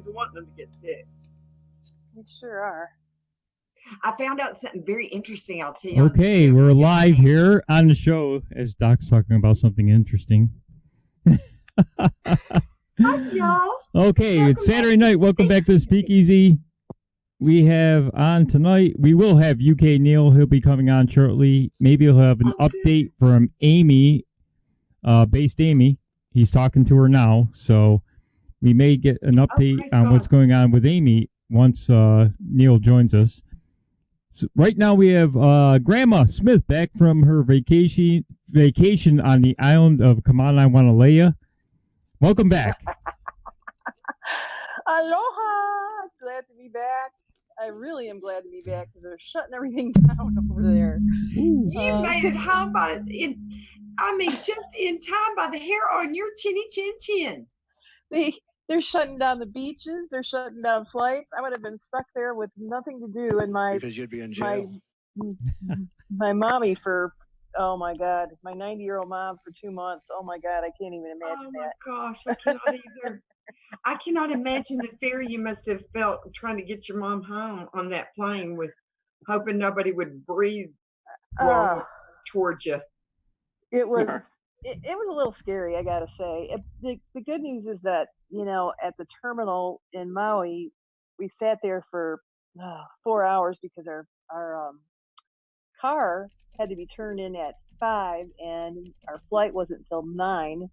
everybody's wanting them to get sick. We sure are. I found out something very interesting. I'll tell you. Okay, we're live here on the show as Doc's talking about something interesting. Hi, y'all. Okay, it's Saturday night. Welcome back to Speakeasy. We have on tonight, we will have UK Neil. He'll be coming on shortly. Maybe he'll have an update from Amy, based Amy. He's talking to her now, so we may get an update on what's going on with Amy once Neil joins us. So right now we have Grandma Smith back from her vacation on the island of Kamanawanalea. Welcome back. Aloha! Glad to be back. I really am glad to be back because they're shutting everything down over there. You made it home just in time by the hair on your chinny chin chin. They're shutting down the beaches. They're shutting down flights. I would have been stuck there with nothing to do, and because you'd be in jail. My mommy for, oh my God, my 90-year-old mom for 2 months. Oh my God, I can't even imagine that. Oh my gosh, I cannot either. I cannot imagine the fear you must have felt trying to get your mom home on that plane with hoping nobody would breathe wrong towards you. It was it was a little scary, I gotta say. The good news is that, at the terminal in Maui, we sat there for 4 hours because our car had to be turned in at 5 and our flight wasn't until 9.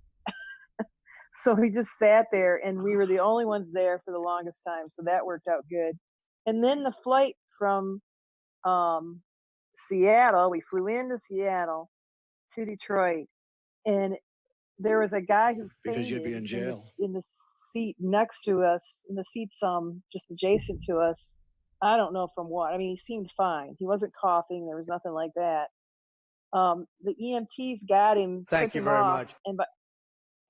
So we just sat there and we were the only ones there for the longest time. So that worked out good. And then the flight from Seattle, we flew into Seattle to Detroit, and there was a guy who fainted because you'd be in jail in the seat next to us, in the seats just adjacent to us. I don't know from what. I mean, he seemed fine. He wasn't coughing. There was nothing like that. The EMTs got him. Thank you very much.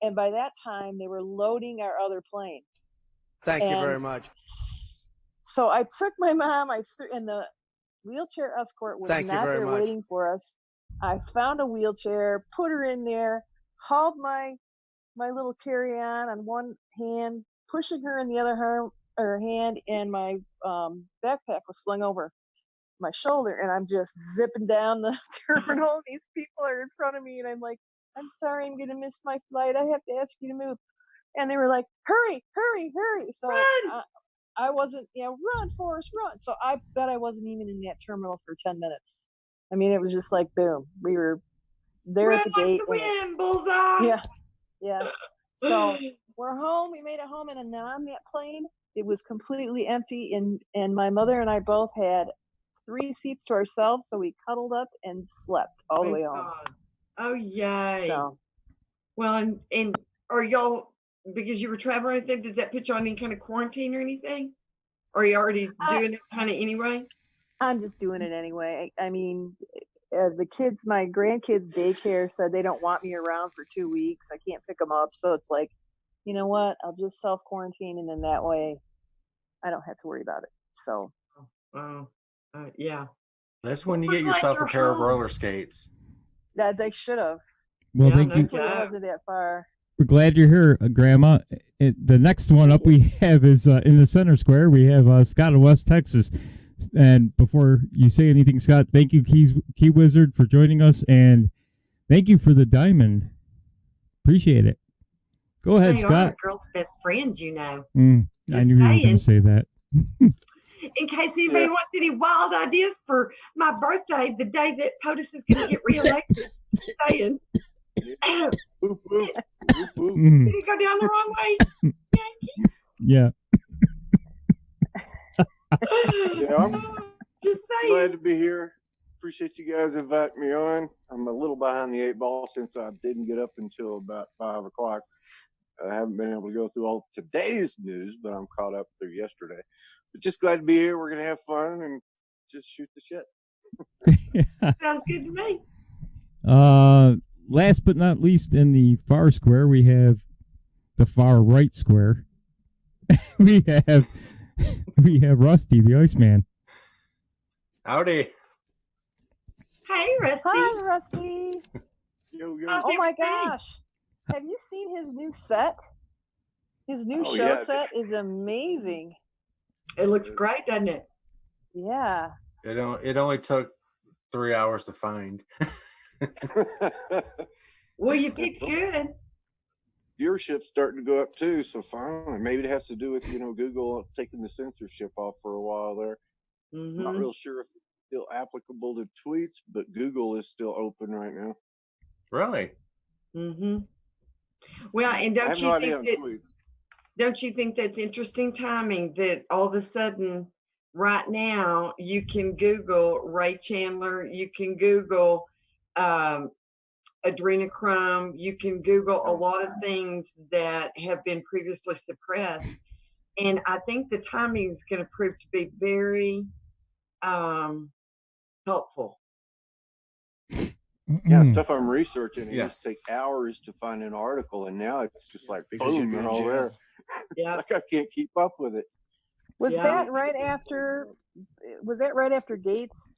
And by that time, they were loading our other plane. Thank you very much. So I took my mom. And the wheelchair escort was not there waiting for us. I found a wheelchair, put her in there, hauled my little carry-on one hand, pushing her in the other hand, and my backpack was slung over my shoulder, and I'm just zipping down the terminal. These people are in front of me, and I'm like, I'm sorry, I'm gonna miss my flight. I have to ask you to move. And they were like, hurry. So I wasn't, run, Forrest, run. So I bet I wasn't even in that terminal for 10 minutes. I mean, it was just like, boom, we were there at the gate. Bullseye. Yeah. So we're home. We made it home, and on that plane, it was completely empty. And my mother and I both had 3 seats to ourselves, so we cuddled up and slept all the way home. Oh, yay. So, well, and are y'all, because you were traveling, does that put you on any kind of quarantine or anything? Or are you already doing it kind of anyway? I'm just doing it anyway. I mean, my grandkids' daycare said they don't want me around for 2 weeks. I can't pick them up. So it's like, you know what? I'll just self-quarantine, and then that way I don't have to worry about it. So. Yeah. That's when you get yourself a pair of roller skates. That they should have. Well, thank you. It wasn't that far. We're glad you're here, Grandma. The next one up we have is in the center square. We have Scott of West Texas. And before you say anything, Scott, thank you, Key Wizard, for joining us, and thank you for the diamond. Appreciate it. Go ahead, Scott. A girl's best friend, I knew you were going to say that. In case anybody wants any wild ideas for my birthday, the day that POTUS is going to get reelected, saying, did he go down the wrong way, Yankee? Yeah. I'm just glad to be here. Appreciate you guys inviting me on. I'm a little behind the 8 ball since I didn't get up until about 5 o'clock. I haven't been able to go through all today's news, but I'm caught up through yesterday. But just glad to be here. We're going to have fun and just shoot the shit. Sounds good to me. Last but not least, in the far square, we have the far right square. we have Rusty, the Iceman. Howdy. Hey, Rusty. Hi, Rusty. Yo. Oh my gosh. Have you seen his new set? His new show set is amazing. It looks great, doesn't it? Yeah. It only took 3 hours to find. Well, you picked good. Viewership's starting to go up too, so finally, maybe it has to do with Google taking the censorship off for a while there. Mm-hmm. Not real sure if it's still applicable to tweets, but Google is still open right now. Really? Mm-hmm. Well, and don't you think that's interesting timing that all of a sudden right now you can Google Ray Chandler, you can Google adrenochrome, you can Google a lot of things that have been previously suppressed. And I think the timing is going to prove to be very helpful. Yeah, stuff I'm researching, it used to take hours to find an article, and now it's just like, boom, they're all there. Yeah. Like I can't keep up with it. Was that right after Gates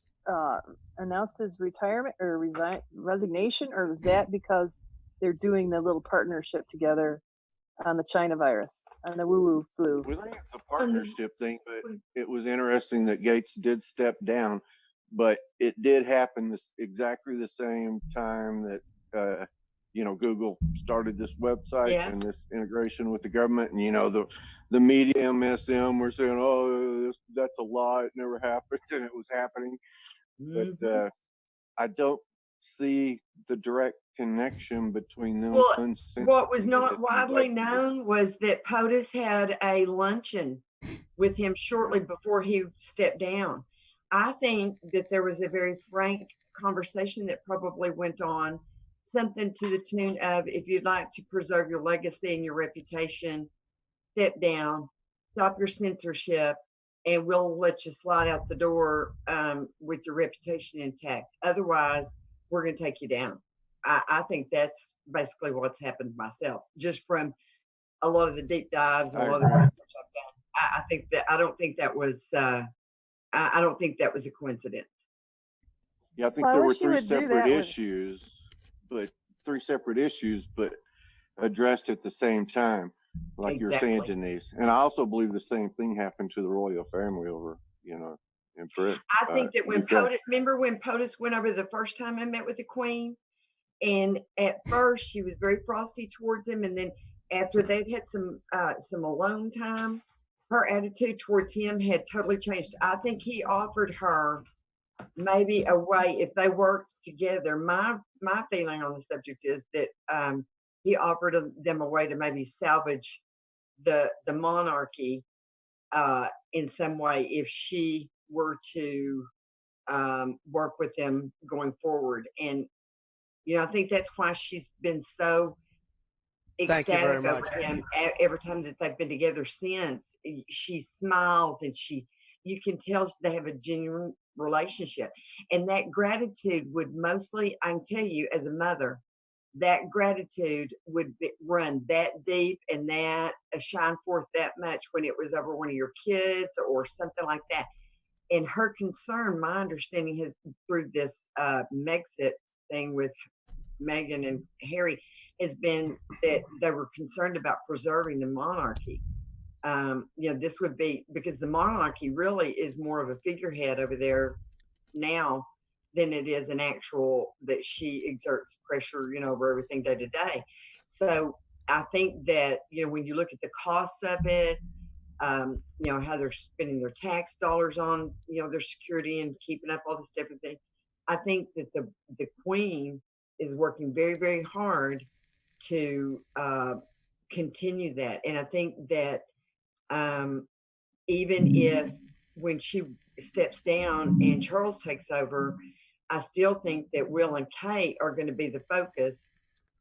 announced his retirement or resignation, or was that because they're doing the little partnership together on the China virus, on the woo-woo flu? Well, I think it's a partnership thing, but it was interesting that Gates did step down, but it did happen exactly the same time that Google started this website and this integration with the government, and the media, MSM, were saying, "Oh, that's a lie. It never happened," and it was happening. Mm-hmm. But I don't see the direct connection between them. Well, what was not widely known was that POTUS had a luncheon with him shortly before he stepped down. I think that there was a very frank conversation that probably went on, something to the tune of, if you'd like to preserve your legacy and your reputation, step down, stop your censorship, and we'll let you slide out the door with your reputation intact. Otherwise, we're going to take you down. I think that's basically what's happened myself, just from a lot of the deep dives and a lot of the research I've done. I don't think that was a coincidence. Yeah, I think there were three separate issues, but addressed at the same time, like you're saying, Denise. And I also believe the same thing happened to the royal family over, in Britain. I think that when POTUS went over the first time and met with the Queen, and at first she was very frosty towards him, and then after they'd had some alone time, her attitude towards him had totally changed. I think he offered her maybe a way, if they worked together. My feeling on the subject is that he offered them a way to maybe salvage the monarchy in some way if she were to work with them going forward. And I think that's why she's been so ecstatic over him every time that they've been together since. She smiles, and you can tell they have a genuine relationship. And that gratitude would mostly, I can tell you as a mother, that gratitude would run that deep and that shine forth that much when it was over one of your kids or something like that. And her concern, my understanding, has through this Megxit thing with Meghan and Harry, has been that they were concerned about preserving the monarchy. This would be because the monarchy really is more of a figurehead over there now than it is an actual that she exerts pressure, over everything day to day. So I think that, when you look at the costs of it, how they're spending their tax dollars on, their security and keeping up all this different thing. I think that the Queen is working very, very hard to continue that. And I think that even if when she steps down and Charles takes over, I still think that Will and Kate are going to be the focus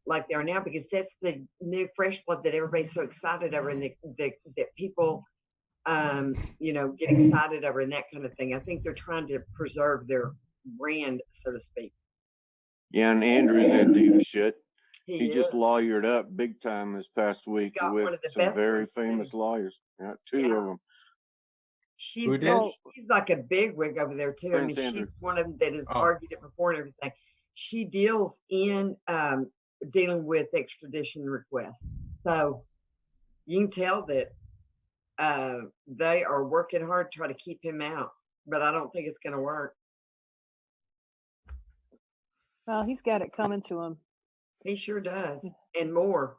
like they are now, because that's the new fresh blood that everybody's so excited over, and that people get excited over and that kind of thing. I think they're trying to preserve their brand, so to speak. Yeah, and Andrew's in deep shit. He just lawyered up big time this past week with some very famous lawyers. Yeah, two of them. She's like a big wig over there too. Prince Andrew. She's one of them that has argued it before and everything. She deals in dealing with extradition requests. So, you can tell that they are working hard to try to keep him out, but I don't think it's going to work. Well, he's got it coming to him. He sure does, and more.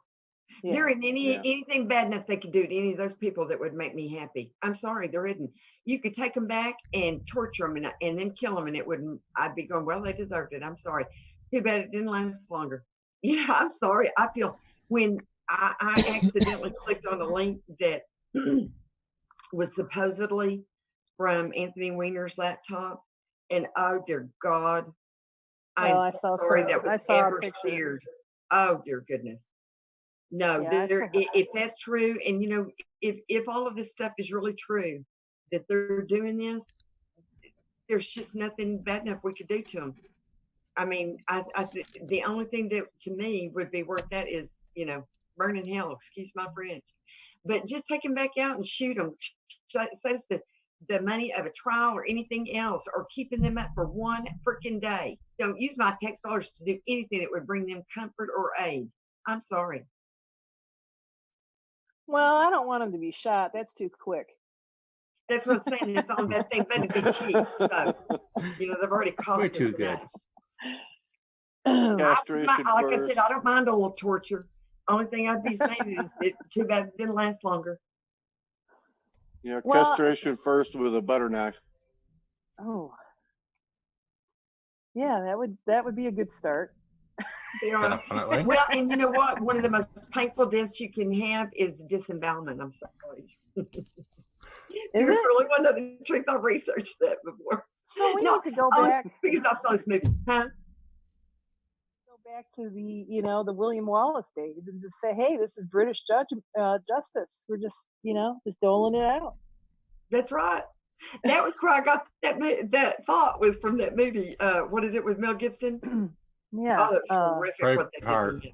Yeah. There isn't anything bad enough they could do to any of those people that would make me happy. I'm sorry, there isn't. You could take them back and torture them and then kill them, and it wouldn't. I'd be going, well, they deserved it. I'm sorry. Too bad it didn't last longer. Yeah, I'm sorry. I feel when I accidentally clicked on a link that was supposedly from Anthony Weiner's laptop, and oh dear God, I'm so sorry that was ever shared. Oh dear goodness. No, if that's true, and you know, if all of this stuff is really true, that they're doing this, there's just nothing bad enough we could do to them. I mean, the only thing that to me would be worth that is, you know, burn in hell. Excuse my French, but just take them back out and shoot them. Save us the money of a trial or anything else, or keeping them up for one freaking day. Don't use my tax dollars to do anything that would bring them comfort or aid. I'm sorry. Well, I don't want them to be shot. That's too quick. That's what I'm saying. It's on that thing better be cheap. So, you know, they've already cost Way too good. Castration like first. I said, I don't mind a little torture. Only thing I'd be saying is it's too bad it didn't last longer. Yeah, castration first with a butter knife. Oh. Yeah, that would be a good start. Definitely. Well, and you know what? One of the most painful deaths you can have is disembowelment. I'm sorry. Is it? Really one of the truth. I've researched that before. So we need to go back because I saw this movie. Huh? Go back to the the William Wallace days and just say, hey, this is British justice. We're just just doling it out. That's right. That was where I got that thought was from that movie. What is it with Mel Gibson? Yeah. Oh, that was horrific. What they did to him.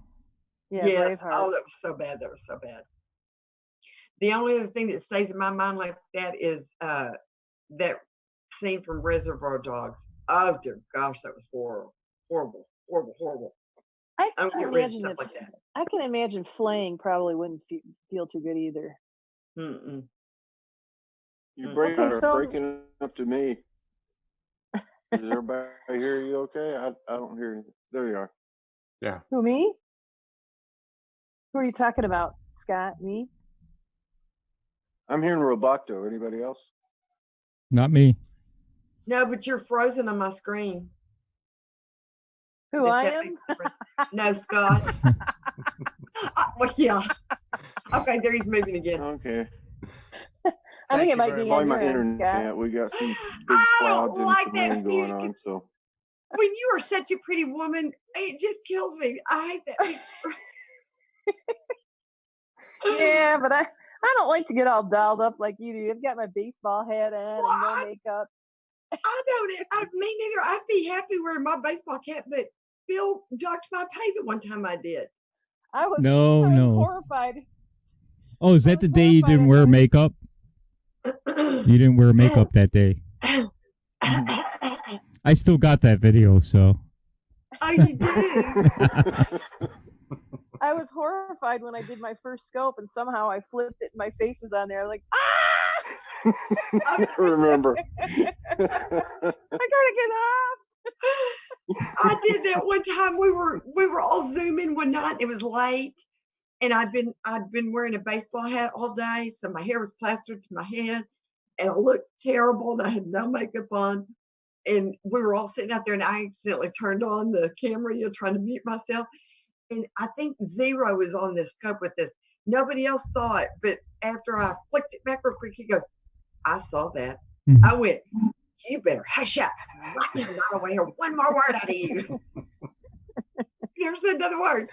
Yeah, yes. Braveheart. Oh, that was so bad. That was so bad. The only other thing that stays in my mind like that is that scene from Reservoir Dogs. Oh dear gosh, that was horrible, horrible, horrible, horrible. I don't get rid of stuff like that. I can imagine flaying probably wouldn't feel too good either. Mm-mm. You're breaking up to me. Is everybody hear you okay? I don't hear anything. There you are. Yeah. Who, me? Who are you talking about, Scott? Me? I'm hearing Roboto. Anybody else? Not me. No, but you're frozen on my screen. Who, I am? No, Scott. Well, yeah. Okay, there he's moving again. Okay. I think it might be on your end, Scott. We got some big clouds and some rain going on. So when you are such a pretty woman, it just kills me. I hate that. Yeah, but I don't like to get all dolled up like you do. I've got my baseball hat on and no makeup. I don't. Me neither. I'd be happy wearing my baseball cap, but Bill docked my pay the one time I did. I was horrified. Oh, is that the day you didn't wear makeup? You didn't wear makeup that day. I still got that video, so. Oh, you did? I was horrified when I did my first scope, and somehow I flipped it, and my face was on there. I was like, ah! I remember. I gotta get off. I did that one time. We were all zooming one night. It was late, and I'd been wearing a baseball hat all day, so my hair was plastered to my head, and I looked terrible, and I had no makeup on. And we were all sitting out there, and I accidentally turned on the camera, trying to mute myself. And I think Zero was on the scope with this. Nobody else saw it, but after I flicked it back real quick, he goes, I saw that. Mm-hmm. I went, you better hush up. I don't want to hear one more word out of you. He never said another word.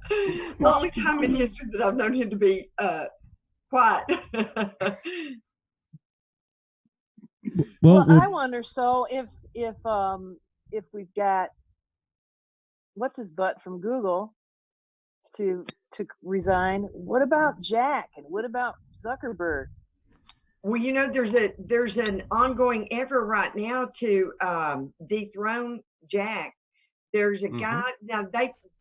The only time in history that I've known him to be quiet. Well, I wonder. So if we've got what's his butt from Google to resign, what about Jack and what about Zuckerberg? Well, there's an ongoing effort right now to dethrone Jack. There's a guy now.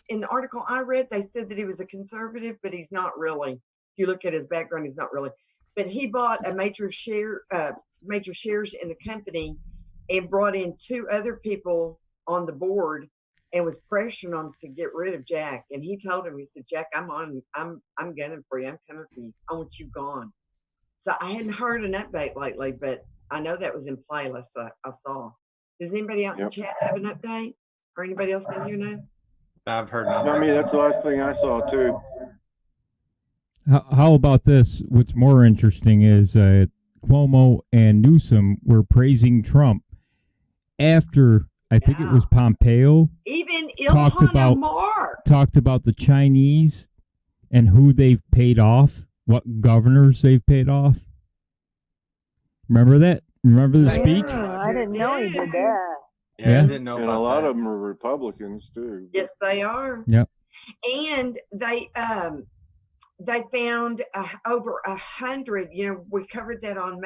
In the article I read, they said that he was a conservative, but he's not really. you look at his background, he's not really. But he bought a major shares in the company, and brought in 2 other people on the board, and was pressuring them to get rid of Jack. And he told him, he said, Jack, I'm gunning for you. I'm coming for you. I want you gone. So I hadn't heard an update lately, but I know that was in play. So I saw. Does anybody out in the chat have an update, or anybody else in here know? I've heard nothing. I mean, that's the last thing I saw too. How about this? What's more interesting is Cuomo and Newsom were praising Trump after, I think it was Pompeo, even talked about the Chinese and who they've paid off, what governors they've paid off. Remember that? Remember the speech? I didn't know he did that. Yeah, I didn't know and about a lot that. of them are Republicans too. Yes, they are. Yep. And they found over 100. You know, we covered that on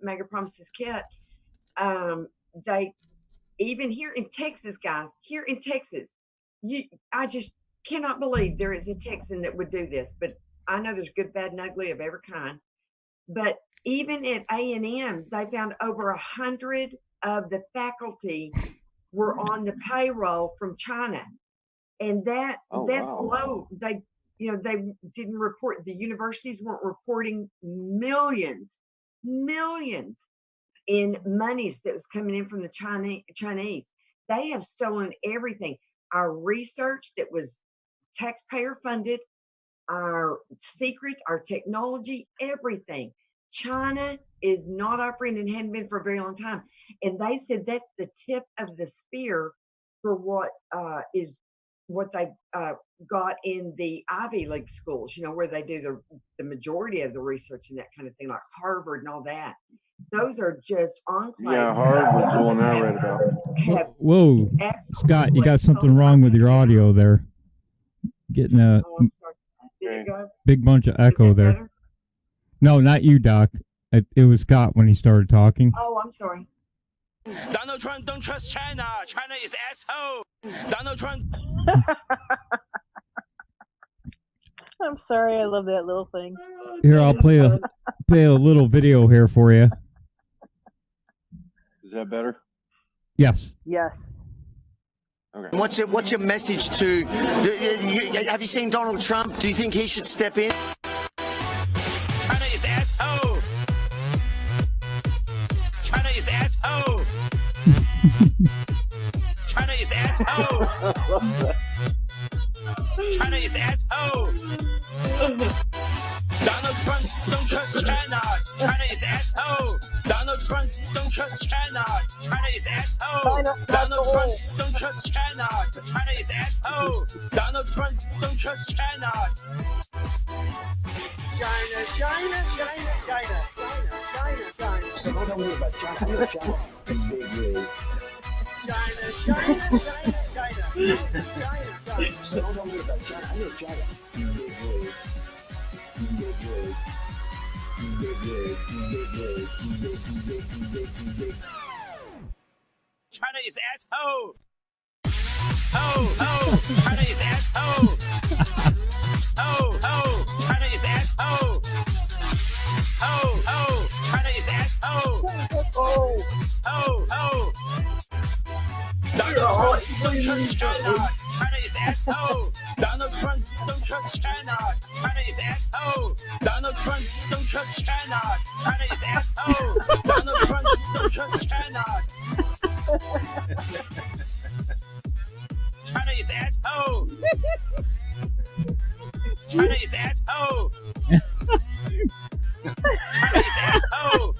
Mega Promises Kit. They even here in Texas, guys. Here in Texas, I just cannot believe there is a Texan that would do this. But I know there's good, bad, and ugly of every kind. But even at A&M, they found over 100 of the faculty were on the payroll from China, and that's low. They didn't report. The universities weren't reporting millions in monies that was coming in from the Chinese. They have stolen everything. Our research that was taxpayer funded, our secrets, our technology, everything. China is not offering and hadn't been for a very long time. And they said that's the tip of the spear for what they got in the Ivy League schools, you know, where they do the majority of the research and that kind of thing, like Harvard and all that. Those are just enclaves. Yeah, Harvard was the one I read about. Whoa, Scott, you got something wrong with your audio there. Getting a big bunch of echo there. Better? No, not you, Doc. It was Scott when he started talking. Oh, I'm sorry. Donald Trump don't trust China. China is asshole. Donald Trump. I'm sorry. I love that little thing. Here, I'll play a little video here for you. Is that better? Yes. Yes. Okay. What's your message to? Have you seen Donald Trump? Do you think he should step in? China is asshole. China is asshole. China is asshole. China is asshole. Donald Trump don't trust China. China is asshole. Donald Trump don't trust China. China is asshole. Donald Trump don't trust China. China is asshole. Donald Trump don't trust China. China, China, China, China, China, China, China. So don't tell me about China. I know China. Big wig. China, China, China, China, China, China. So don't tell me about China. I know China. Big wig. Big wig. Big wig. Big wig. China is asshole. Oh, China is asshole. Oh, China is asshole. Oh, China is asshole. Oh. Donald Trump don't trust China. China is asshole. Donald Trump don't trust China. China is asshole. Donald Trump don't trust China. China is asshole. Donald Trump don't trust China. China is asshole. China is asshole. China is asshole.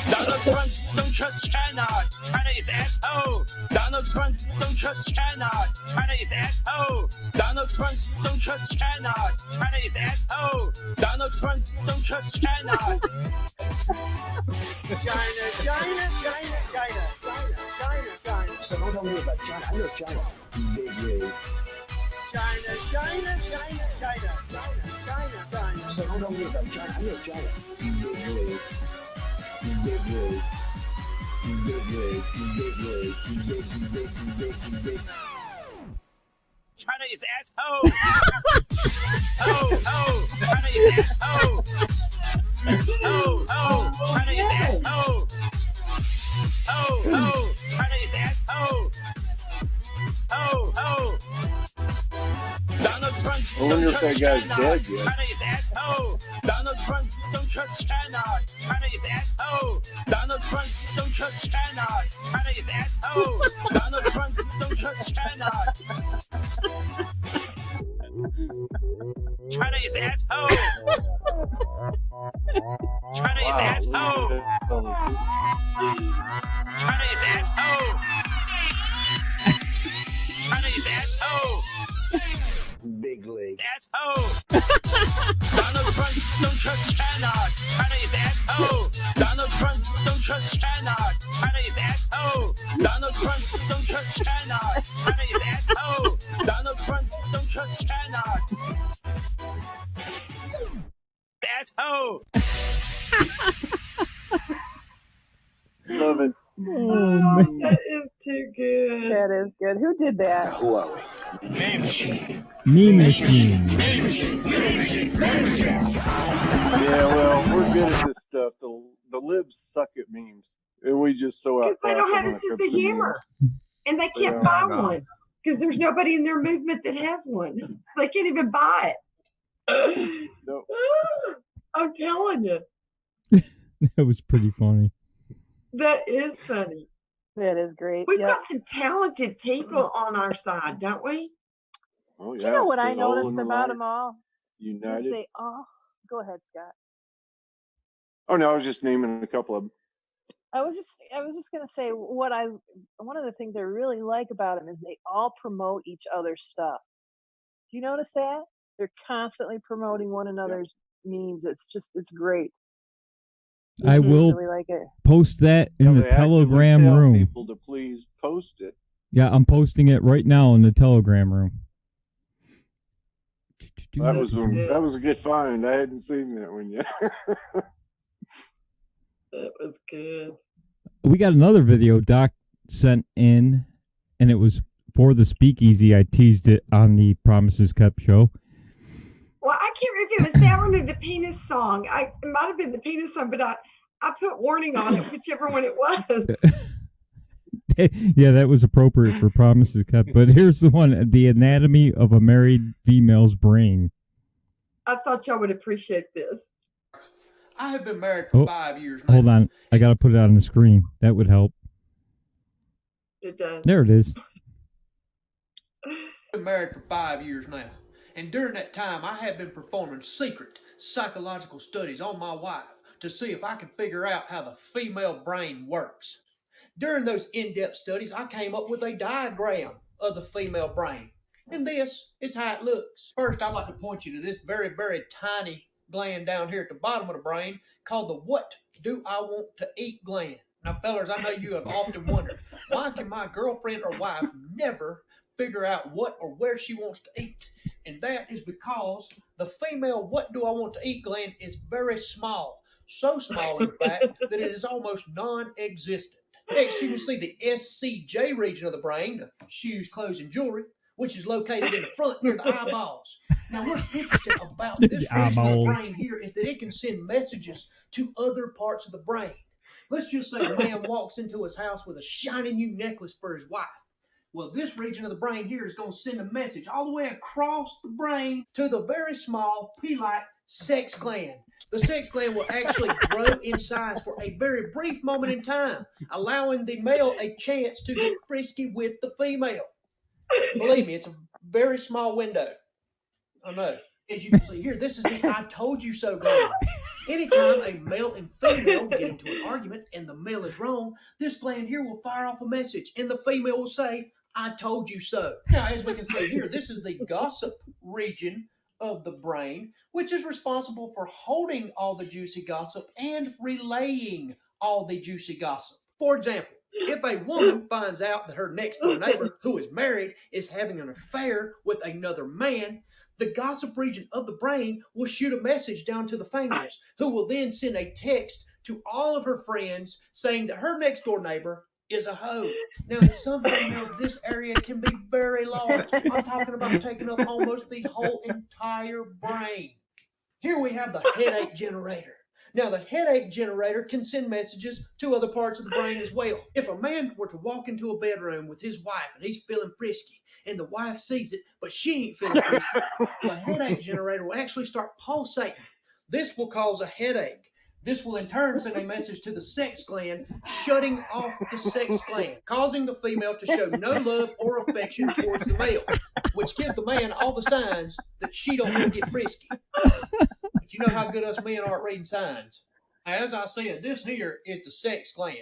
Donald Trump don't trust China. China is asshole. Donald Trump don't trust China. China is asshole. Donald Trump don't trust China. China is asshole. Donald Trump don't trust China. China, China, China, China, China, China, China. So don't tell me about China. I know China. Big wig. China, China, China, China, China, China, China. So don't tell me about China. I know China. Big wig. Big wig. Big wig. Big wig. Big wig. China is asshole. Ho, China is asshole. Ho, China is asshole. Ho, China is asshole. Ho. Donald Trump. I wonder if that guy's dead yet. China is asshole. Donald Trump don't trust China. China is asshole. Donald Trump don't trust China. China is asshole. Donald Trump don't trust China. China is asshole. China is asshole. China is asshole. China is asshole. Big league. Asshole. Donald Trump don't trust China. China is asshole. Donald Trump don't trust China. China is asshole. Donald Trump don't trust China. China is asshole. Donald Trump don't trust China. Asshole. Love it. Oh, man. That is too good. That is good. Who did that? Who are we? Meme machine. Yeah, well, we're good at this stuff. The libs suck at memes. And we just so out. Because they don't have a sense of humor. And they can't buy one. Because there's nobody in their movement that has one. They can't even buy it. Nope. I'm telling you. That was pretty funny. That is funny. That is great. We've Yep. got some talented people on our side, don't we? Oh, yeah. Do you know what I Soul noticed in the about lights, them all? Is United. they all. Go ahead, Scott. Oh, no, I was just naming a couple of them. I was just gonna say one of the things I really like about them is they all promote each other's stuff. Do you notice that? They're constantly promoting one another's memes. It's great. I will really like it. post that in the They actively Telegram tell room. people to please post it. Yeah, I'm posting it right now in the Telegram room. That was a good find. I hadn't seen that one yet. That was good. We got another video Doc sent in, and it was for the Speakeasy. I teased it on the Promises Kept show. Well, I can't remember if it was that one or the penis song. It might have been the penis song, but I put warning on it, whichever one it was. Yeah, that was appropriate for Promises Kept. But here's the one, the anatomy of a married female's brain. I thought y'all would appreciate this. I have been married for 5 years now. Hold on. I got to put it on the screen. That would help. It does. There it is. I've been married for 5 years now. And during that time, I have been performing secret psychological studies on my wife to see if I can figure out how the female brain works. During those in-depth studies, I came up with a diagram of the female brain. And this is how it looks. First, I'd like to point you to this very, very tiny gland down here at the bottom of the brain called the what do I want to eat gland. Now, fellas, I know you have often wondered, why can my girlfriend or wife never figure out what or where she wants to eat? And that is because the female what do I want to eat gland is very small. So small, in fact, that it is almost non-existent. Next, you can see the SCJ region of the brain, the shoes, clothes, and jewelry, which is located in the front near the eyeballs. Now, what's interesting about this region of the brain here is that it can send messages to other parts of the brain. Let's just say a man walks into his house with a shiny new necklace for his wife. Well, this region of the brain here is going to send a message all the way across the brain to the very small pea-like sex gland. The sex gland will actually grow in size for a very brief moment in time, allowing the male a chance to get frisky with the female. Believe me, it's a very small window. I know. As you can see here, this is the I told you so gland. Anytime a male and female get into an argument and the male is wrong, this gland here will fire off a message and the female will say, I told you so. Now, as we can see here, this is the gossip region of the brain, which is responsible for holding all the juicy gossip and relaying all the juicy gossip. For example, if a woman finds out that her next door neighbor, who is married, is having an affair with another man, the gossip region of the brain will shoot a message down to the fingers, who will then send a text to all of her friends saying that her next door neighbor is a hoe. Now, in some females, this area can be very large. I'm talking about taking up almost the whole entire brain. Here we have the headache generator. Now, the headache generator can send messages to other parts of the brain as well. If a man were to walk into a bedroom with his wife and he's feeling frisky, and the wife sees it, but she ain't feeling frisky, the headache generator will actually start pulsating. This will cause a headache. This will in turn send a message to the sex gland, shutting off the sex gland, causing the female to show no love or affection towards the male, which gives the man all the signs that she don't want to get frisky. But you know how good us men are at reading signs. As I said, this here is the sex gland.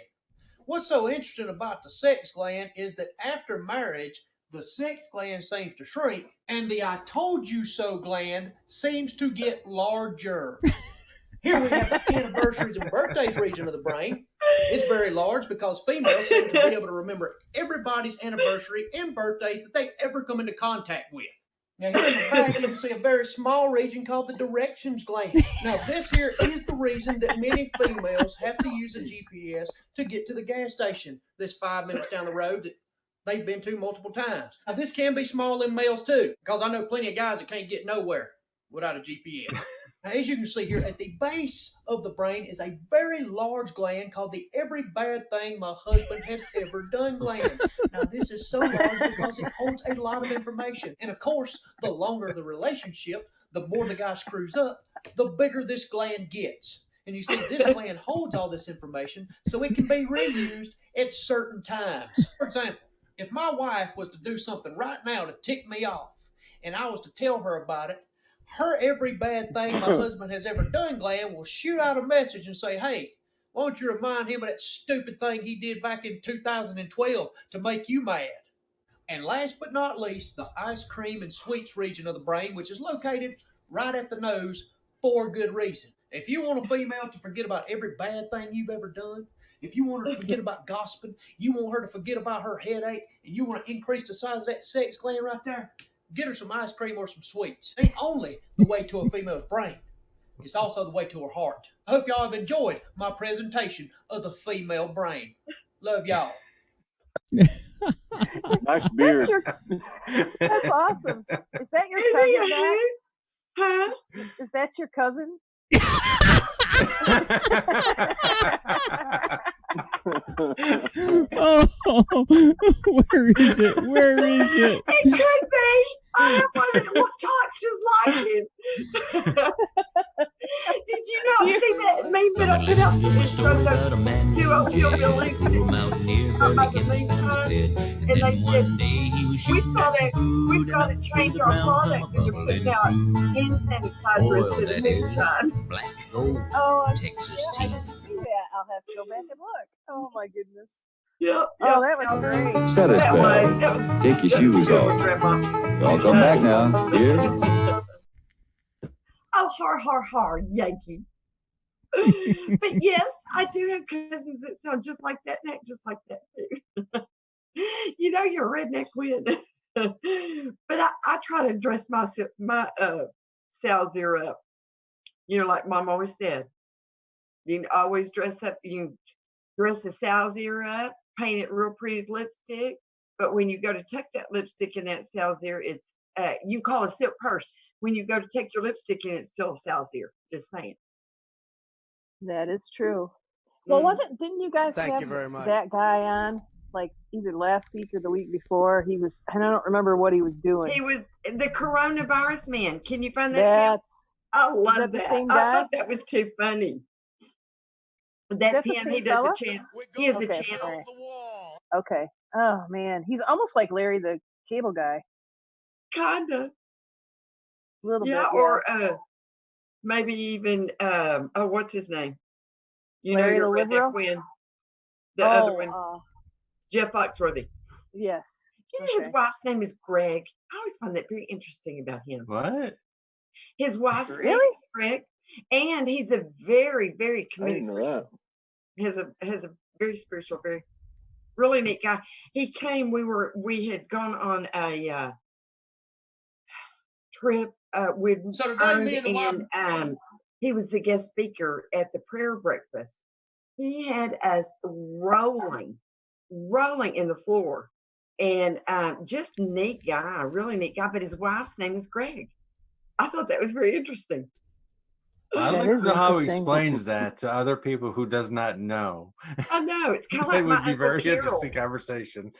What's so interesting about the sex gland is that after marriage, the sex gland seems to shrink, and the I told you so gland seems to get larger. Here we have the anniversaries and birthdays region of the brain. It's very large because females seem to be able to remember everybody's anniversary and birthdays that they ever come into contact with. Now here in the back you can see a very small region called the directions gland. Now this here is the reason that many females have to use a GPS to get to the gas station that's 5 minutes down the road that they've been to multiple times. Now this can be small in males too, because I know plenty of guys that can't get nowhere without a GPS. Now, as you can see here, at the base of the brain is a very large gland called the every bad thing my husband has ever done gland. Now, this is so large because it holds a lot of information. And of course, the longer the relationship, the more the guy screws up, the bigger this gland gets. And you see, this gland holds all this information so it can be reused at certain times. For example, if my wife was to do something right now to tick me off, and I was to tell her about it, her every bad thing my husband has ever done gland will shoot out a message and say, hey, why don't you remind him of that stupid thing he did back in 2012 to make you mad? And last but not least, the ice cream and sweets region of the brain, which is located right at the nose for a good reason. If you want a female to forget about every bad thing you've ever done, if you want her to forget about gossiping, you want her to forget about her headache, and you want to increase the size of that sex gland right there, get her some ice cream or some sweets. It ain't only the way to a female's brain, it's also the way to her heart. I hope y'all have enjoyed my presentation of the female brain. Love y'all. Nice beard. That's awesome. Is that your cousin, Matt? Huh? Is that your cousin? Oh, where is it? Where is it? It could be. I have one that talks just like him. Did you not see that meme that I put up that showed those two old hillbillies by the moonshine? And they said, we've got to change our product and they're putting out hand sanitizer instead of moonshine. Oh, I didn't see that. I'll have to go back and look. Oh my goodness. Yeah. Oh, that was great. Set it down. Take your shoes off. Y'all come back now. Here. Oh, har, har, Yankee. But yes, I do have cousins that sound just like that and act just like that too. You know, you're a redneck win. But I try to dress my Salzir up. You know, like Mom always said, you can always dress up. You can dress the Salzir up, paint it real pretty with lipstick. But when you go to tuck that lipstick in that Salzir, it's you call it a silk purse. When you go to take your lipstick in, it's still a Salzir. Just saying. That is true. Well, didn't you guys have that guy on like either last week or the week before? He was, and I don't remember what he was doing. He was the coronavirus man. Can you find that? I love that. The same guy? I thought that was too funny. That's him. He does a channel. He has a channel. Okay. Oh man, he's almost like Larry the Cable Guy. Kinda. A little bit. Or maybe even what's his name? You Larry know your redneck win. The other one, Jeff Foxworthy. Yes. You know his wife's name is Greg. I always find that very interesting about him. What? His wife's name is Greg, and he's a very, very committed person. Has a very spiritual, very really neat guy. He came. We had gone on a trip with and he was the guest speaker at the prayer breakfast. He had us rolling rolling in the floor. And just neat guy, really neat guy. But his wife's name is Greg. I thought that was very interesting. I'd like to know how he explains that to other people who does not know. I know. It's kind of like it my would be Uncle very Carol. interesting conversation.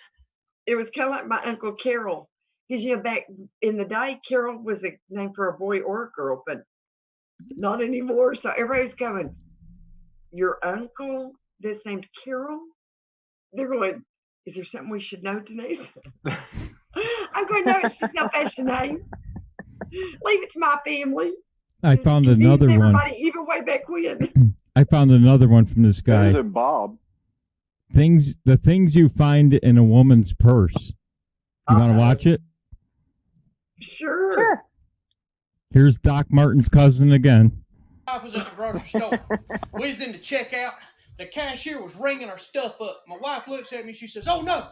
It was kind of like my Uncle Carol. Because, back in the day, Carol was a name for a boy or a girl, but not anymore. So everybody's going, your uncle that's named Carol? They're going, is there something we should know, Denise? I'm going, no, it's just no fashion name. Leave it to my family. I found another one. Even way back when. I found another one from this guy. Better than Bob. The things you find in a woman's purse. You want to watch it? Sure. Here's Doc Martin's cousin again. I was at the grocery store. We was in the checkout. The cashier was ringing our stuff up. My wife looks at me. She says, "Oh no,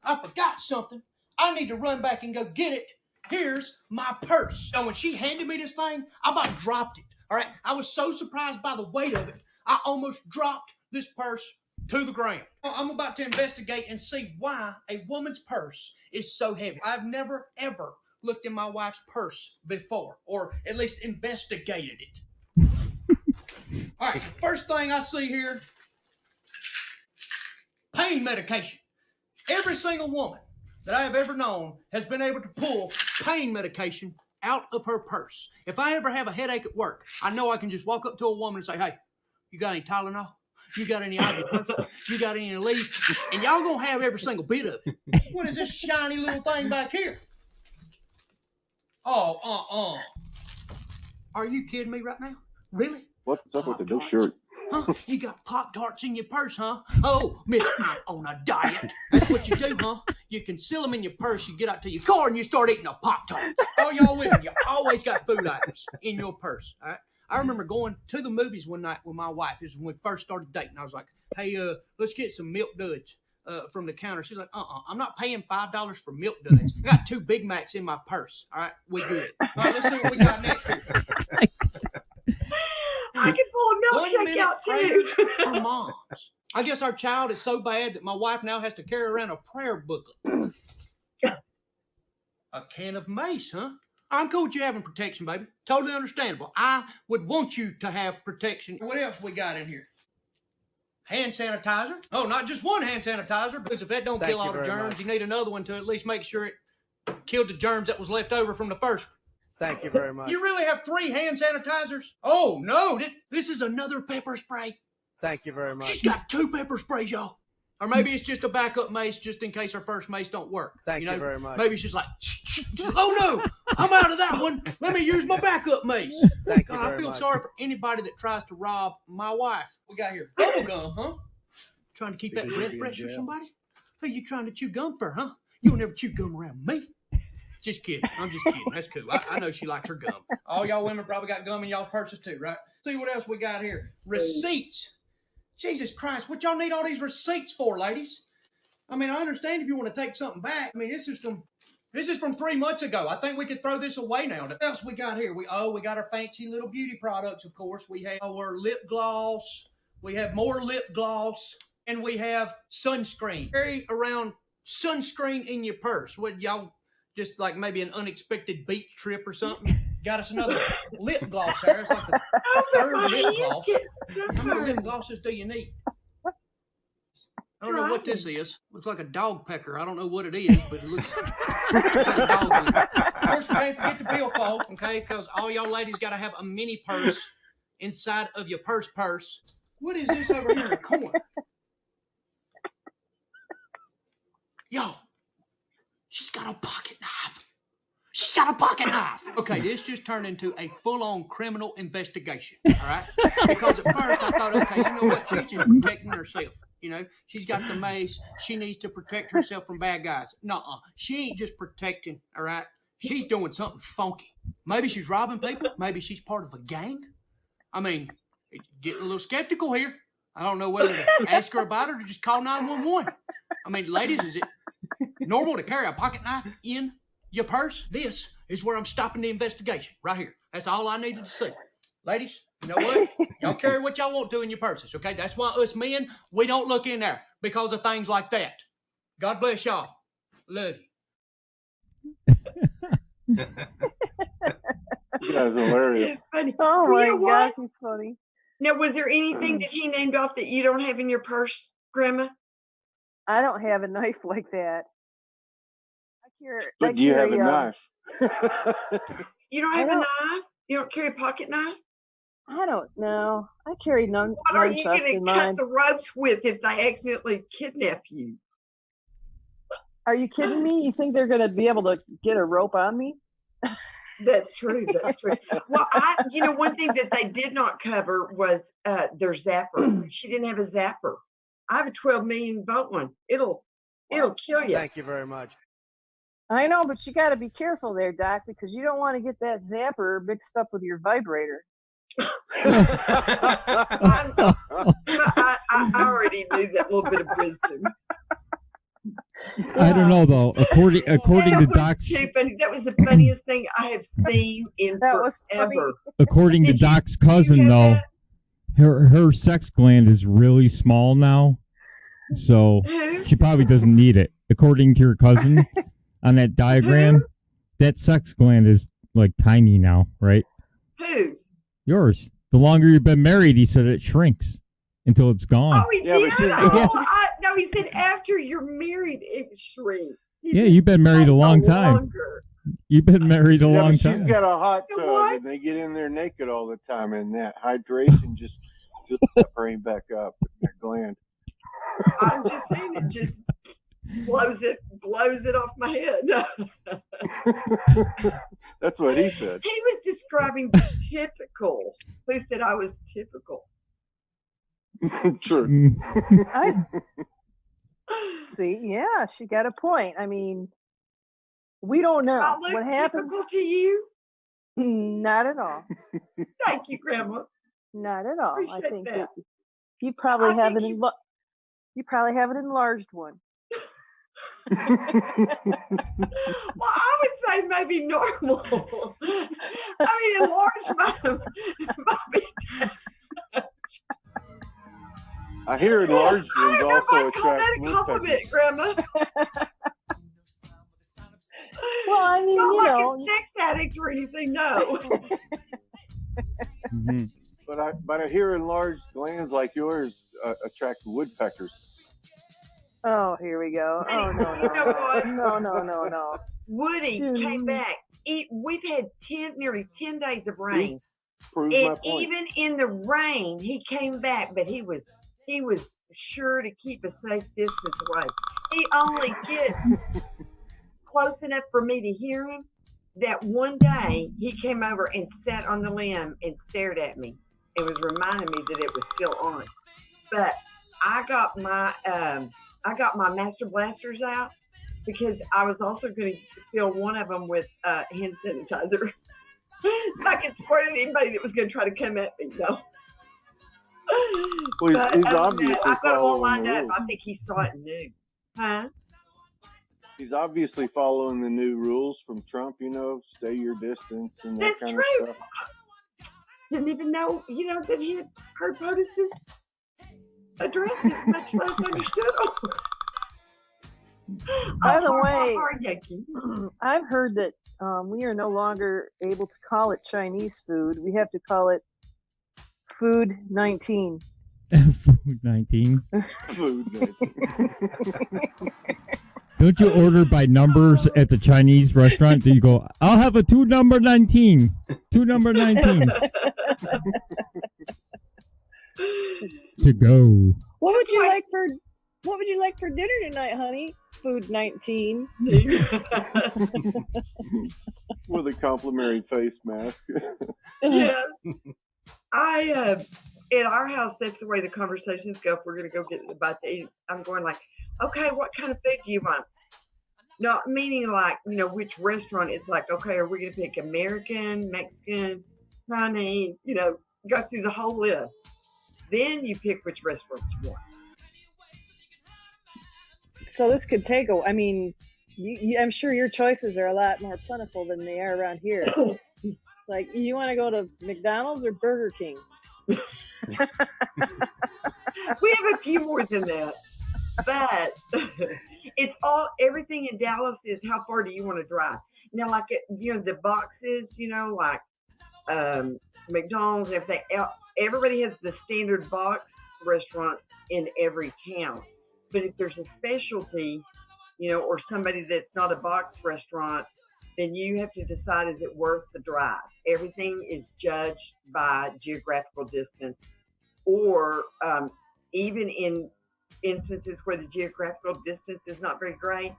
I forgot something. I need to run back and go get it. Here's my purse." And when she handed me this thing, I about dropped it. All right. I was so surprised by the weight of it. I almost dropped this purse to the ground. I'm about to investigate and see why a woman's purse is so heavy. I've never, ever looked in my wife's purse before, or at least investigated it. All right, so first thing I see here, pain medication. Every single woman that I have ever known has been able to pull pain medication out of her purse. If I ever have a headache at work, I know I can just walk up to a woman and say, "Hey, you got any Tylenol? You got any ibuprofen? You got any Aleve?" And y'all gonna have every single bit of it. What is this shiny little thing back here? Oh, Are you kidding me right now? Really? What's up with the new shirt? Huh? You got Pop-Tarts in your purse, huh? Oh, miss, I'm on a diet. That's what you do, huh? You conceal them in your purse, you get out to your car, and you start eating a Pop-Tart. Oh, y'all women, you always got food items in your purse, all right? I remember going to the movies one night with my wife. This is when we first started dating. I was like, "Hey, let's get some Milk Duds from the counter." She's like, "I'm not paying $5 for Milk Duds. I got 2 Big Macs in my purse. All right, we good. All right, let's see what we got next here." I can pull a milkshake out too. For moms. I guess our child is so bad that my wife now has to carry around a prayer booklet. A can of mace, huh? I'm cool with you having protection, baby. Totally understandable. I would want you to have protection. What else we got in here? Hand sanitizer. Oh, not just one hand sanitizer, because if that don't kill all the germs, you need another one to at least make sure it killed the germs that was left over from the first one. Thank you very much. You really have 3 hand sanitizers? Oh, no. This is another pepper spray. Thank you very much. She's got 2 pepper sprays, y'all. Or maybe it's just a backup mace just in case her first mace don't work. Thank you very much. Maybe she's like, "Oh, no, I'm out of that one. Let me use my backup mace." Thank you very I feel much. sorry for anybody that tries to rob my wife. We got here bubble gum, huh? Trying to keep that breath fresh for somebody? Who you trying to chew gum for, huh? You'll never chew gum around me. Just kidding. I'm just kidding. That's cool. I know she likes her gum. All y'all women probably got gum in y'all's purses too, right? See what else we got here. Receipts. Jesus Christ, what y'all need all these receipts for, ladies? I mean, I understand if you want to take something back. I mean, this is from 3 months ago. I think we could throw this away now. What else we got here? We got our fancy little beauty products, of course. We have our lip gloss. We have more lip gloss. And we have sunscreen. Carry around sunscreen in your purse. What, y'all just like maybe an unexpected beach trip or something? Got us another lip gloss there. It's like the 3rd lip gloss. How many lip glosses do you need? I don't know what this is. Looks like a dog pecker. I don't know what it is, but it looks like a dog. Of course, we can't forget the billfold, okay? Because all y'all ladies got to have a mini purse inside of your purse. What is this over here in the corner? Yo, she's got a pocket knife. She's got a pocket knife. Okay, this just turned into a full-on criminal investigation, all right? Because at first I thought, okay, you know what? She's just protecting herself. You know, she's got the mace. She needs to protect herself from bad guys. Nuh-uh. She ain't just protecting, all right? She's doing something funky. Maybe she's robbing people. Maybe she's part of a gang. I mean, getting a little skeptical here. I don't know whether to ask her about it or just call 911. I mean, ladies, is it normal to carry a pocket knife in your purse? This is where I'm stopping the investigation, right here. That's all I needed to see. Ladies, You know what? Y'all carry what y'all want to in your purses, okay? That's why us men, we don't look in there because of things like that. God bless y'all. Love you. You guys are hilarious. It's funny. Oh Well, my you know gosh, what? it's funny. Now, was there anything that he named off that you don't have in your purse, Grandma? I don't have a knife like that. But do you have a knife? You don't have a knife? You don't carry a pocket knife? I don't know. I carry none. What are you going to cut the ropes with if they accidentally kidnap you? Are you kidding me? You think they're going to be able to get a rope on me? That's true. That's true. Well, one thing that they did not cover was their zapper. She didn't have a zapper. I have a 12 million volt one. It'll kill you. Thank you very much. I know, but you got to be careful there, Doc, because you don't want to get that zapper mixed up with your vibrator. I already knew that little bit of wisdom. I don't know though. According to Doc's, that was the funniest thing I have seen in forever. According to Doc's cousin, though, her sex gland is really small now, so she probably doesn't need it. According to your cousin on that diagram, that sex gland is like tiny now, right? Whose? Yours. The longer you've been married, he said it shrinks until it's gone. Oh, he did? No, he said after you're married, it shrinks. You've been married a long time. Longer. You've been married a long time. She's got a hot tub, and they get in there naked all the time, and that hydration just fills that brain back up, that gland. I'm just saying, it just blows it off my head. That's what he said. He was describing typical. Who said I was typical? True. See, yeah, she got a point. I mean, we don't know I look what happens. typical to you? Not at all. Thank you, Grandma. Not at all. Appreciate I think that. You probably have an enlarged one. Well, I would say maybe normal. I mean, enlarged might be. I hear enlarged ones also attract call that a compliment, Grandma. Well, I mean, not like a sex addict or anything, no. Mm-hmm. But I hear enlarged glands like yours attract woodpeckers. Oh, here we go. Oh, no. Woody came back. We've had nearly 10 days of rain. Proved and my point. Even in the rain, he came back, but he was sure to keep a safe distance away. He only gets close enough for me to hear him. That one day he came over and sat on the limb and stared at me and was reminding me that it was still on. But I got my Master Blasters out because I was also going to fill one of them with hand sanitizer. I could squirt at anybody that was going to try to come at me, though. Well, he's obviously I got them all following lined the up. rules. I think he saw it and knew. Huh? He's obviously following the new rules from Trump, stay your distance and that That's kind true. of stuff. Didn't even know, that he had heard POTUS's addresses, much less understood them. By the way, I've heard that we are no longer able to call it Chinese food. We have to call it Food 19. Food 19. Food 19. Don't you order by numbers at the Chinese restaurant? Do you go, I'll have a 2 number 19. 2 number 19. To go. What would you like for dinner tonight, honey? Food 19. With a complimentary face mask. Yeah. In our house, that's the way the conversations go. If we're going to go get about to eat, I'm going like, okay, what kind of food do you want? No, meaning like, which restaurant. It's like, okay, are we going to pick American, Mexican, Chinese, go through the whole list. Then you pick which restaurant you want. So this could take I'm sure your choices are a lot more plentiful than they are around here. Like, you want to go to McDonald's or Burger King? We have a few more than that, but it's everything in Dallas is how far do you want to drive? Now, like the boxes, like McDonald's, everything. Everybody has the standard box restaurants in every town, but if there's a specialty, or somebody that's not a box restaurant, then you have to decide, is it worth the drive? Everything is judged by geographical distance, or even in instances where the geographical distance is not very great,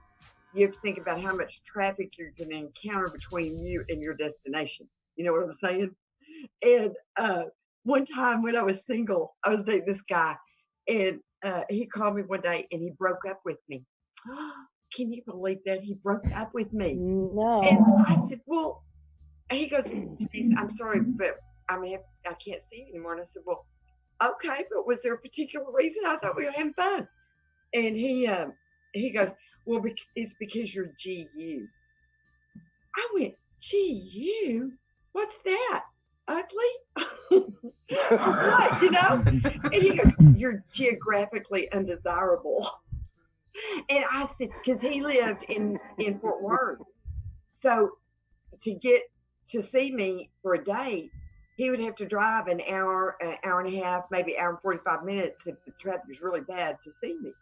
you have to think about how much traffic you're going to encounter between you and your destination. You know what I'm saying? And one time when I was single, I was dating this guy, and he called me one day and he broke up with me. Can you believe that? He broke up with me. No. And I said, well, and he goes, I'm sorry, but I can't see you anymore. And I said, well, okay, but was there a particular reason? I thought we were having fun. And he goes, well, it's because you're GU. I went, GU? What's that? Ugly? What, And he goes, you're geographically undesirable. And I said, because he lived in Fort Worth. So to get to see me for a date, he would have to drive an hour and a half, maybe hour and 45 minutes if the traffic was really bad to see me.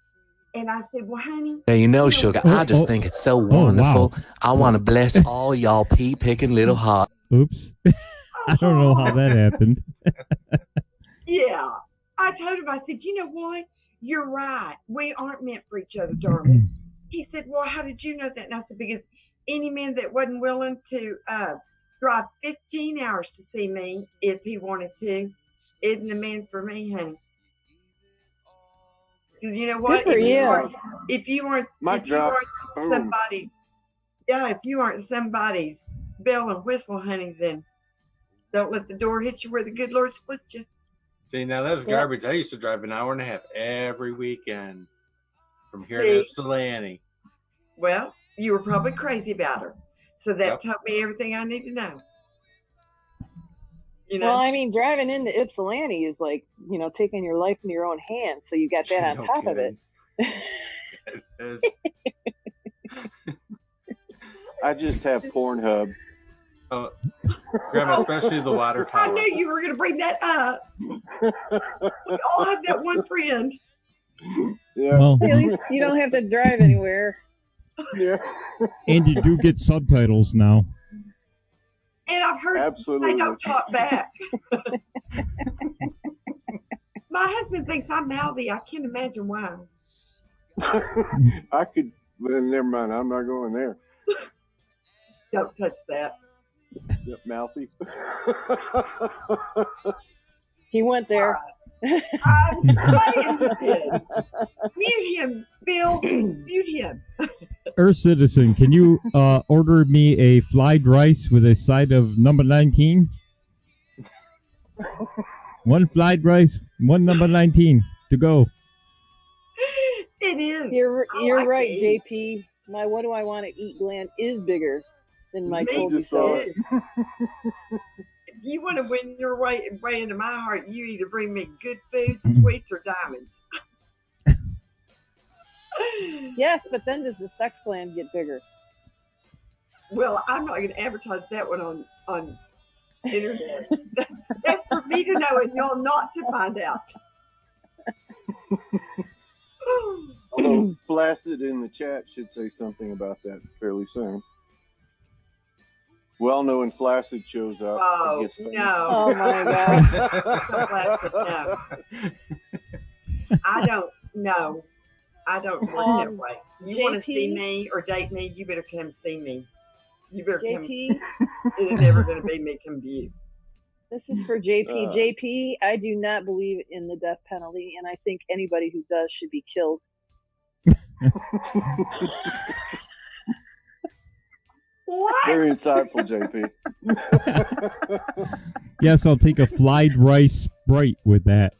And I said, well, honey. Now, sugar, I just think it's so wonderful. Wow. I want to bless all y'all pea-picking little hearts. Oops. I don't know how that happened. Yeah. I told him, I said, you know what? You're right. We aren't meant for each other, darling. He said, well, how did you know that? And I said, because any man that wasn't willing to drive 15 hours to see me if he wanted to isn't a man for me, honey. Because you know what? Good for you. If you aren't somebody's bell and whistle, honey, then don't let the door hit you where the good Lord split you. See, now that's garbage. I used to drive an hour and a half every weekend from here to Ypsilanti. Well, you were probably crazy about her. So that taught me everything I need to know. Well, I mean, driving into Ypsilanti is like, taking your life in your own hands. So you got that on top of it. It is. I just have Pornhub. Oh, Grandma, especially the water tower. I knew you were going to bring that up. We all have that one friend. Yeah. Well, at least you don't have to drive anywhere. Yeah. And you do get subtitles now. And I've heard they don't talk back. My husband thinks I'm mouthy. I can't imagine why. I could, but never mind. I'm not going there. Don't touch that. Yep, mouthy. He went there. I'm saying he did. Mute him, Bill. Mute him. Earth Citizen, can you order me a fried rice with a side of number 19? One fried rice, one number 19 to go. It is. You're right, JP. My what do I want to eat gland is bigger than my told you so. If you want to win your way into my heart, you either bring me good food, sweets, or diamonds. Yes, but then does the sex gland get bigger? Well, I'm not going to advertise that one on internet. That's for me to know and y'all not to find out. Although Flaccid in the chat should say something about that fairly soon. Well, knowing Flaccid shows up. Oh, no. Oh, my God. No. I don't know. I don't work that way. You want to see me or date me, you better come see me. You better come. It is never going to be me come to you. This is for JP. JP, I do not believe in the death penalty, and I think anybody who does should be killed. What? Very insightful, JP. Yes, I'll take a fried rice Sprite with that.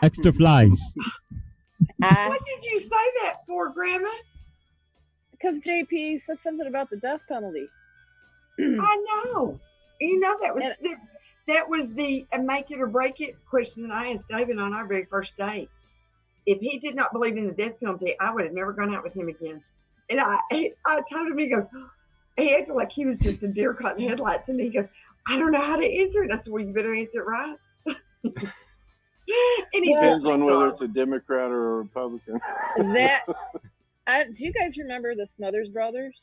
Extra flies. What did you say that for, Grandma? Because JP said something about the death penalty. I know. You know that was That was the make it or break it question that I asked David on our very first date. If he did not believe in the death penalty, I would have never gone out with him again. And I told him, he goes, he acted like he was just a deer caught in headlights. And he goes, I don't know how to answer it. I said, well, you better answer it right. And he depends on whether it's a Democrat or a Republican. Do you guys remember the Smothers Brothers?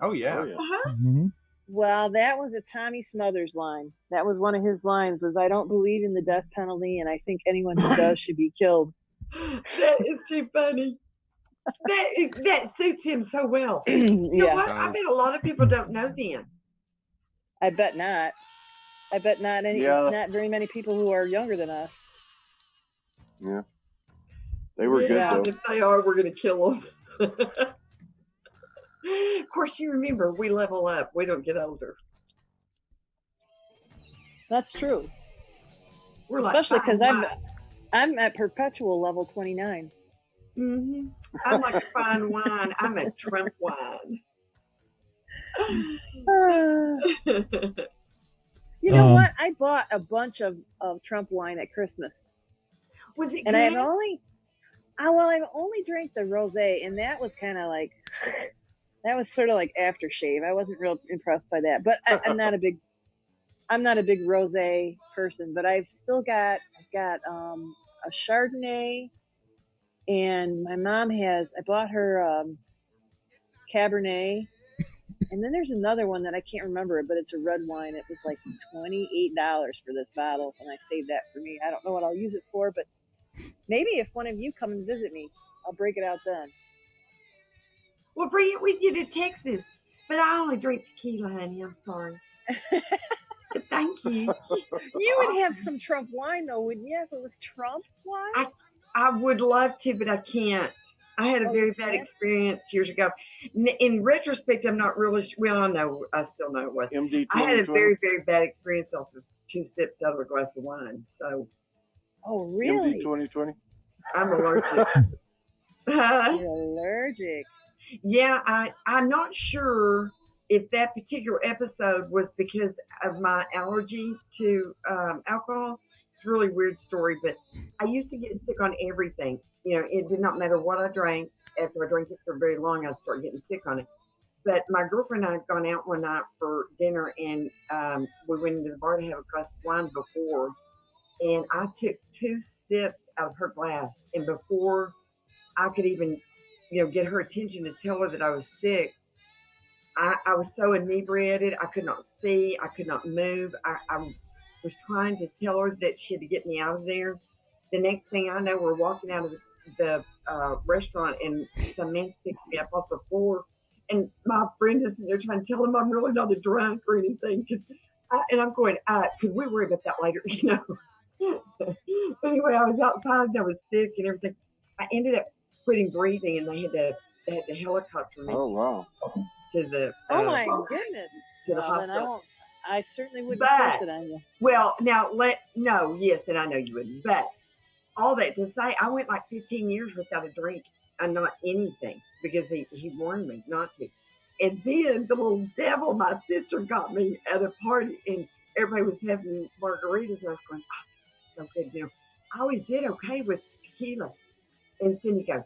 Oh, yeah. Oh, yeah. Mm-hmm. Well, that was a Tommy Smothers line. That was one of his lines, was I don't believe in the death penalty, and I think anyone who does should be killed. That is too funny. That suits him so well. You know what? I bet a lot of people don't know them. I bet not. I bet not not very many people who are younger than us. Yeah. They were good, though. If they are, we're going to kill them. Of course, you remember, we level up. We don't get older. That's true. We're especially like because I'm at perpetual level 29. Mm-hmm. I'm like a fine wine. I'm a Trump wine. You know what? I bought a bunch of Trump wine at Christmas. Was it and good? I've only drank the rosé, and that was kind of like, that was sort of like aftershave. I wasn't real impressed by that, but I'm not a big rosé person. But I've got a Chardonnay, and my mom I bought her Cabernet, and then there's another one that I can't remember it, but it's a red wine. It was like $28 for this bottle, and I saved that for me. I don't know what I'll use it for, but maybe if one of you come and visit me, I'll break it out then. Well, bring it with you to Texas. But I only drink tequila, honey. I'm sorry. But thank you. You would have some Trump wine, though, wouldn't you, if it was Trump wine? I would love to, but I can't. I had a very bad experience years ago. In retrospect, I'm not really, well, I still know it was. MD 2020? I had a very, very bad experience off of 2 sips out of a glass of wine. So. Oh, really? MD 2020? I'm allergic. You're allergic. Yeah, I'm not sure if that particular episode was because of my allergy to alcohol. It's a really weird story, but I used to get sick on everything. You know, it did not matter what I drank. After I drank it for very long, I'd start getting sick on it. But my girlfriend and I had gone out one night for dinner, and we went into the bar to have a glass of wine before, and I took 2 sips out of her glass, and before I could even, get her attention to tell her that I was sick, I was so inebriated, I could not see, I could not move. I was trying to tell her that she had to get me out of there. The next thing I know, we're walking out of the restaurant, and some man picks me up off the floor, and my friend is there trying to tell him I'm really not a drunk or anything. And I'm going, could we worry about that later? But anyway, I was outside and I was sick and everything. I ended up quitting breathing, and they had to helicopter me. Oh, wow. To the oh my goodness. To the hospital. I certainly wouldn't force it on you. Well, now yes, and I know you wouldn't, but all that to say, I went like 15 years without a drink and not anything because he warned me not to. And then the little devil, my sister, got me at a party, and everybody was having margaritas, and I was going, oh, so good. I always did okay with tequila. And Cindy goes,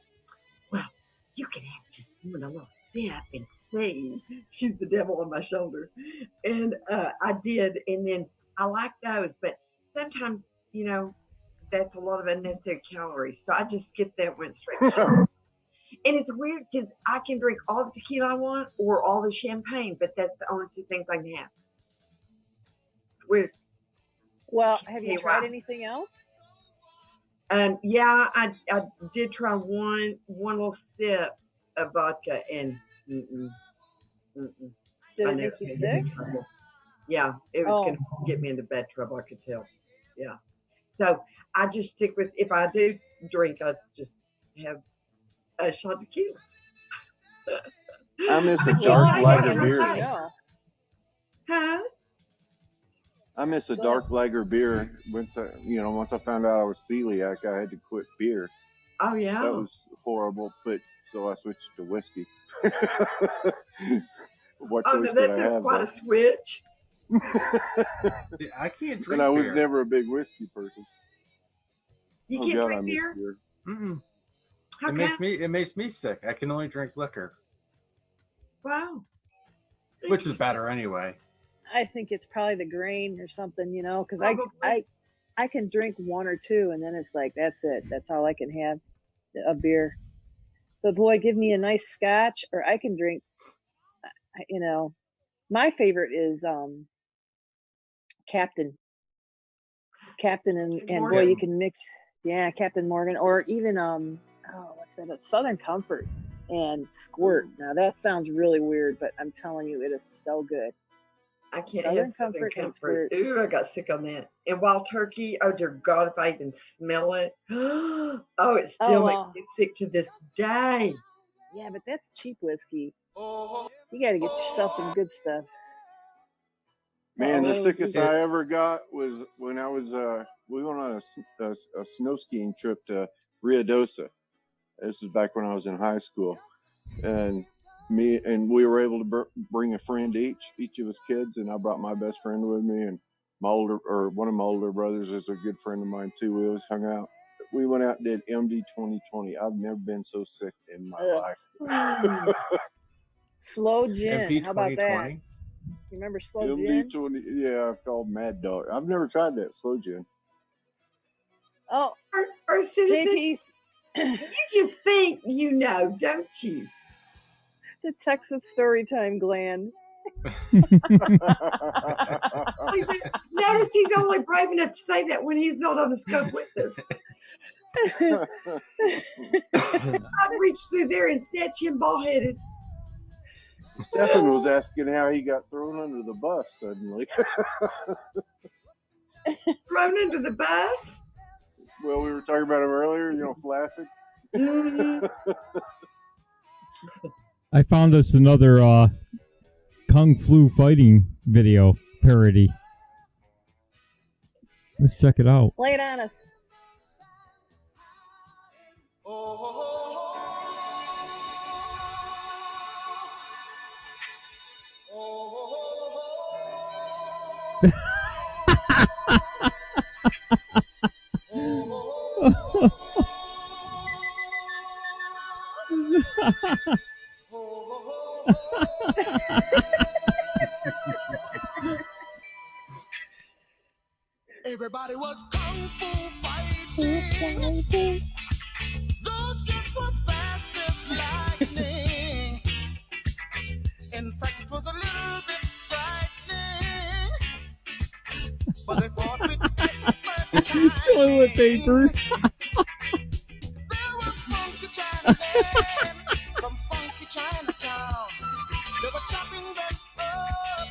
well, you can have just a little sip and see. She's the devil on my shoulder. And I did, and then I like those, but sometimes, that's a lot of unnecessary calories. So I just skipped that, went straight to sugar. And it's weird because I can drink all the tequila I want or all the champagne, but that's the only 2 things I can have. It's weird. Well, have you tried anything else? Yeah, I did try one little sip of vodka, and did it make you sick? Yeah, it was going to get me into bad trouble, I could tell. Yeah. So I just stick with, if I do drink, I just have a shot of tequila. I miss a dark lager beer. Huh? I miss a dark lager beer. Once I found out I was celiac, I had to quit beer. Oh yeah. That was horrible, but so I switched to whiskey. What choice did I have? Quite a switch. I can't drink And I was beer. never a big whiskey person. You Oh can't God, I drink miss beer? beer. Mm-mm. How It makes me sick. I can only drink liquor, Wow. which is better anyway. I think it's probably the grain or something, you know, because Probably. I can drink one or two and then it's like that's it. That's all I can have, a beer. But boy, give me a nice scotch, or I can drink. You know, my favorite is Captain. And boy, you can mix, yeah, Captain Morgan, or even what's that? Southern Comfort and Squirt. Now that sounds really weird, but I'm telling you, it is so good. I can't Southern have Southern and Comfort. Squirt. Ooh, I got sick on that. And Wild Turkey, oh dear God, if I even smell it, oh, it still makes me sick to this day. Yeah, but that's cheap whiskey. You got to get yourself some good stuff. Man, the sickest I ever got was when I was we went on a snow skiing trip to Rio Dosa. This was back when I was in high school, and we were able to bring a friend each of us kids, and I brought my best friend with me, and one of my older brothers is a good friend of mine too. We always hung out. We went out and did MD 2020. I've never been so sick in my life. Slow gin. MD How about that? 2020? You remember slow MD gin? 20. Yeah, called Mad Dog. I've never tried that slow gin. Oh, or Susan, JP's. You just think you know, don't you? The Texas Storytime gland. Notice he's only brave enough to say that when he's not on the scope with us. I'd reach through there and set you ball-headed. Stefan was asking how he got thrown under the bus suddenly. Thrown under the bus? Well, we were talking about him earlier, flaccid. I found us another Kung Flu fighting video parody. Let's check it out. Lay it on us. Everybody was kung fu fighting. Those kids were fast as lightning. In fact, it was a little bit frightening. But they fought with expert toilet paper. There were funky Chinamen from funky Chinatown. They were chopping them up.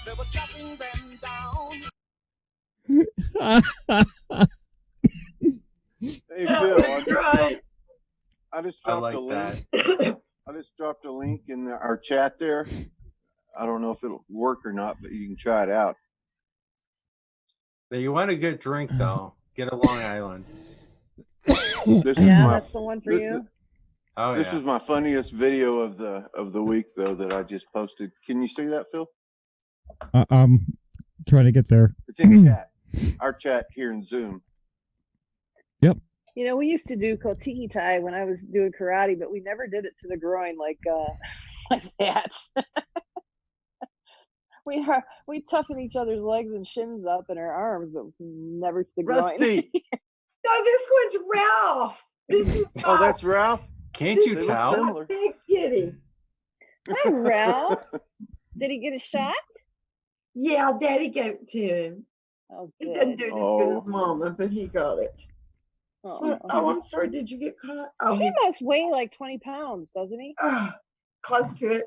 They were chopping them down. Hey Phil, I just dropped like a link. I just dropped a link in our chat there. I don't know if it'll work or not, but you can try it out. Now, you want a good drink though? Get a Long Island. That's the one for you. This is my funniest video of the week though that I just posted. Can you see that, Phil? I'm trying to get there. It's in chat. Our chat here in Zoom. Yep. We used to do kotiki tai when I was doing karate, but we never did it to the groin like that. We toughen each other's legs and shins up and our arms, but never to the groin. Rusty. No, this one's Ralph. This is Oh, that's Ralph. Can't you tell? Big kitty. Hi, Ralph. Did he get a shot? Yeah, Daddy gave it to him. Oh, he doesn't do it as good as Mama, but he got it. Oh, I'm sorry. Did you get caught? Oh, he must weigh like 20 pounds, doesn't he? Close to it.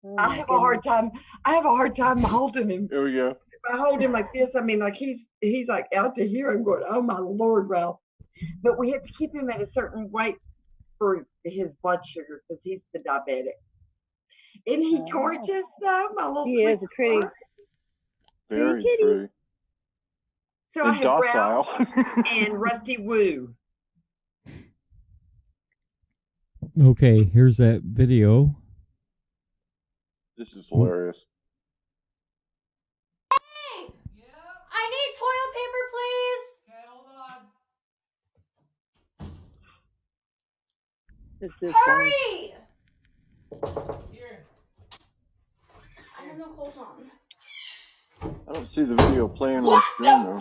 Oh, I have a hard time. I have a hard time holding him. Here we go. If I hold him like this, I mean, like he's like out to here. I'm going, oh my Lord, Ralph. But we have to keep him at a certain weight for his blood sugar because he's the diabetic. Isn't he gorgeous though? My little he is a pretty, very kitty. pretty. So and I have docile. Ralph and Rusty Woo. Okay, here's that video. This is hilarious. This is Hurry! Here. I have no clothes on. I don't see the video playing on screen though.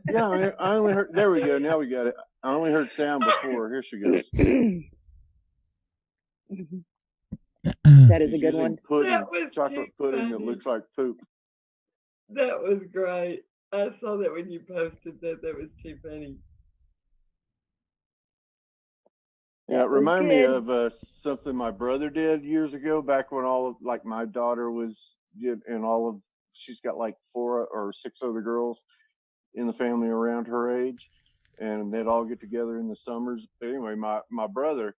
Yeah, I only heard. There we go. Now we got it. I only heard sound before. Here she goes. That is a good one. Pudding, That was chocolate pudding that looks like poop. That was great. I saw that when you posted that. That was too funny. Yeah, it reminded me of something my brother did years ago, back when all of, like, my daughter was, and all of, she's got like 4 or 6 other girls in the family around her age, and they'd all get together in the summers. But anyway, my brother,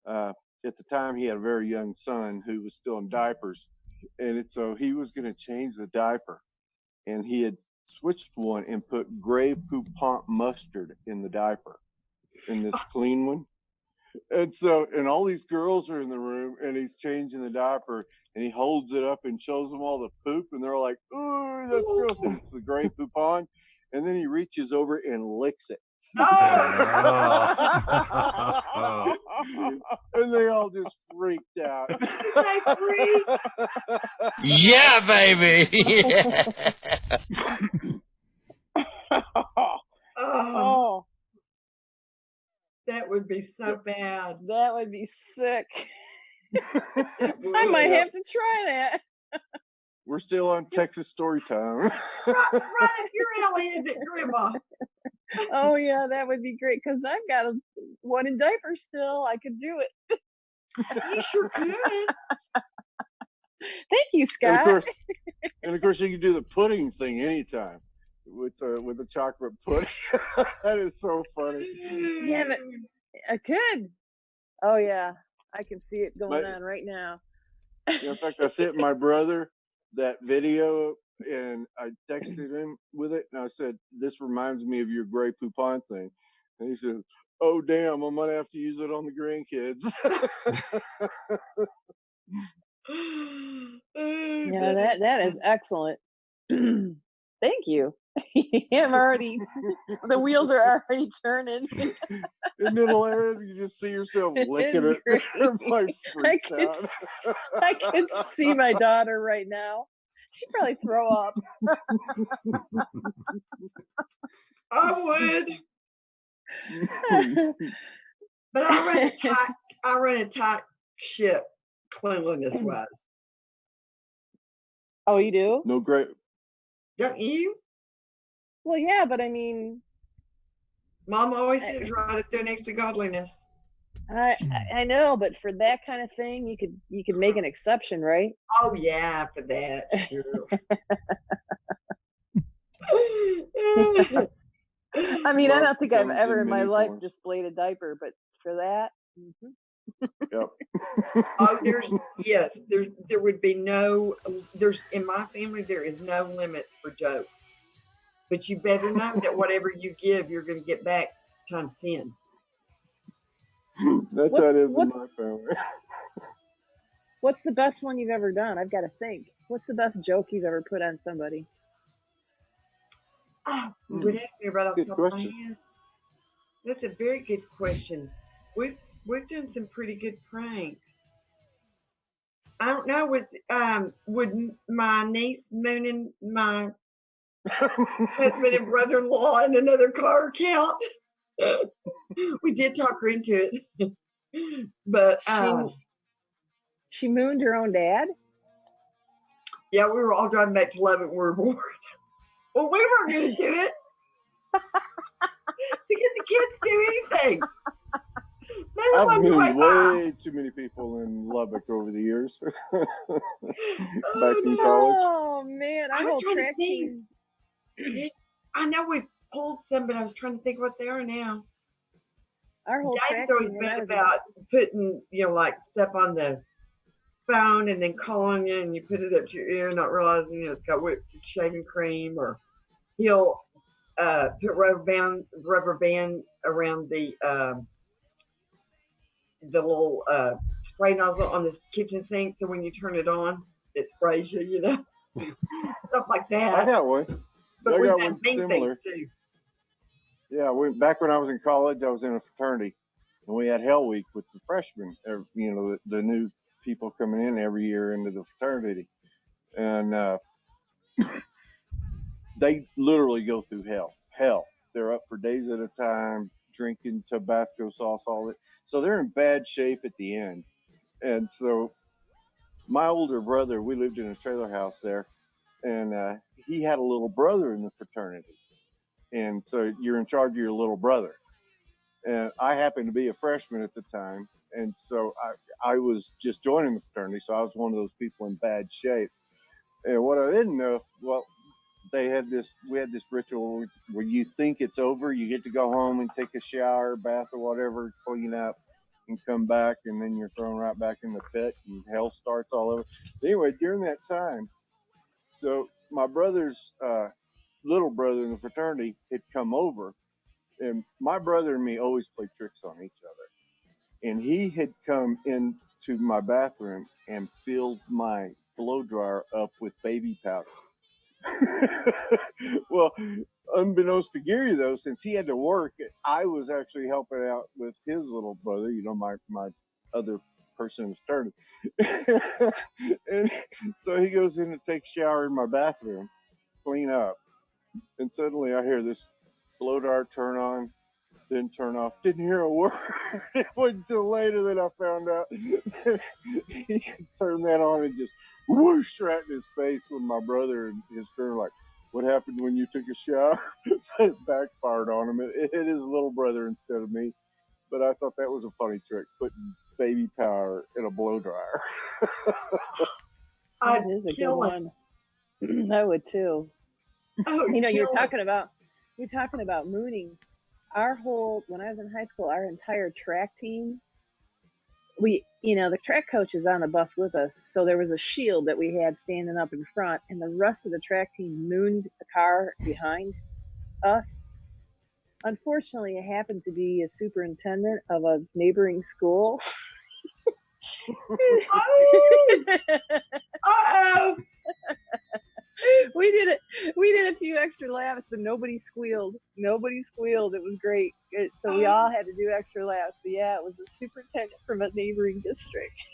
at the time, he had a very young son who was still in diapers, and so he was going to change the diaper, and he had switched one and put Grey Poupon mustard in the diaper, in this clean one. And so, and all these girls are in the room, and he's changing the diaper, and he holds it up and shows them all the poop, and they're like, "Ooh, that's gross!" And it's the Grey Poupon, and then he reaches over and licks it. And they all just freaked out. They freaked. Yeah, baby. Oh. That would be so bad. That would be sick. I might have to try that. We're still on Texas story time. Right up your alley, isn't it, Grandma? Oh yeah, that would be great because I've got one in diapers still. I could do it. You sure could. Thank you, Scott. And of course, you can do the pudding thing anytime with the chocolate pudding. That is so funny. Yeah, but I could. Oh yeah, I can see it going on right now. In fact, I sent my brother that video, and I texted him with it, and I said, "This reminds me of your Grey Poupon thing." And he said, "Oh damn, I'm gonna have to use it on the grandkids." Yeah, that is excellent. Thank you. I'm already, the wheels are already turning. Isn't it hilarious? You just see yourself licking it. I could see my daughter right now. She'd probably throw up. I would. But I run a tight ship cleanliness wise. Oh, you do? No, great. Don't you? Well, yeah, but I mean, Mom always says right up there next to godliness. I know, but for that kind of thing, you could make an exception, right? Oh yeah, for that, sure. I mean, I don't think I've ever in my life displayed a diaper, but for that, Yep. Oh, there would be in my family there is no limits for jokes, but you better know that whatever you give, you're going to get back times 10. That's how it is in my family. What's the best one you've ever done? I've got to think. What's the best joke you've ever put on somebody? Oh, you would ask me right off the top of my head. That's a very good question. We've done some pretty good pranks. I don't know. Would my niece mooning my husband and brother-in-law in another car count? We did talk her into it, but she mooned her own dad. Yeah, we were all driving back to Lubbock. We were bored. Well, we weren't going to do it to get the kids to do anything. I've mooned way too many people in Lubbock over the years. Back in college. Oh man, I was trying to think. I know we've pulled some, but I was trying to think what they are now. Our whole David's always been about putting, like stuff on the phone and then calling you, and you put it up to your ear, not realizing it's got whipped shaving cream, or he'll put rubber band around the little spray nozzle on the kitchen sink, so when you turn it on, it sprays you, you know, stuff like that. I got one. But we've got main things too. Yeah, back when I was in college, I was in a fraternity, and we had Hell Week with the freshmen. You know, the new people coming in every year into the fraternity, and they literally go through hell. They're up for days at a time, drinking Tabasco sauce, all that. So they're in bad shape at the end. And so my older brother, we lived in a trailer house there, and he had a little brother in the fraternity. And so you're in charge of your little brother. And I happened to be a freshman at the time. And so I was just joining the fraternity. So I was one of those people in bad shape. And what I didn't know, well, we had this ritual where you think it's over, you get to go home and take a shower, bath or whatever, clean up and come back, and then you're thrown right back in the pit and hell starts all over. Anyway, during that time, so my brother's little brother in the fraternity had come over, and my brother and me always played tricks on each other. And he had come into my bathroom and filled my blow dryer up with baby powder. Well, unbeknownst to Gary, though, since he had to work, I was actually helping out with his little brother, you know, my other person in the fraternity. And so he goes in to take a shower in my bathroom, clean up, and suddenly I hear this blow dryer turn on, then turn off. Didn't hear a word. It wasn't until later that I found out he turned that on and just whoosh right in his face when my brother and his friend were like, "What happened when you took a shower?" It backfired on him. It hit his little brother instead of me. But I thought that was a funny trick, putting baby powder in a blow dryer. That is a good one. I would too. You know, you're talking about mooning. When I was in high school, our entire track team, the track coach is on the bus with us. So there was a shield that we had standing up in front, and the rest of the track team mooned the car behind us. Unfortunately, it happened to be a superintendent of a neighboring school. Uh-oh. We did a few extra laps, but nobody squealed. It was great. So we all had to do extra laps. But yeah, it was a superintendent from a neighboring district.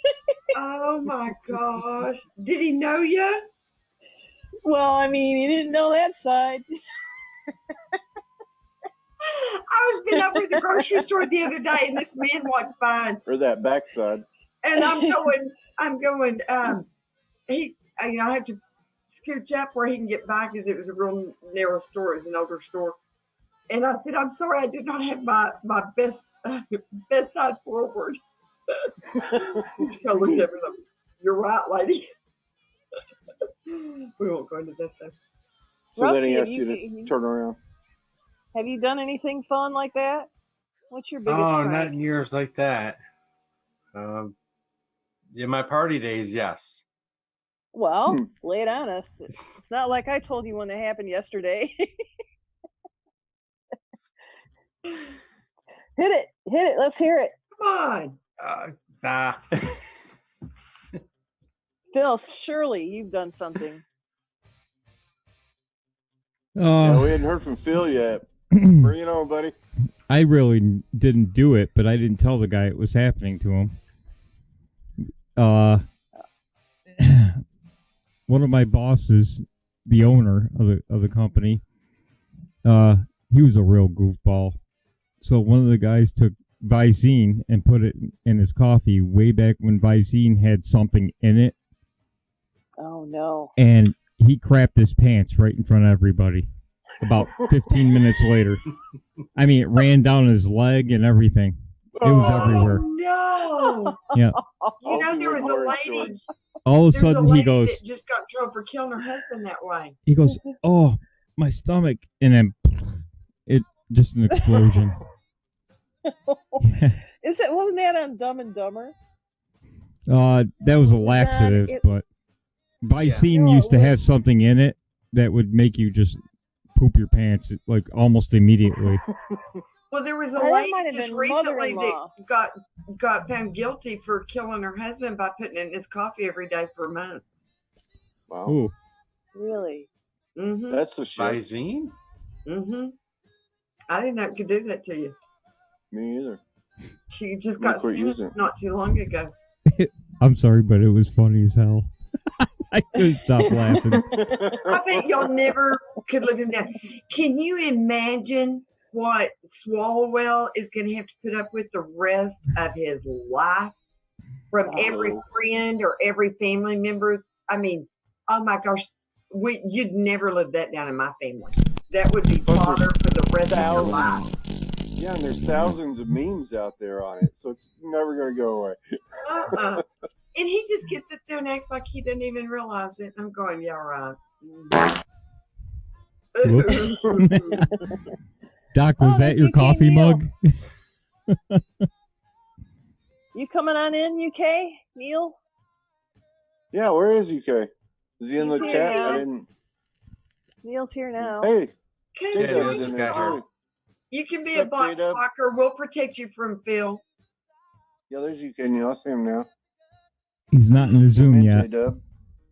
Oh my gosh. Did he know you? Well, I mean, he didn't know that side. I was been over at the grocery store the other day, and this man walks by. Or that backside. And I'm going, I have to scooch up where he can get by because it was a real narrow store. It was an older store. And I said, "I'm sorry, I did not have my best side forward." She kind of looked at me like, "You're right, lady." We won't go into that though. So Rusty, then he asked you to turn around. Have you done anything fun like that? What's your biggest prank? Not in years like that. In my party days, yes. Well, lay it on us. It's not like I told you when it happened yesterday. Hit it. Let's hear it. Come on. Nah. Phil, surely you've done something. Yeah, we hadn't heard from Phil yet. Bring it on, buddy. I really didn't do it, but I didn't tell the guy it was happening to him. One of my bosses, the owner of the company, he was a real goofball. So one of the guys took Visine and put it in his coffee way back when Visine had something in it. Oh no. And he crapped his pants right in front of everybody about 15 minutes later. I mean, it ran down his leg and everything. It was everywhere. No. Yeah. You know, there was a lady. All of a sudden, he goes, that just got in trouble for killing her husband that way. He goes, "Oh, my stomach," and then it just an explosion. Wasn't that on Dumb and Dumber? That was a laxative, but Visine used to have something in it that would make you just poop your pants like almost immediately. Well, there was a That lady might have just been recently that mother-in-law. got found guilty for killing her husband by putting it in his coffee every day for months. Wow. Ooh. Really? Mm-hmm. That's the shit. Visine? Mm-hmm. I didn't know it could do that to you. Me either. She just got sentenced not too long ago. I'm sorry, but it was funny as hell. I couldn't stop laughing. I bet y'all never could live him down. Can you imagine what Swalwell is going to have to put up with the rest of his life from every friend or every family member? I mean, oh my gosh, you'd never live that down in my family. That would be fodder for the rest of your life. Yeah, and there's thousands of memes out there on it, so it's never going to go away. And he just gets it there and acts like he didn't even realize it. I'm going, yeah, right. Doc, was that your coffee mug? You coming on in, UK, Neil? Yeah, where is UK? Is he in the chat? Now. I didn't. Neil's here now. Hey, Neil just got here. You can be a box blocker. We'll protect you from Phil. Yeah, there's UK Neil. I see him now. He's not in the Zoom yet.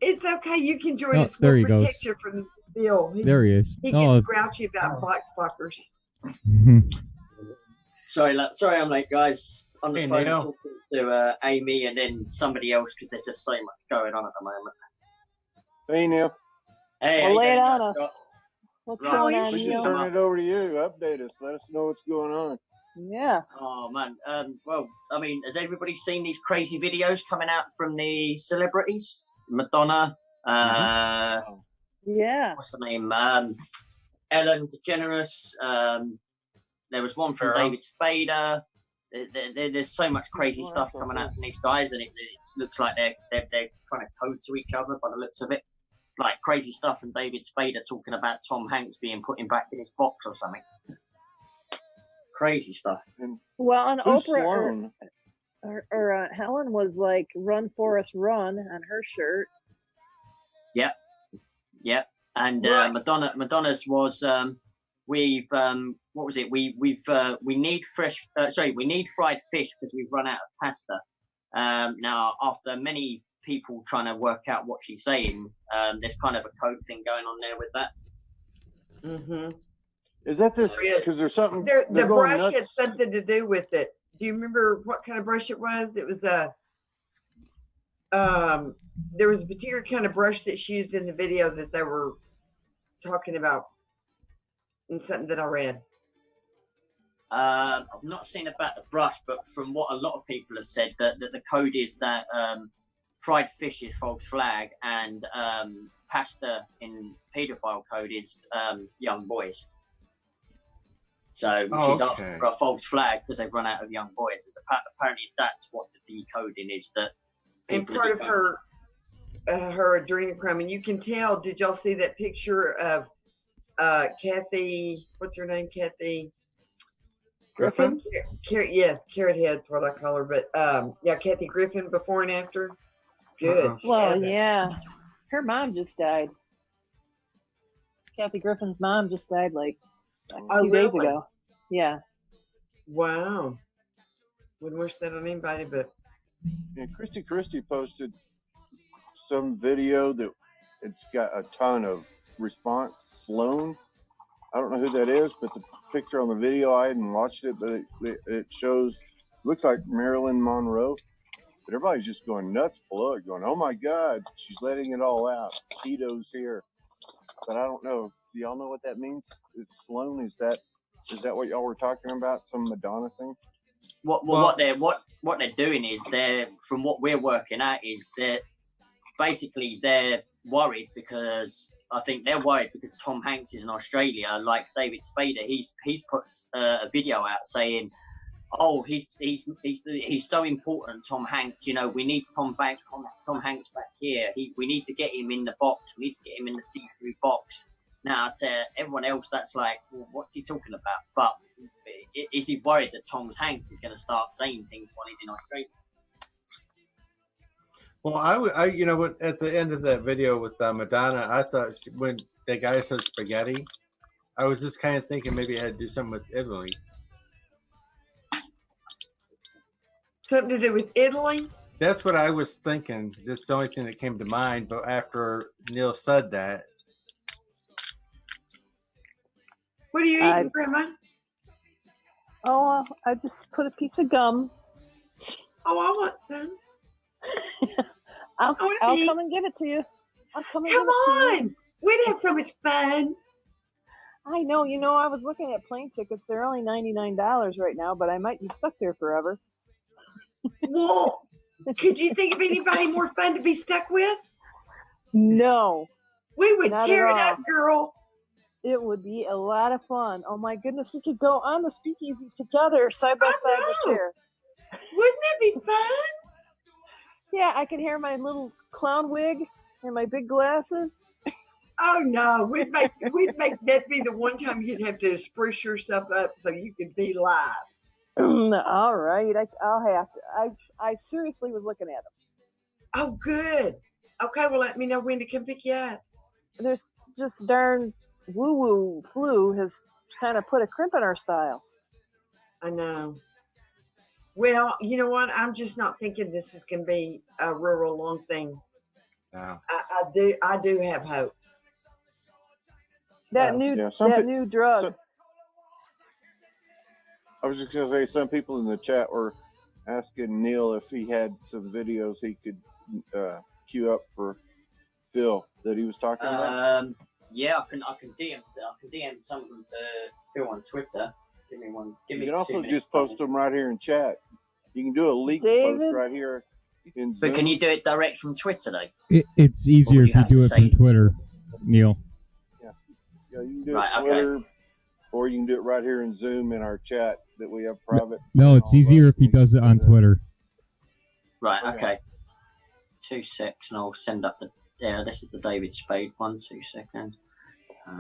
It's okay. You can join us. There We'll he goes. protect you from Phil. There he is. He gets grouchy about box blockers. Sorry, I'm late, guys. On the Hey, phone Neil. talking to Amy and then somebody else because there's just so much going on at the moment. Hey, Neil. Hey, Well, lay it on Scott? us. What's going on, We should Neil? turn it over to you. Update us. Let us know what's going on. Yeah. Oh man. Well, I mean, has everybody seen these crazy videos coming out from the celebrities? Madonna. Yeah. What's the name? Ellen DeGeneres. There was one from David Spader. There's so much crazy stuff coming out from these guys, and it looks like they're trying to code to each other by the looks of it. Like crazy stuff from David Spader talking about Tom Hanks being put back in his box or something. Crazy stuff. Well, on Oprah or Helen was like "Run Forrest Run" on her shirt. Yep. And Madonna's was what was it? We need we need fried fish because we've run out of pasta. Now after many people trying to work out what she's saying, there's kind of a code thing going on there with that. Mm-hmm. Is that this? Because there's something. The brush had something to do with it. Do you remember what kind of brush it was? It was there was a particular kind of brush that's used in the video that they were talking about in something that I read. I've not seen about the brush, but from what a lot of people have said, that the code is that fried fish is false flag and pasta in paedophile code is young boys. So she's asking for a false flag because they've run out of young boys. Apparently that's what the decoding is. That and part of her adrenochrome, and you can tell. Did y'all see that picture of Kathy? What's her name? Kathy Griffin. Yes, Carrot Head's what I call her. But yeah, Kathy Griffin before and after. Good. Well, yeah, her mom just died. Kathy Griffin's mom just died like a few days ago. Yeah. Wow. Wouldn't wish that on anybody, but. Yeah, Christy posted some video that it's got a ton of response. Sloan, I don't know who that is, but the picture on the video, I hadn't watched it, but it shows, looks like Marilyn Monroe. But everybody's just going nuts below it, going, oh my God, she's letting it all out. Tito's here. But I don't know. Do y'all know what that means? Sloan, is that what y'all were talking about? Some Madonna thing? What they're doing is from what we're working at is they're worried because I think they're worried because Tom Hanks is in Australia, like David Spader. He's put a video out saying, "Oh, he's so important, Tom Hanks. You know, we need Tom Hanks back here. We need to get him in the box. We need to get him in the see-through box." Now, to everyone else, that's like, well, what's he talking about? But is he worried that Tom Hanks is going to start saying things while he's in Australia? Well, I at the end of that video with Madonna, I thought when the guy said spaghetti, I was just kind of thinking maybe it had to do something with Italy. Something to do with Italy? That's what I was thinking. That's the only thing that came to mind. But after Neil said that, what are you eating, Grandma? Oh, I just put a piece of gum. Oh, I want some. I'll come and give it to you. I'll come and Come give it to you. on. We'd have so much fun. I know. You know, I was looking at plane tickets. They're only $99 right now, but I might be stuck there forever. Well, could you think of anybody more fun to be stuck with? No. We would Not tear at it all. up, girl. It would be a lot of fun. Oh my goodness, we could go on the Speakeasy together, side by side in the chair. Wouldn't that be fun? Yeah, I could hear my little clown wig and my big glasses. Oh no, we'd make that be the one time you'd have to spruce yourself up so you could be live. All right, I'll have to. I seriously was looking at them. Oh, good. Okay, well, let me know when to come pick you up. There's just darn woo-woo flu has kind of put a crimp in our style. I know. Well, you know what? I'm just not thinking this is going to be a real long thing. No. I do have hope. That new drug. I was just going to say, some people in the chat were asking Neil if he had some videos he could queue up for Phil that he was talking about. Yeah, I can DM some of them to Phil on Twitter. Give me one. You can also just post them right here in chat. You can do a leak post right here in Zoom. But can you do it direct from Twitter though? It's easier if you do it from Twitter, Neil. Yeah, you can do it Twitter, or you can do it right here in Zoom in our chat that we have private. No, it's easier if he does it on Twitter. Right, okay. 2 secs and I'll send up the... Yeah, this is the David Spade one. 2 seconds.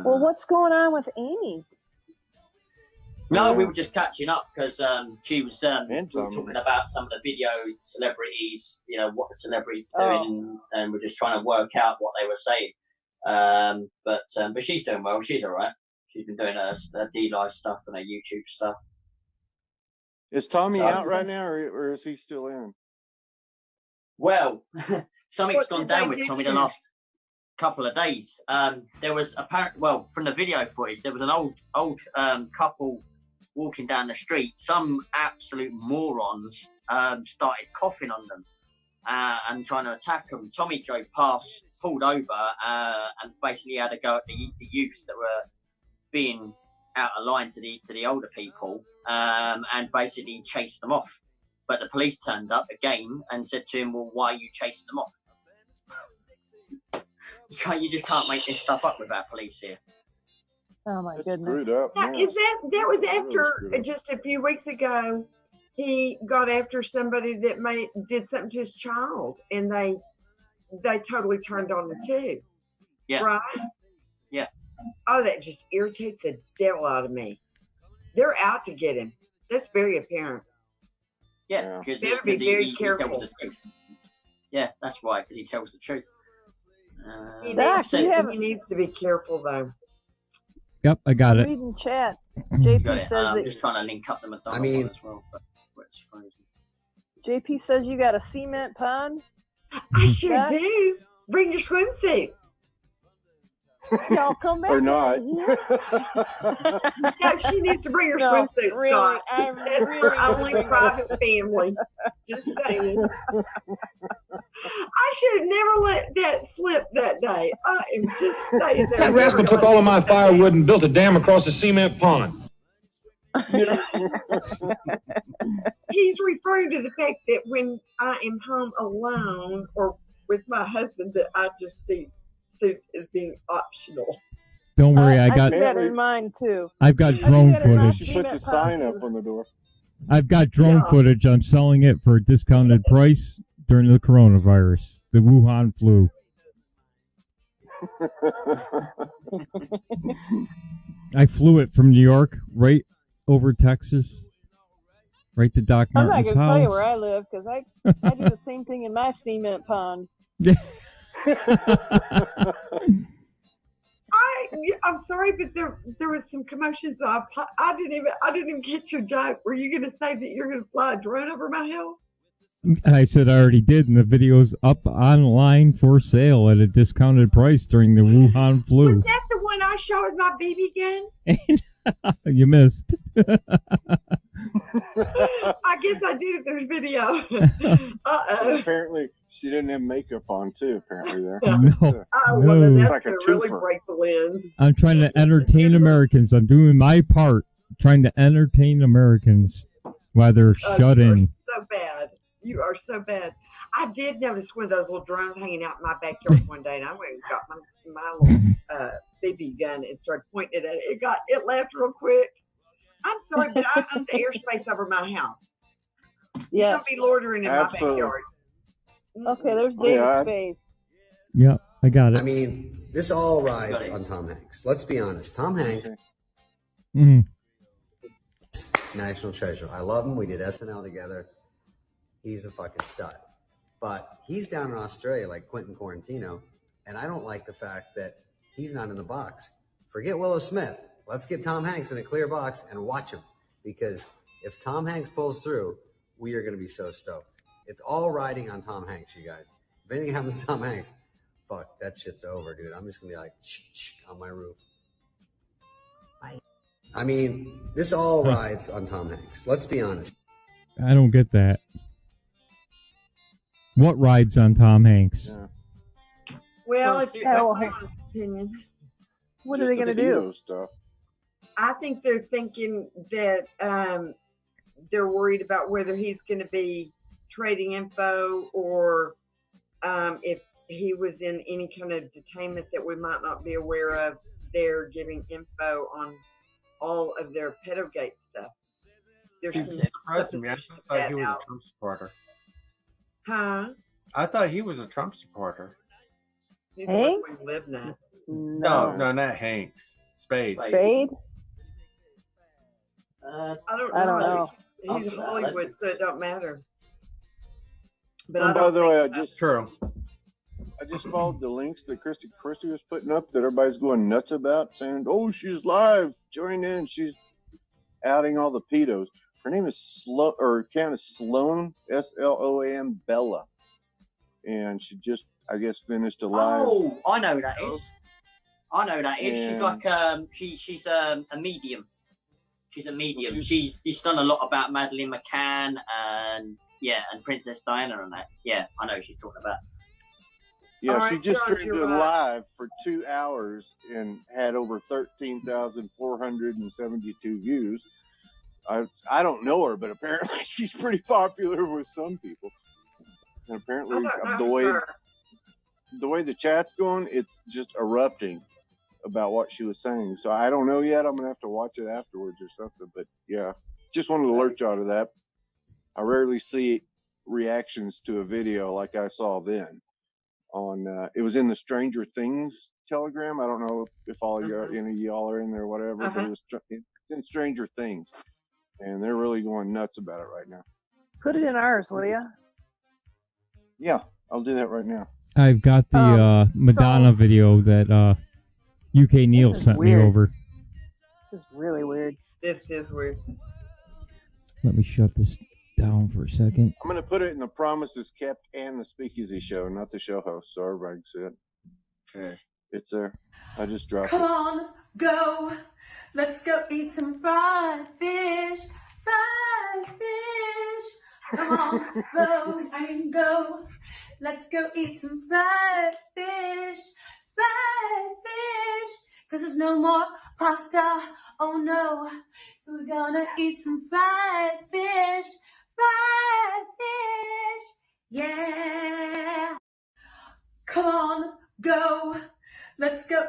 Well, what's going on with Amy? No, we were just catching up because she was talking about some of the videos, celebrities, you know, what the celebrities are doing, and we're just trying to work out what they were saying. But she's doing well. She's all right. She's been doing her D-Live stuff and her YouTube stuff. Is Tommy out right now, or is he still in? Well, something's gone down with Tommy the last couple of days. There was from the video footage, there was an old couple walking down the street. Some absolute morons started coughing on them and trying to attack them. Tommy drove past, pulled over, and basically had a go at the youths that were being out of line to the older people, and basically chased them off. But the police turned up again and said to him, "Well, why are you chasing them off? You just can't make this stuff up with our police here." Oh my goodness! Now, that was after just a few weeks ago? He got after somebody that did something to his child, and they totally turned on him too. Yeah. Right. Yeah. Oh, that just irritates the devil out of me. They're out to get him. That's very apparent. Yeah, because better be very careful. He tells the truth. Yeah, that's why, because he tells the truth. He needs to be careful, though. Yep, I got it. Reading chat. JP says I'm just trying to link up the McDonald's one as well. But it's crazy. JP says you got a cement pond. I sure do. Bring your swimsuit. Y'all come back. Or not. No, she needs to bring her swimsuit, really, Scott. I'm That's really for only private family. Just saying. I should have never let that slip that day. I am just saying that. That rascal took all of my firewood and built a dam across a cement pond. He's referring to the fact that when I am home alone or with my husband, that I just see suits as being optional. Don't worry, I got that in mind too. I've got drone footage. You put the sign up on the door. I've got drone footage. I'm selling it for a discounted price during the coronavirus, the Wuhan flu. I flew it from New York right over Texas, right to Doc I'm Martin's not going to house. tell you where I live because I do the same thing in my cement pond. I'm sorry, but there was some commotion, so I didn't even get your joke. Were you going to say that you're going to fly a drone over my house? I said I already did, and the video's up online for sale at a discounted price during the Wuhan flu. Was that the one I shot with my BB gun? You missed. I guess I did if there's video. Apparently, she didn't have makeup on, too, apparently, there. No. Well, that's like a going to really twofer. break the lens. I'm trying to entertain Americans. I'm doing my part, trying to entertain Americans while they're shut in. So bad. You are so bad. I did notice one of those little drones hanging out in my backyard one day, and I went and got my little BB gun and started pointing it at it. It left real quick. I'm sorry, but I own the airspace over my house. Yes. Don't be loitering in Absolutely. my backyard. Okay, there's David Spade. Yeah, I got it. I mean, this all rides on Tom Hanks. Let's be honest. Tom Hanks, national treasure. I love him. We did SNL together. He's a fucking stud. But he's down in Australia like Quentin Quarantino, and I don't like the fact that he's not in the box. Forget Willow Smith. Let's get Tom Hanks in a clear box and watch him. Because if Tom Hanks pulls through, we are going to be so stoked. It's all riding on Tom Hanks, you guys. If anything happens to Tom Hanks, fuck, that shit's over, dude. I'm just going to be like, on my roof. I mean, this all rides on Tom Hanks. Let's be honest. I don't get that. What rides on Tom Hanks? Yeah. Well, it's my honest opinion. What are they going to do? Stuff. I think they're thinking that they're worried about whether he's going to be trading info or if he was in any kind of detainment that we might not be aware of. They're giving info on all of their pedogate stuff. There's some surprising me. I thought he was a Trump supporter. Huh? I thought he was a Trump supporter. Hanks? Live now. No, not Hanks. Spade. Spade? I don't know. He's Hollywood, so it don't matter. But And by the way, I just followed the links that Christy was putting up that everybody's going nuts about, saying, "Oh, she's live. Join in." She's outing all the pedos. Her name is Sloan, Sloan, Bella, and she just, I guess, finished a live. Oh, I know who that is. I know who that is. She's like she's a medium. She's a medium. She's done a lot about Madeleine McCann and Princess Diana and that. Yeah, I know who she's talking about. Yeah, she just streamed it live for 2 hours and had over 13,472 views. I don't know her, but apparently she's pretty popular with some people. And apparently the way the chat's going, it's just erupting about what she was saying. So I don't know yet. I'm gonna have to watch it afterwards or something. But yeah, just wanted to alert you out of that. I rarely see reactions to a video like I saw then. On it was in the Stranger Things Telegram. I don't know if all any of y'all are in there or whatever, but it's in Stranger Things, and they're really going nuts about it right now. Put it in ours, will you? Yeah, I'll do that right now. I've got the Madonna video that UK Neil sent me over. This is really weird. This is weird. Let me shut this down for a second. I'm going to put it in the Promises Kept and the Speakeasy show, not the show host, so everybody can see it. Okay. It's there. I just dropped Come it. on, go. Let's go eat some fried fish. Fried fish. Come on, go. Let's go eat some fried fish. Fried fish. Cause there's no more pasta. Oh no. So we're gonna eat some fried fish. Fried fish. Yeah. Come on, go. Let's go.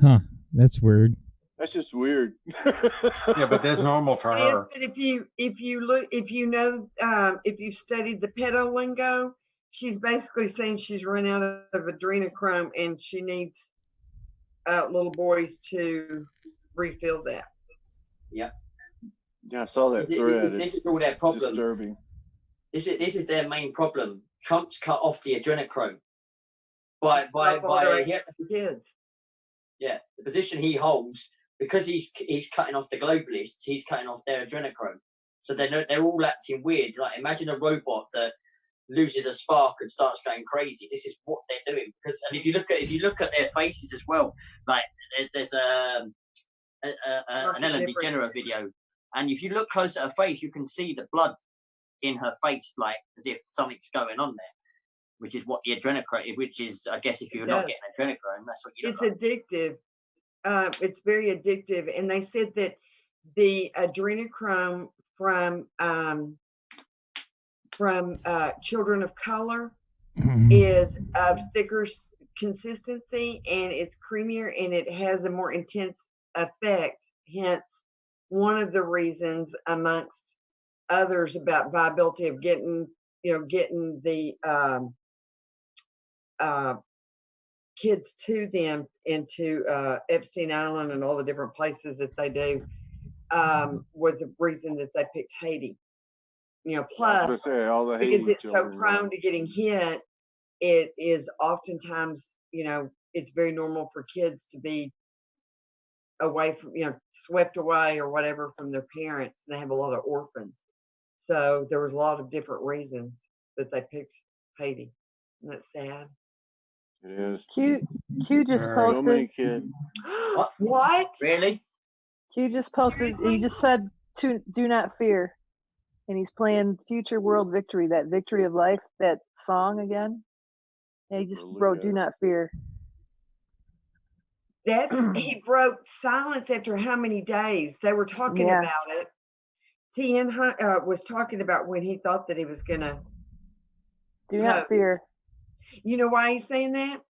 Huh, that's weird. That's just weird. Yeah, but that's normal for her. But if you studied the pedo lingo, she's basically saying she's run out of adrenochrome and she needs little boys to refill that. Yep. Yeah, I saw that thread. This is all their problem. Disturbing. This is their main problem. Trump's cut off the adrenochrome by kids. Yeah, the position he holds, because he's cutting off the globalists, he's cutting off their adrenochrome. So they're all acting weird. Like imagine a robot that loses a spark and starts going crazy. This is what they're doing. And if you look at their faces as well, like there's an Ellen DeGeneres video, and if you look close at her face, you can see the blood in her face, like as if something's going on there, which is what the adrenochrome, which is, I guess, if you're not getting adrenochrome, that's what you look like. Addictive. It's very addictive, and they said that the adrenochrome from children of color is of thicker consistency, and it's creamier, and it has a more intense effect. Hence, one of the reasons, amongst others, about viability of getting the kids to them into Epstein Island and all the different places that they do, was a reason that they picked Haiti. Plus, because it's so prone to getting hit, it is oftentimes, it's very normal for kids to be away from, swept away or whatever from their parents. And they have a lot of orphans. So there was a lot of different reasons that they picked Haiti. Isn't that sad? It is. Q just posted. So many kids. What? Really? Q just posted. He just said, "Do not fear," and he's playing "Future World Victory," that "Victory of Life," that song again. And he just wrote "Do not fear." He broke silence after how many days? They were talking about it. TN was talking about when he thought that he was gonna do not fear. You know why he's saying that?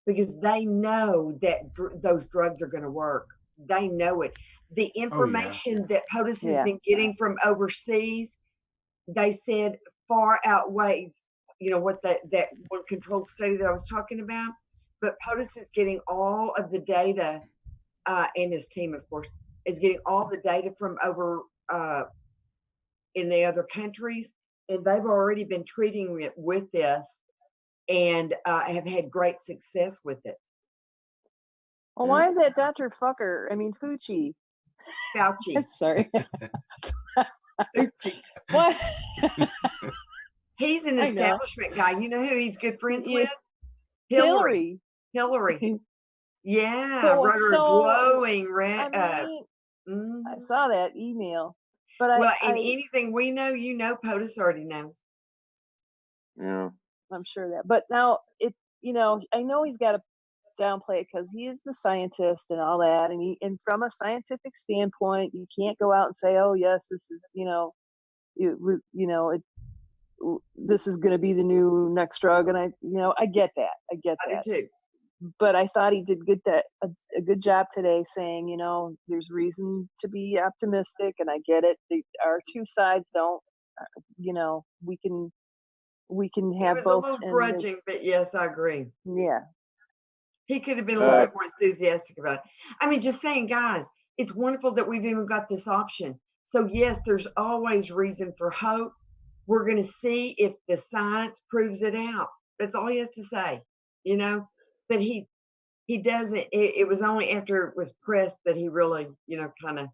Because they know that those drugs are going to work. They know it. The information that POTUS has been getting from overseas, they said far outweighs, what that one controlled study that I was talking about. But POTUS is getting all of the data, and his team, of course, is getting all the data from over in the other countries, and they've already been treating it with this, and have had great success with it. Well, why is that Dr. Fucker? I mean, Fauci. Sorry. What? He's an establishment guy. You know who he's good friends with? Hillary. Yeah, wrote her glowing. I saw that email. But anything we know, POTUS already knows. Yeah. I'm sure that. But now I know he's got to downplay it because he is the scientist and all that, and from a scientific standpoint, you can't go out and say, "Oh yes, this is this is going to be the new next drug," and I get that. I get that. I do too. But I thought he did a good job today, saying there's reason to be optimistic, and I get it. Our two sides don't, we can have it was both. A little grudging, but yes, I agree. Yeah. He could have been a little bit more enthusiastic about it. I mean, just saying, guys, it's wonderful that we've even got this option. So yes, there's always reason for hope. We're going to see if the science proves it out. That's all he has to say, but he doesn't. It was only after it was pressed that he really, kind of,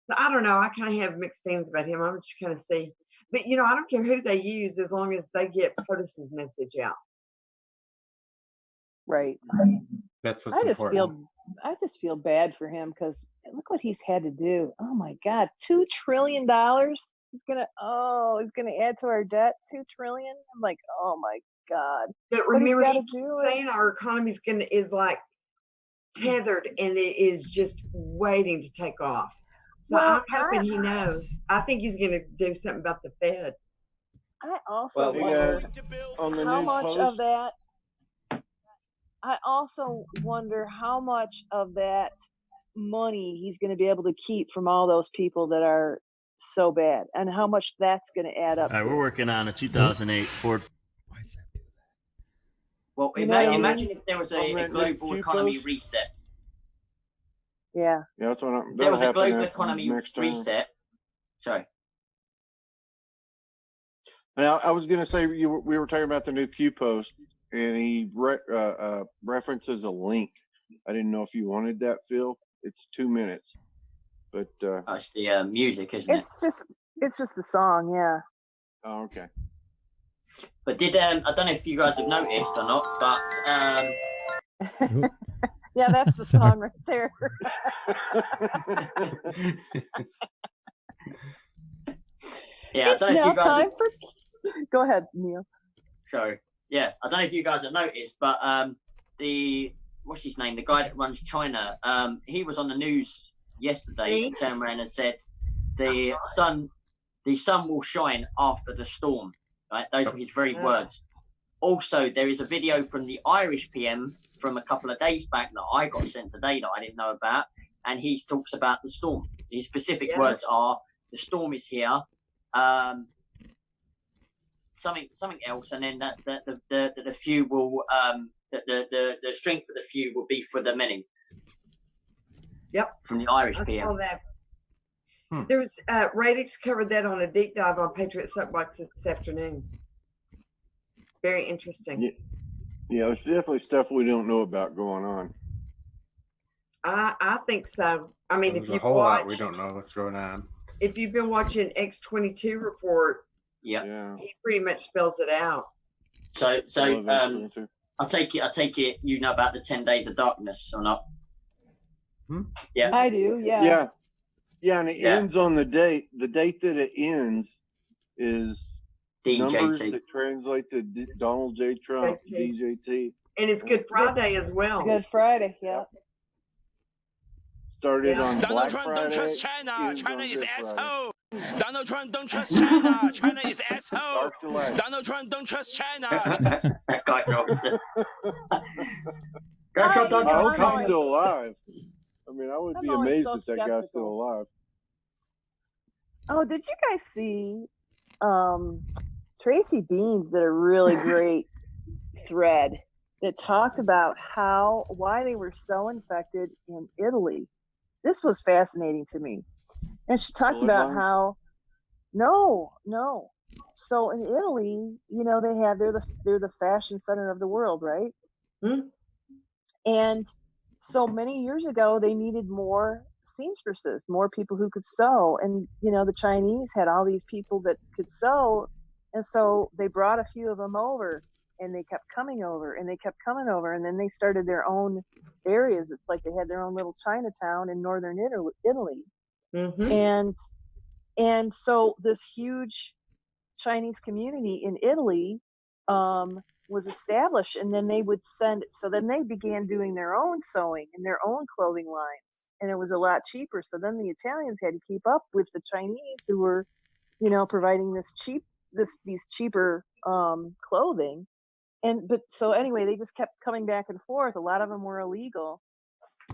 so I don't know. I kind of have mixed feelings about him. I'm just kind of see. But, I don't care who they use as long as they get POTUS's message out. Right. That's what's important. I just feel bad for him because look what he's had to do. Oh, my God. $2 trillion. He's going to add to our debt. $2 trillion. I'm like, oh, my God. But remember, he keeps saying our economy is like tethered and it is just waiting to take off. So I'm hoping he knows. I think he's going to do something about the Fed. I also wonder how much of that. I also wonder how much of that money he's going to be able to keep from all those people that are so bad, and how much that's going to add up. All right, we're working on a 2008 Ford. Well, imagine if there was a global economy reset. Yeah. Yeah, that's what there was a global economy reset. Sorry. Now, I was going to say we were talking about the new Q post, and he references a link. I didn't know if you wanted that, Phil. It's 2 minutes, but it's the music, isn't it? It's just the song, yeah. Oh, okay. But did I don't know if you guys have noticed or not, but yeah, that's the song right there. yeah, It's now time for. Go ahead, Neil. Sorry. Yeah, I don't know if you guys have noticed, but what's his name? The guy that runs China. He was on the news yesterday and turned around and said the sun will shine after the storm. Right, those were his very words. Also, there is a video from the Irish PM from a couple of days back that I got sent today that I didn't know about, and he talks about the storm. His specific words are, "The storm is here." Something else, and then that the few will the strength of the few will be for the many. Yep. From the Irish I PM. saw that. There's Radix covered that on a deep dive on Patriot Soapbox this afternoon. Very interesting. Yeah, there's definitely stuff we don't know about going on. I think so. I mean, There's if you a whole watch, lot we don't know what's going on. If you've been watching X-22 report, yeah, he pretty much spells it out. So I take it you know about the 10 days of darkness or not? Yeah, I do. Yeah. Yeah, and it ends on the date. The date that it ends is numbers that translate to Donald J. Trump, DJT. And it's Good Friday as well. Good Friday, yeah. Started on Donald Black Trump Friday. don't trust China. China is asshole. Donald Trump don't trust China. China is asshole. Donald Trump don't trust China. I hope he's still alive. I mean, I would be amazed if that guy's still alive. Oh, did you guys see Tracy Beans did a really great thread that talked about why they were so infected in Italy. This was fascinating to me. And she talked about how no. So in Italy, you know, they're the fashion center of the world, right? And so many years ago they needed more seamstresses, more people who could sew, and you know, the Chinese had all these people that could sew, and so they brought a few of them over, and they kept coming over, and they kept coming over, and then they started their own areas. It's like they had their own little Chinatown in northern Italy. And so this huge Chinese community in Italy was established, and then they would then they began doing their own sewing and their own clothing lines, and it was a lot cheaper. So then the Italians had to keep up with the Chinese, who were, you know, providing these cheaper clothing. But so anyway, they just kept coming back and forth. A lot of them were illegal.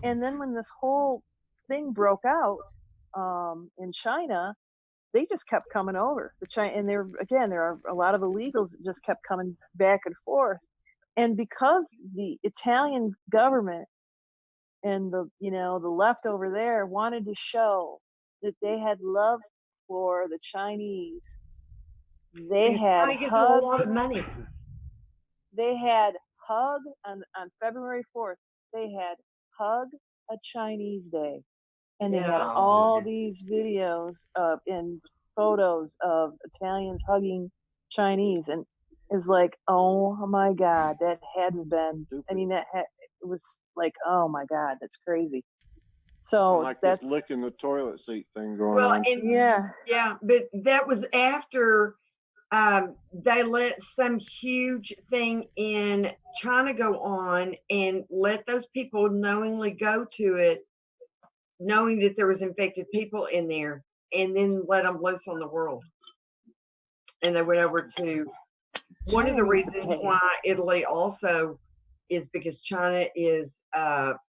And then when this whole thing broke out in China, they just kept coming over. And there are a lot of illegals that just kept coming back and forth. And because the Italian government and the left over there wanted to show that they had love for the Chinese, they had a lot of money. They had hug on February 4th. They had hug a Chinese Day, and they had all these videos and photos of Italians hugging Chinese, and it's like, oh my God, that had been. I mean, it was like, oh my God, that's crazy. So like that's this licking the toilet seat thing going on. Yeah, but that was after they let some huge thing in China go on and let those people knowingly go to it, knowing that there was infected people in there, and then let them loose on the world. And they went over to one of the reasons why Italy also is because China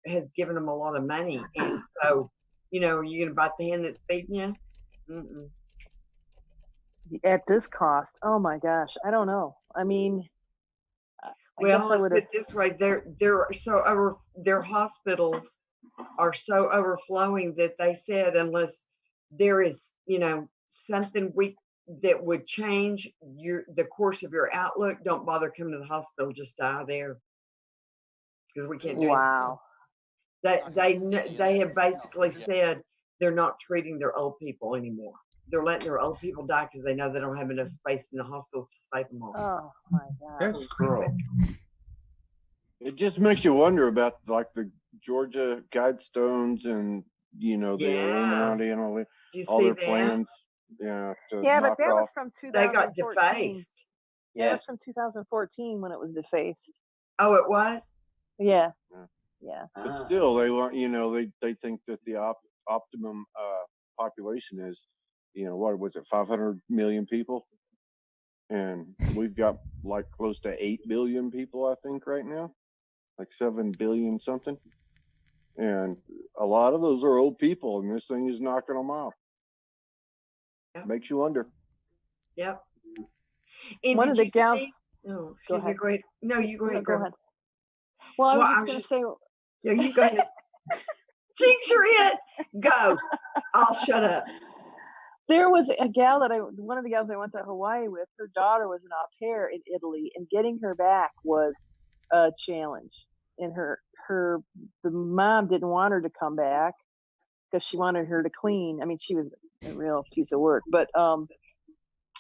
has given them a lot of money, and so, you know, you're gonna bite the hand that's feeding you. At this cost, oh my gosh, I don't know. I mean, let's put it this way: their hospitals are so overflowing that they said unless there is, you know, something that would change the course of your outlook, don't bother coming to the hospital. Just die there, because we can't do it. They have basically said they're not treating their old people anymore. they're letting their old people die because they know they don't have enough space in the hospitals to save them all. Oh my God. That's cruel. It just makes you wonder about like the Georgia Guidestones and the Illuminati and all their plans. Yeah, to yeah, but knock that off. was from 2014. They got defaced. That was from 2014 when it was defaced. Oh, it was? Yeah. Yeah. But still, they want they think that the optimum population is what was it 500 million people, and we've got like close to 8 billion people I think right now, like 7 billion something, and a lot of those are old people, and this thing is knocking them off. Yep. Makes you wonder. Yep. And One of the gals. Oh, excuse me. Go ahead. No, you go ahead. Go ahead. Well, I was just going to say. Yeah, you go ahead. Jinx, you're it. Go. I'll shut up. There was a gal one of the gals I went to Hawaii with, her daughter was an au pair in Italy, and getting her back was a challenge. And the mom didn't want her to come back because she wanted her to clean. I mean, she was a real piece of work. But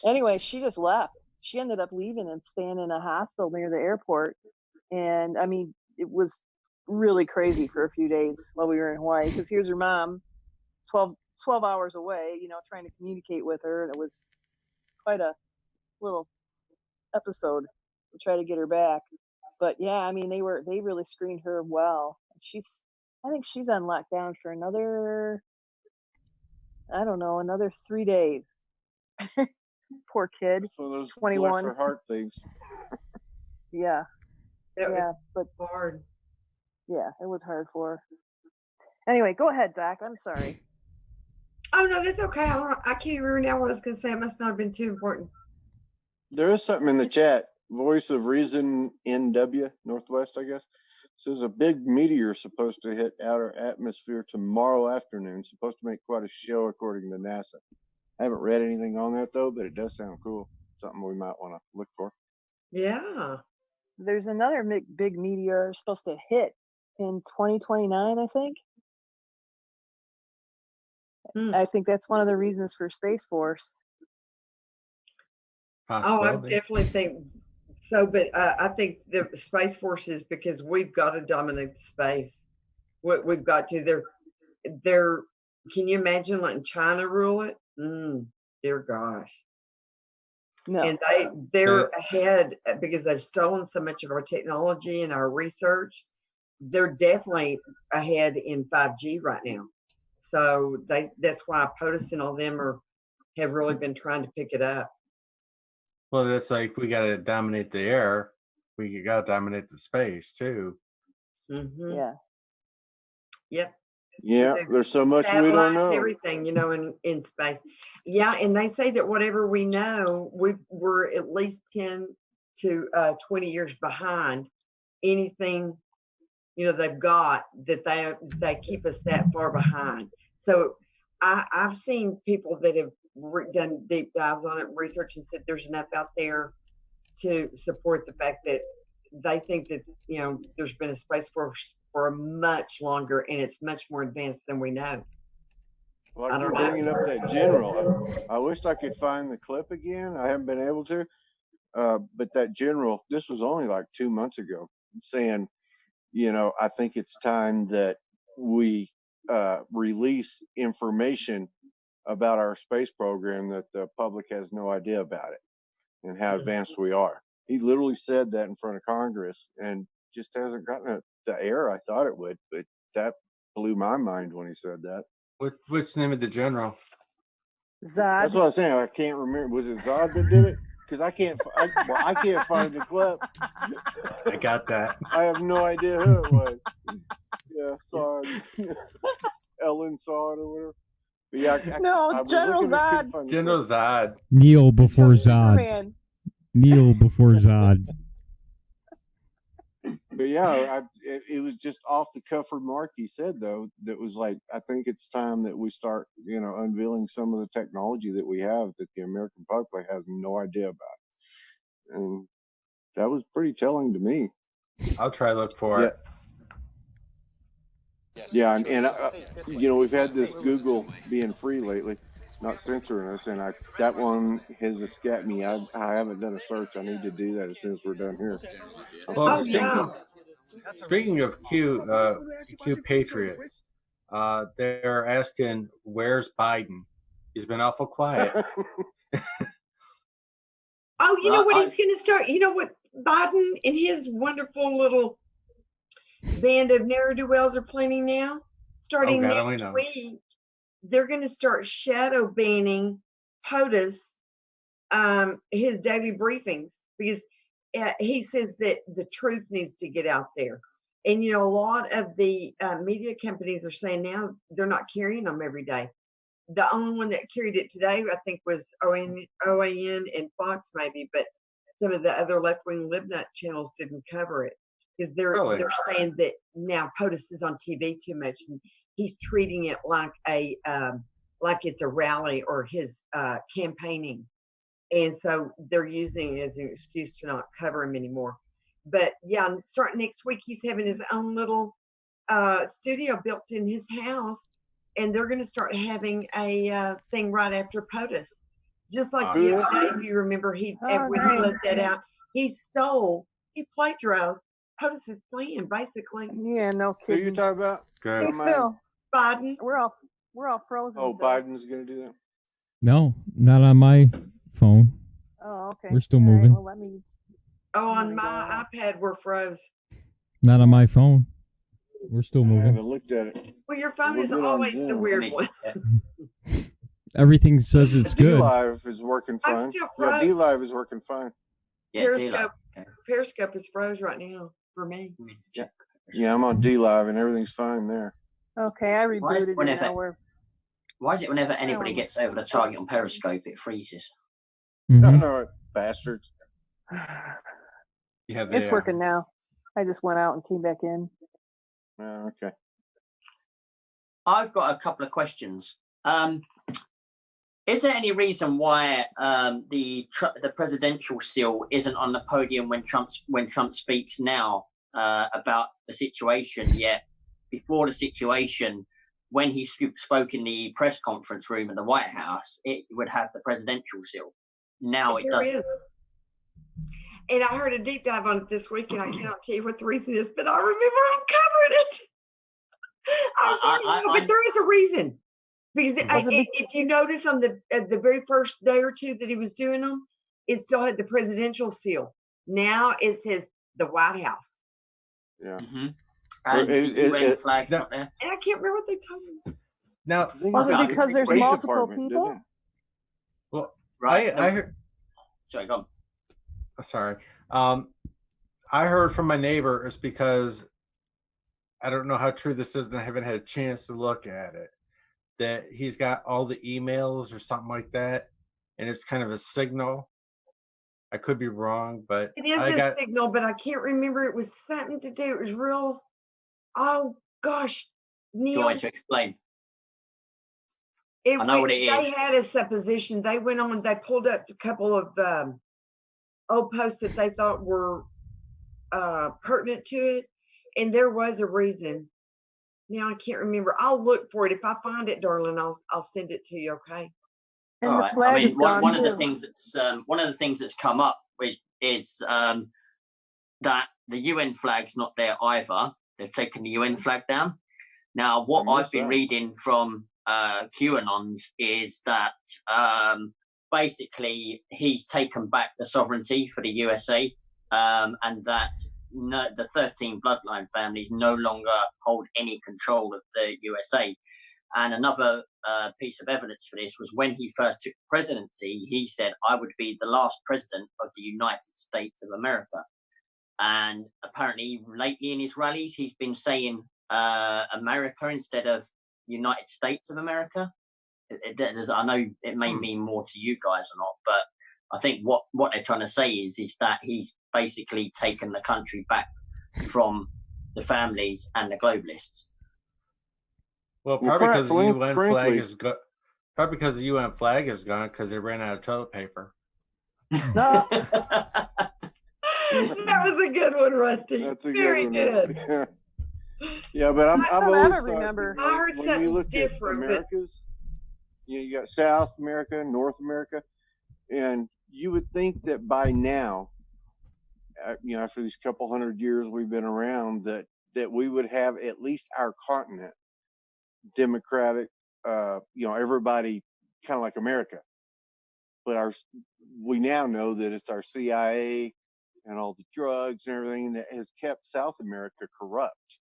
anyway, she just left. She ended up leaving and staying in a hostel near the airport. And I mean, it was really crazy for a few days while we were in Hawaii, because here's her mom 12 hours away, trying to communicate with her, and it was quite a little episode to try to get her back. But yeah, I mean, they really screened her well. I think she's on lockdown for another 3 days. Poor kid. So those 21. bless her heart things. Yeah. But hard. Yeah, it was hard for her. Anyway, go ahead, Doc. I'm sorry. Oh no, that's okay. I can't remember now what I was going to say. It must not have been too important. There is something in the chat. Voice of Reason NW Northwest, I guess, says a big meteor supposed to hit outer atmosphere tomorrow afternoon. Supposed to make quite a show according to NASA. I haven't read anything on that though, but it does sound cool. Something we might want to look for. Yeah. There's another big meteor supposed to hit in 2029, I think. I think that's one of the reasons for Space Force. Oh, I definitely think so, but I think the Space Force is because we've got to dominate the space. We've got to. They're. Can you imagine letting China rule it? Dear gosh. No. And they're ahead because they've stolen so much of our technology and our research. They're definitely ahead in 5G right now. So that's why POTUS and all them have really been trying to pick it up. Well, that's like we got to dominate the air. We got to dominate the space too. Mm-hmm. Yeah. Yep. Yeah, there's so much we don't know. Everything, in space. Yeah, and they say that whatever we know, we're at least 10 to 20 years behind anything they've got, that they keep us that far behind. So I've seen people that have done deep dives on it, research, and said there's enough out there to support the fact that they think that there's been a Space Force for much longer, and it's much more advanced than we know. Well, I keep bringing up that general. I wish I could find the clip again. I haven't been able to. But that general, this was only like 2 months ago, saying, I think it's time that we release information about our space program that the public has no idea about it and how advanced we are. He literally said that in front of Congress, and just hasn't gotten the air I thought it would. But that blew my mind when he said that. What's the name of the general? Zod. That's what I was saying. I can't remember. Was it Zod that did it? Because I can't find the clip. I got that. I have no idea who it was. Yeah, Zod. Ellen saw it or whatever. But yeah, General Zod. General Zod. Kneel before Zod. Kneel before Zod. But yeah, it was just off the cuff remark he said though. That was like, I think it's time that we start, unveiling some of the technology that we have that the American public has no idea about, and that was pretty telling to me. I'll try to look for it. Yeah, and we've had this Google being free lately, not censoring us, and that one has escaped me. I haven't done a search. I need to do that as soon as we're done here. Well, speaking of Q Patriot, they're asking, where's Biden? He's been awful quiet. Oh, you know what he's going to start? You know what Biden and his wonderful little band of ne'er-do-wells are planning now? Starting next week, they're going to start shadow banning POTUS, his daily briefings, because he says that the truth needs to get out there. And, you know, a lot of the media companies are saying now they're not carrying them every day. The only one that carried it today, I think, was OAN and Fox, maybe, but some of the other left-wing libnut channels didn't cover it because they're saying that now POTUS is on TV too much, and he's treating it like it's a rally or his campaigning, and so they're using it as an excuse to not cover him anymore. But yeah, starting next week, he's having his own little studio built in his house. And they're going to start having a thing right after POTUS. Just like the other day, if you remember, when he let that out, he plagiarized POTUS's plan, basically. Yeah, no kidding. Who you talking about? Hey, Phil. Biden. We're all frozen. Oh, Phil. Biden's going to do that? No, not on my phone. Oh, okay. We're still moving. Right, well, on my iPad, we're froze. Not on my phone. We're still moving. I haven't looked at it. Well, your phone is always the weird one. Everything says it's good. D-Live is working fine. I'm still froze. Yeah, D-Live is working fine. Periscope is froze right now for me. Yeah, I'm on D-Live and everything's fine there. Okay, I rebooted it now. Why is it whenever anybody gets over the target on Periscope, it freezes? Mm-hmm. I know it, bastards. Yeah, it's working now. I just went out and came back in. Oh, okay. I've got a couple of questions. Is there any reason why the presidential seal isn't on the podium when Trump speaks now about the situation? Yet before the situation, when he spoke in the press conference room at the White House, it would have the presidential seal. Now it doesn't. And I heard a deep dive on it this week, and I cannot tell you what the reason is, but I remember I covered it. But there is a reason, because if you notice on the very first day or two that he was doing them, it still had the presidential seal. Now it says the White House. Yeah. Mm-hmm. And the UN flag not there. And I can't remember what they told me. Now, was it because there's multiple people? Well, right. I heard. Sorry, go on. Sorry. I heard from my neighbor it's because I don't know how true this is, and I haven't had a chance to look at it, that he's got all the emails or something like that, and it's kind of a signal. I could be wrong, but it is a signal, but I can't remember. It was something to do. It was real. Oh gosh, Neil. Do you want to explain? I know what it is. They had a supposition. They went on. They pulled up a couple of old posts that they thought were pertinent to it, and there was a reason. Now I can't remember. I'll look for it. If I find it, darling, I'll send it to you. Okay. And the flag is gone one too. of the things that's come up is that the UN flag's not there either. They've taken the UN flag down. Now, what I've been reading from QAnons is that basically he's taken back the sovereignty for the USA, and that the 13 bloodline families no longer hold any control of the USA. And another piece of evidence for this was when he first took presidency, he said, I would be the last president of the United States of America. And apparently lately in his rallies, he's been saying America instead of United States of America. I know it may mean more to you guys or not, but I think what they're trying to say is that he's basically taken the country back from the families and the globalists. Well, probably because the UN flag is gone. Probably because the UN flag is gone because they ran out of toilet paper. That was a good one, Rusty. That's a very good. Yeah, but I'm I don't remember. I heard something different. you got South America, North America, and you would think that by now, after these couple hundred years we've been around, that we would have at least our continent democratic, everybody kind of like America. But we now know that it's our CIA and all the drugs and everything that has kept South America corrupt.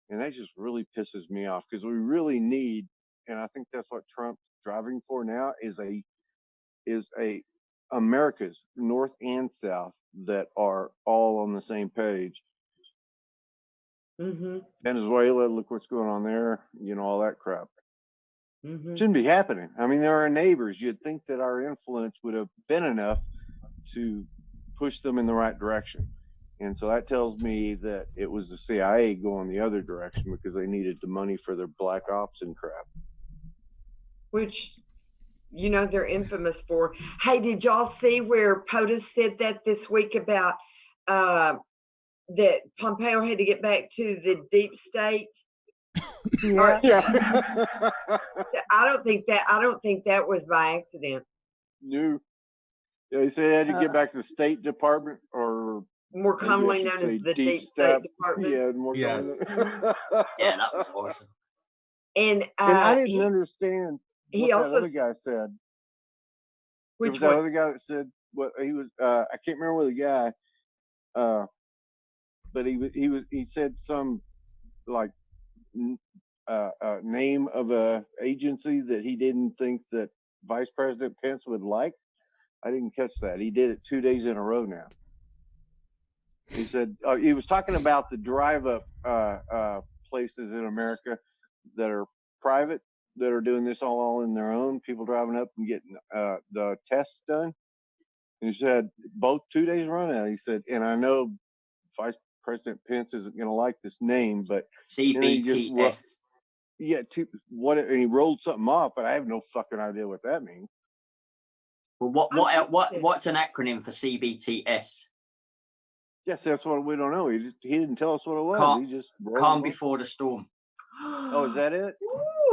And that just really pisses me off, because we really need, and I think that's what Trump's driving for now, is a America's North and South that are all on the same page. Mm-hmm. Venezuela, look what's going on there, all that crap. Mm-hmm. Shouldn't be happening. I mean, they're our neighbors. You'd think that our influence would have been enough to push them in the right direction. And so that tells me that it was the CIA going the other direction, because they needed the money for their black ops and crap. Which, they're infamous for. Hey, did y'all see where POTUS said that this week about that Pompeo had to get back to the deep state? Yeah. I don't think that was by accident. No. Yeah, he said he had to get back to the State Department, or more commonly known as the Deep State Department. Yeah, more yes. Yeah, that was awesome. And I didn't understand what he also, that other guy said. Which was that other guy that said what he was? I can't remember the guy. But he said some like name of a agency that he didn't think that Vice President Pence would like. I didn't catch that. He did it 2 days in a row now. He said he was talking about the drive-up places in America that are private, that are doing this all on their own. People driving up and getting the tests done. And he said both 2 days run out. He said, and I know Vice President Pence isn't going to like this name, but CBTS. And he rolled something off, but I have no fucking idea what that means. Well, what's an acronym for CBTS? Yes, that's what we don't know. He didn't tell us what it was. He just Calm Before the Storm. Oh, is that it?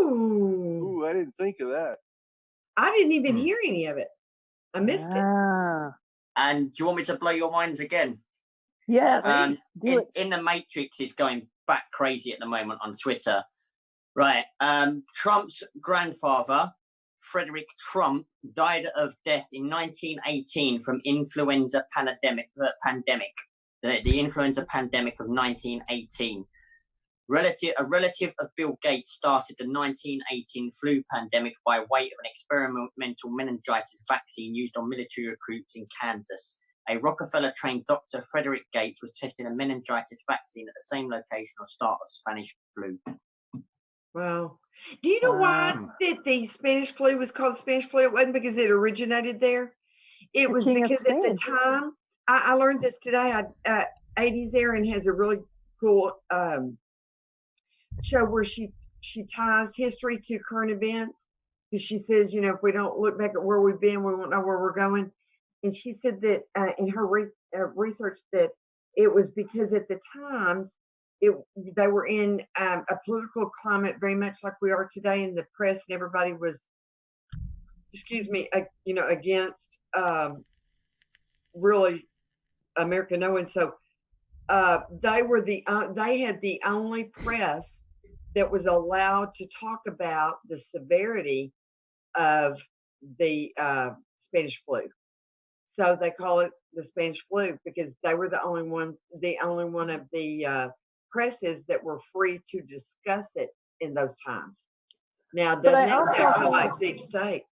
Ooh, I didn't think of that. I didn't even hear any of it. I missed it. And do you want me to blow your minds again? Yes. In the Matrix is going back crazy at the moment on Twitter. Right. Trump's grandfather, Frederick Trump, died of death in 1918 from influenza pandemic. The influenza pandemic of 1918. A relative of Bill Gates started the 1918 flu pandemic by way of an experimental meningitis vaccine used on military recruits in Kansas. A Rockefeller-trained Dr. Frederick Gates was testing a meningitis vaccine at the same location or start of Spanish flu. Wow. Do you know why that the Spanish flu was called Spanish flu? It wasn't because it originated there. It was because at the time, I learned this today. 80s Erin has a really cool show where she ties history to current events, because she says, if we don't look back at where we've been, we won't know where we're going. And she said that in her research that it was because at the times they were in a political climate very much like we are today in the press, and everybody was, against really America knowing. So they had the only press that was allowed to talk about the severity of the Spanish flu. So they call it the Spanish flu because they were the only one of the presses that were free to discuss it in those times. Now, doesn't that sound like deep state?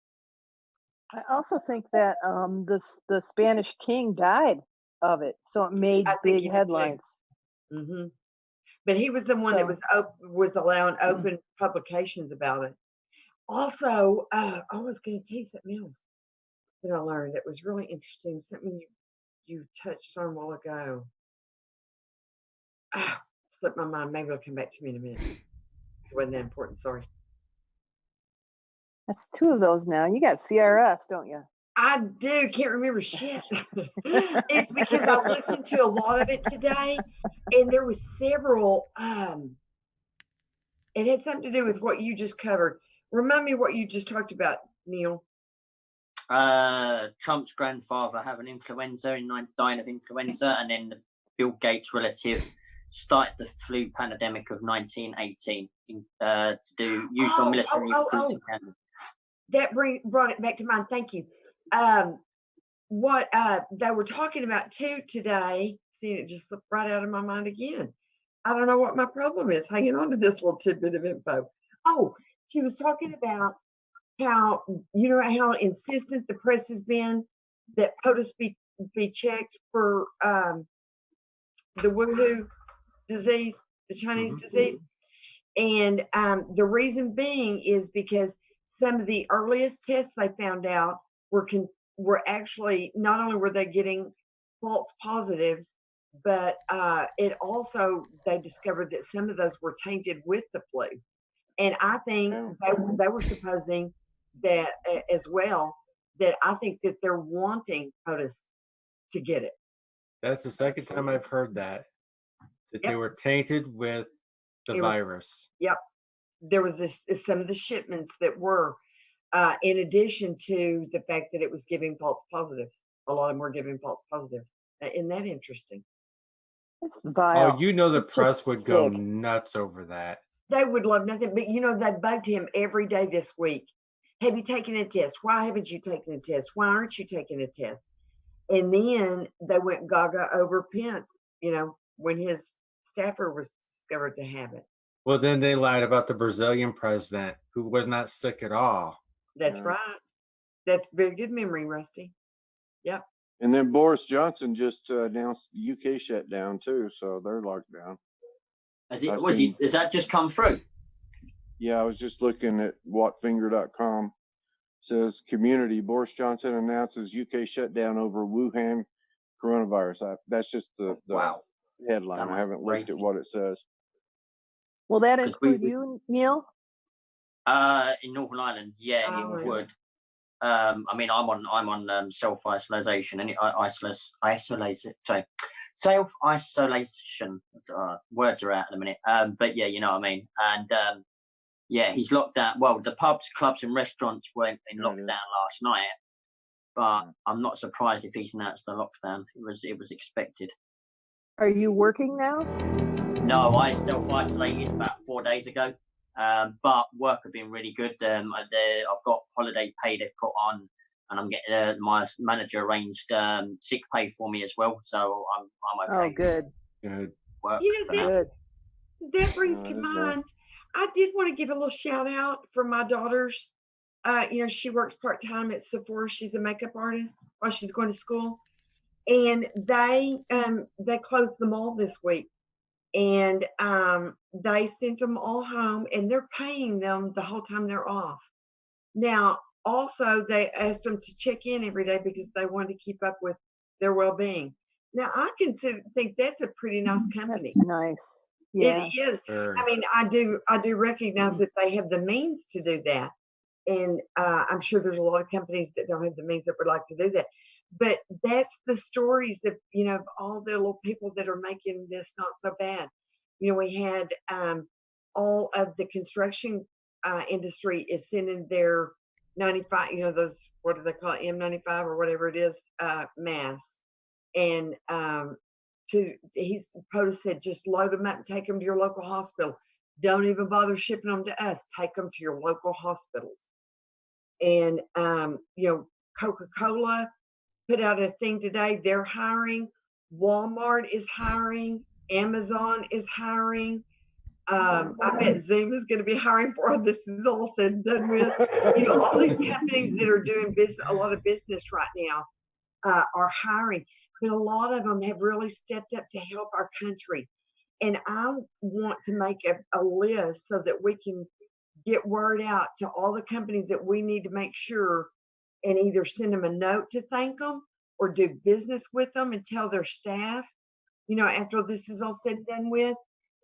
I also think that the Spanish king died of it, so it made big headlines. Mm-hmm. But he was the one that was allowing open publications about it. Also, I was going to tell you something else that I learned that was really interesting. Something you touched on a while ago. Slipped my mind. Maybe it'll come back to me in a minute. It wasn't that important. Sorry. That's two of those now. You got CRS, don't you? I do. Can't remember shit. It's because I listened to a lot of it today, and there was several. It had something to do with what you just covered, Remind me what you just talked about, Neil. Trump's grandfather having influenza and dying of influenza, and then the Bill Gates relative started the flu pandemic of 1918 to do used on military recruiting candidates. That brought it back to mind. Thank you. What they were talking about too today, seeing it just slipped right out of my mind again. I don't know what my problem is hanging on to this little tidbit of info. Oh, she was talking about how, you know, how insistent the press has been that POTUS be checked for the woohoo disease, the Chinese disease. And the reason being is because some of the earliest tests they found out were actually, not only were they getting false positives, but it also, they discovered that some of those were tainted with the flu. And I think they were supposing that as well, that I think that they're wanting POTUS to get it. That's the second time I've heard that they were tainted with the virus. Yep. There was some of the shipments that were, in addition to the fact that it was giving false positives. A lot of them were giving false positives. Isn't that interesting? It's vile. Oh, you know the press would go nuts over that. They would love nothing, but you know, they bugged him every day this week. Have you taken a test? Why haven't you taken a test? Why aren't you taking a test? And then they went gaga over Pence, you know, when his staffer was discovered to have it. Well, then they lied about the Brazilian president who was not sick at all. That's right. That's very good memory, Rusty. Yep. And then Boris Johnson just announced the UK shut down too, so they're locked down. Has that just come through? Yeah, I was just looking at whatfinger.com. Says community, Boris Johnson announces UK shutdown over Wuhan coronavirus. That's just the headline. I haven't looked at what it says. Will that include you, Neil? In Northern Ireland, yeah, it would. I mean, I'm on self-isolation and self-isolation. Words are out in a minute. But yeah, you know what I mean. And yeah, he's locked down. Well, the pubs, clubs, and restaurants weren't in lockdown last night. But I'm not surprised if he's announced a lockdown. It was expected. Are you working now? No, I self-isolated about 4 days ago. But work have been really good. I've got holiday pay they've put on, and I'm getting my manager arranged sick pay for me as well. So I'm okay. Oh, good. Good. Work you know, that brings to that's mind. I did want to give a little shout out for my daughter's. You know, she works part-time at Sephora. She's a makeup artist while she's going to school, and they closed the mall this week. And they sent them all home, and they're paying them the whole time they're off. Now, also, they asked them to check in every day because they wanted to keep up with their well-being. Now, I think that's a pretty nice company. That's nice. Yeah. It is. I mean, I do recognize that they have the means to do that, and I'm sure there's a lot of companies that don't have the means that would like to do that. But that's the stories of, you know, of all the little people that are making this not so bad. You know, we had all of the construction industry is sending their 95, you know, those, what do they call it, M95 or whatever it is, masks. And POTUS said, just load them up and take them to your local hospital. Don't even bother shipping them to us. Take them to your local hospitals. And, you know, Coca-Cola put out a thing today. They're hiring. Walmart is hiring. Amazon is hiring. I bet Zoom is going to be hiring for this is all said and done with. You know, all these companies that are doing a lot of business right now are hiring. But a lot of them have really stepped up to help our country. And I want to make a list so that we can get word out to all the companies that we need to make sure and either send them a note to thank them or do business with them and tell their staff, you know, after this is all said and done with,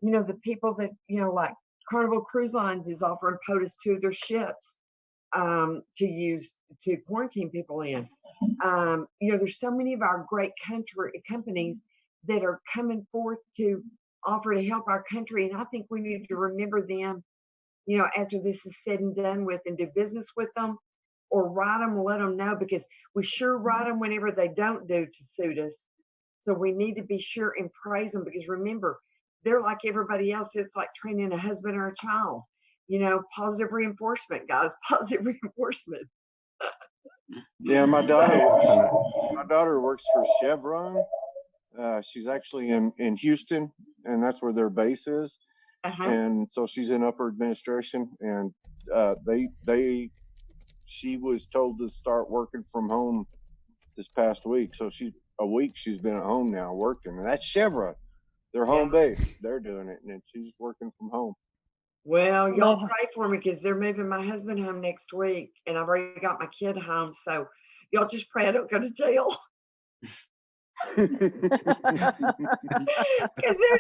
you know, the people that, you know, like Carnival Cruise Lines is offering POTUS to their ships to use to quarantine people in. You know, there's so many of our great companies that are coming forth to offer to help our country. And I think we need to remember them after this is said and done with, and do business with them, or write them and let them know, because we sure write them whenever they don't do to suit us. So we need to be sure and praise them, because remember, they're like everybody else. It's like training a husband or a child. Positive reinforcement, guys. Positive reinforcement. Yeah, my daughter works for Chevron. She's actually in Houston, and that's where their base is. And so she's in upper administration, and she was told to start working from home this past week. So she's been at home now working, and that's Chevron. Their home base. They're doing it, and she's working from home. Well, y'all pray for me, because they're moving my husband home next week, and I've already got my kid home. So y'all just pray I don't go to jail. Because there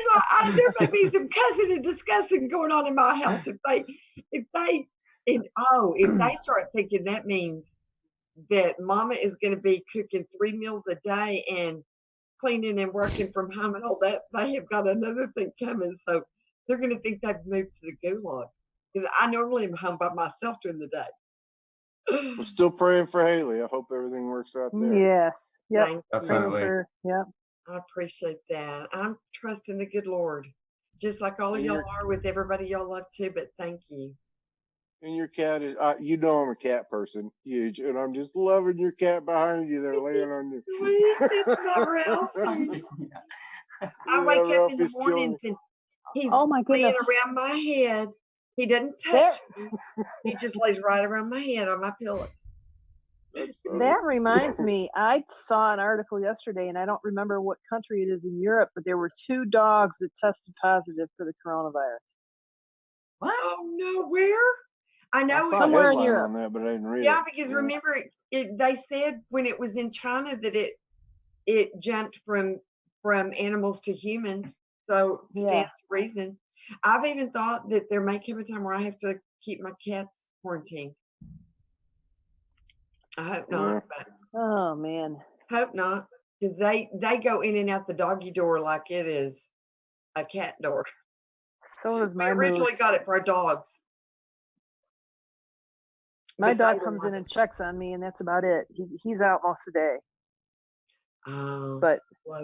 may be some cussing and discussing going on in my house if they start thinking that means that Mama is going to be cooking 3 meals a day and cleaning and working from home and all that. They have got another thing coming, so they're going to think they've moved to the gulag, because I normally am home by myself during the day. We're still praying for Haley. I hope everything works out there. Yes. Yep. Definitely. Yep. I appreciate that. I'm trusting the good Lord, just like all of y'all are with everybody y'all love too. But thank you. And your cat is, I'm a cat person, huge, and I'm just loving your cat behind you there, laying on you. It's not Ralphie. I wake up in the mornings and he's laying around my head. He doesn't touch me. He just lays right around my head on my pillow. That reminds me, I saw an article yesterday, and I don't remember what country it is in Europe, but there were 2 dogs that tested positive for the coronavirus. What? Oh no, where? I know somewhere in Europe. On that, but I didn't read it. Because remember, they said when it was in China that it jumped from animals to humans. So stands to reason. I've even thought that there may come a time where I have to keep my cats quarantined. I hope not. But oh man, hope not, because they go in and out the doggy door like it is a cat door. So does my We originally moose. got it for our dogs. My dog comes in and checks on me, and that's about it. He's out most of the day. But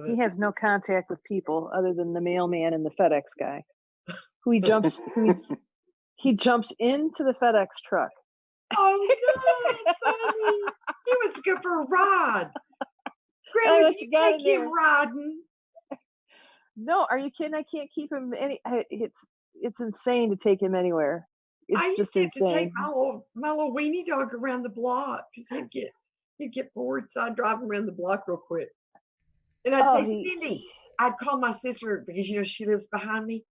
he has no contact with people other than the mailman and the FedEx guy, who he jumps into the FedEx truck. Oh no, funny. He was to go for a ride. Grandma, you take him riding. No, are you kidding? I can't keep him it's insane to take him anywhere. It's just insane. To take my little weenie dog around the block, because he'd get bored, so I'd drive him around the block real quick. And I'd say, Cindy, I'd call my sister, because she lives behind me,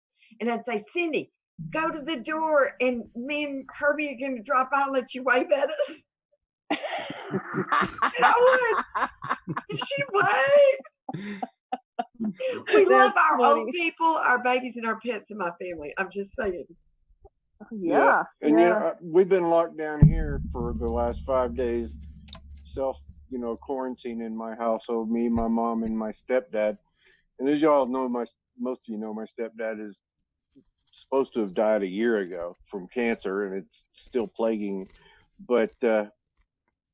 and I'd say, Cindy, go to the door, and me and Herbie are going to drop out and let you wave at us. And I would. And she'd wave. We love our old people, our babies, and our pets in my family. I'm just saying. Yeah. And we've been locked down here for the last 5 days, quarantine in my household, me, my mom, and my stepdad. And as y'all know, most of you know, my stepdad is supposed to have died a year ago from cancer, and it's still plaguing. But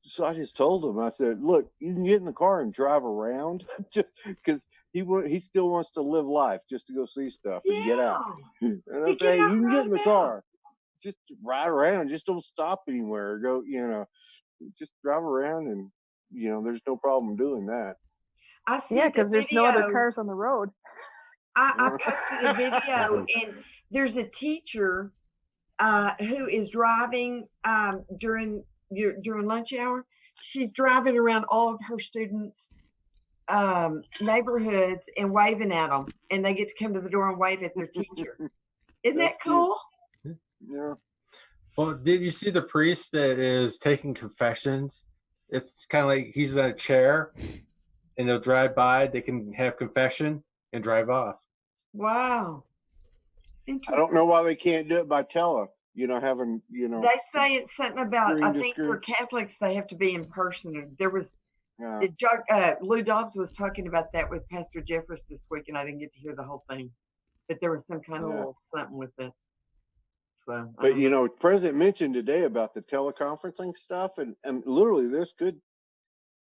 so I just told him, I said, look, you can get in the car and drive around, just because he still wants to live life, just to go see stuff and get out. And I say, you can get in the car, just ride around, just don't stop anywhere. Go, just drive around, and there's no problem doing that. Because there's no other cars on the road. I posted a video, and there's a teacher who is driving during lunch hour. She's driving around all of her students' neighborhoods and waving at them, and they get to come to the door and wave at their teacher. Isn't that cool? Yeah. Well, did you see the priest that is taking confessions? It's kind of like he's in a chair, and they'll drive by. They can have confession and drive off. Wow. I don't know why they can't do it by tele. Having They say it's something about. I think for Catholics they have to be in person. There was Lou Dobbs was talking about that with Pastor Jeffress this week, and I didn't get to hear the whole thing, but there was some kind of little something with it. So, but you know, President mentioned today about the teleconferencing stuff, and literally this could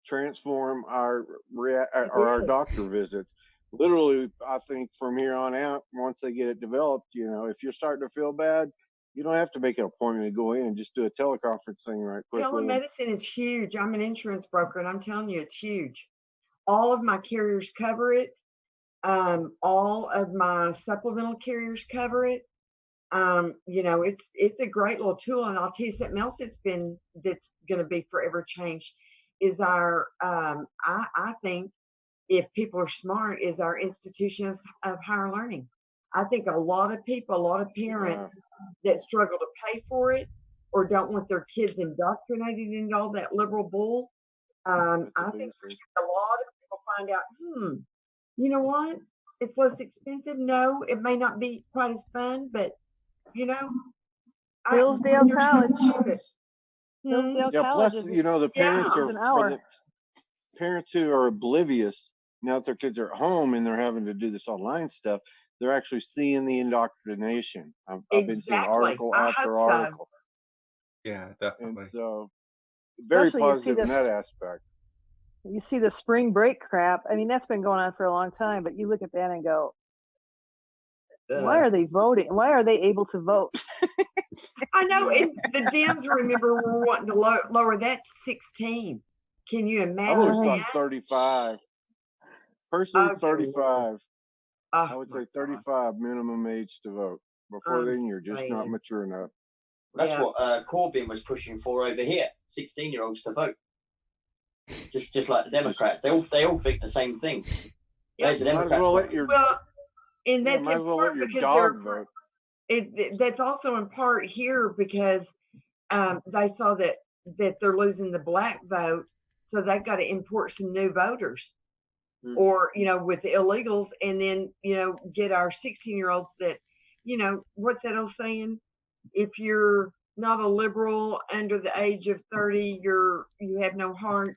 transform our doctor visits. Literally, I think from here on out, once they get it developed, you know, if you're starting to feel bad, you don't have to make an appointment to go in. Just do a teleconferencing right quick. Telemedicine is huge. I'm an insurance broker, and I'm telling you, it's huge. All of my carriers cover it. All of my supplemental carriers cover it. You know, it's a great little tool. And I'll tell you something else that's going to be forever changed is our, I think if people are smart, is our institutions of higher learning. I think a lot of people, a lot of parents that struggle to pay for it or don't want their kids indoctrinated into all that liberal bull. I think a lot of people find out, you know what? It's less expensive. No, it may not be quite as fun, but you know, Hillsdale College. Hillsdale College. Plus, you know, the parents are for the parents who are oblivious now that their kids are at home and they're having to do this online stuff. They're actually seeing the indoctrination. I've been seeing article after article. Yeah, definitely. And so, very positive in that aspect. You see the spring break crap. I mean, that's been going on for a long time, but you look at that and go, why are they voting? Why are they able to vote? I know. And the Dems, remember, were wanting to lower that to 16. Can you imagine? I always thought 35. Personally, 35. I would say 35 minimum age to vote. Before then, you're just not mature enough. That's what Corbyn was pushing for over here. 16-year-olds to vote. Just like the Democrats, they all think the same thing. The Democrats. And that's in part because that's also in part here because they saw that they're losing the black vote, so they've got to import some new voters, or you know, with the illegals, and then you know, get our 16-year-olds that, you know, what's that old saying? If you're not a liberal under the age of 30, you have no heart.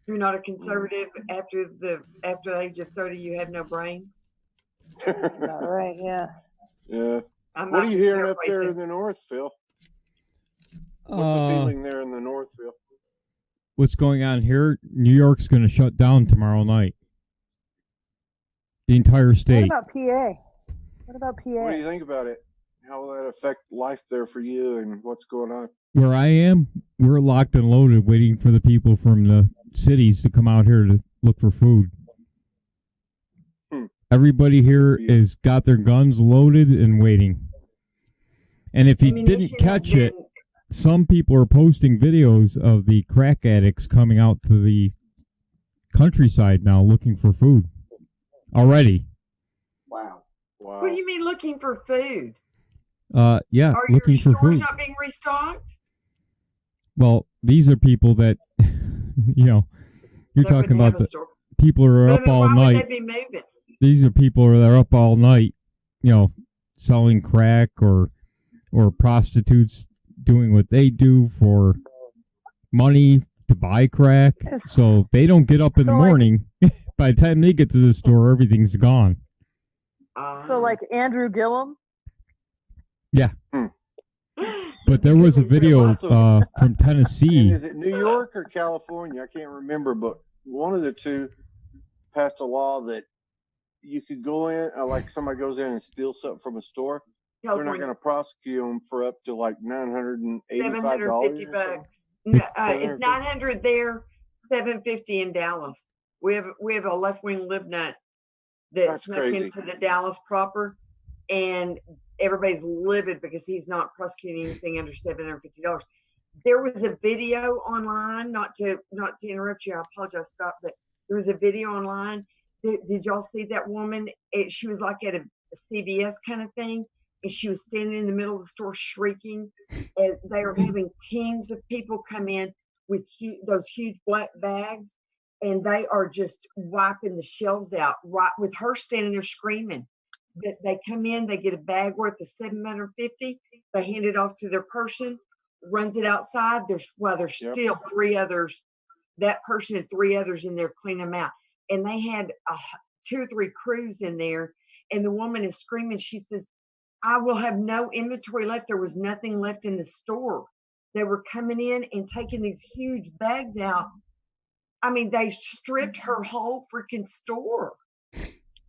You're not a conservative after the age of 30. You have no brain. All right. Yeah. Yeah. What are you hearing up there in the north, Phil? What's the feeling there in the north, Phil? What's going on here? New York's going to shut down tomorrow night. The entire state. What about PA? What do you think about it? How will that affect life there for you, and what's going on? Where I am, we're locked and loaded, waiting for the people from the cities to come out here to look for food. Everybody here has got their guns loaded and waiting. And if you didn't catch it, some people are posting videos of the crack addicts coming out to the countryside now looking for food already. Wow. What do you mean looking for food? Yeah, are looking your for food. stores not being restocked? Well, these are people that, you know, you're talking about the people who are up all night. Would they be moving? These are people that are up all night, you know, selling crack or prostitutes doing what they do for money to buy crack. So they don't get up in the morning. By the time they get to the store, everything's gone. So like Andrew Gillum? Yeah. But there was a video from Tennessee. And is it New York or California? I can't remember, but one of the two passed a law that you could go in, like somebody goes in and steals something from a store. They're not going to prosecute them for up to like $985. $750. No, it's $900 there, $750 in Dallas. We have a left-wing libnut that snuck into the Dallas proper, and everybody's livid because he's not prosecuting anything under $750. There was a video online, not to interrupt you, I apologize, Scott, but there was a video online. Did y'all see that woman? She was like at a CVS kind of thing, and she was standing in the middle of the store shrieking. And they are having teams of people come in with those huge black bags, and they are just wiping the shelves out, right with her standing there screaming. They come in, they get a bag worth of $750. They hand it off to their person, runs it outside. There's still three others. That person and three others in there clean them out. And they had 2 or 3 crews in there, and the woman is screaming. She says, I will have no inventory left. There was nothing left in the store. They were coming in and taking these huge bags out. I mean, they stripped her whole freaking store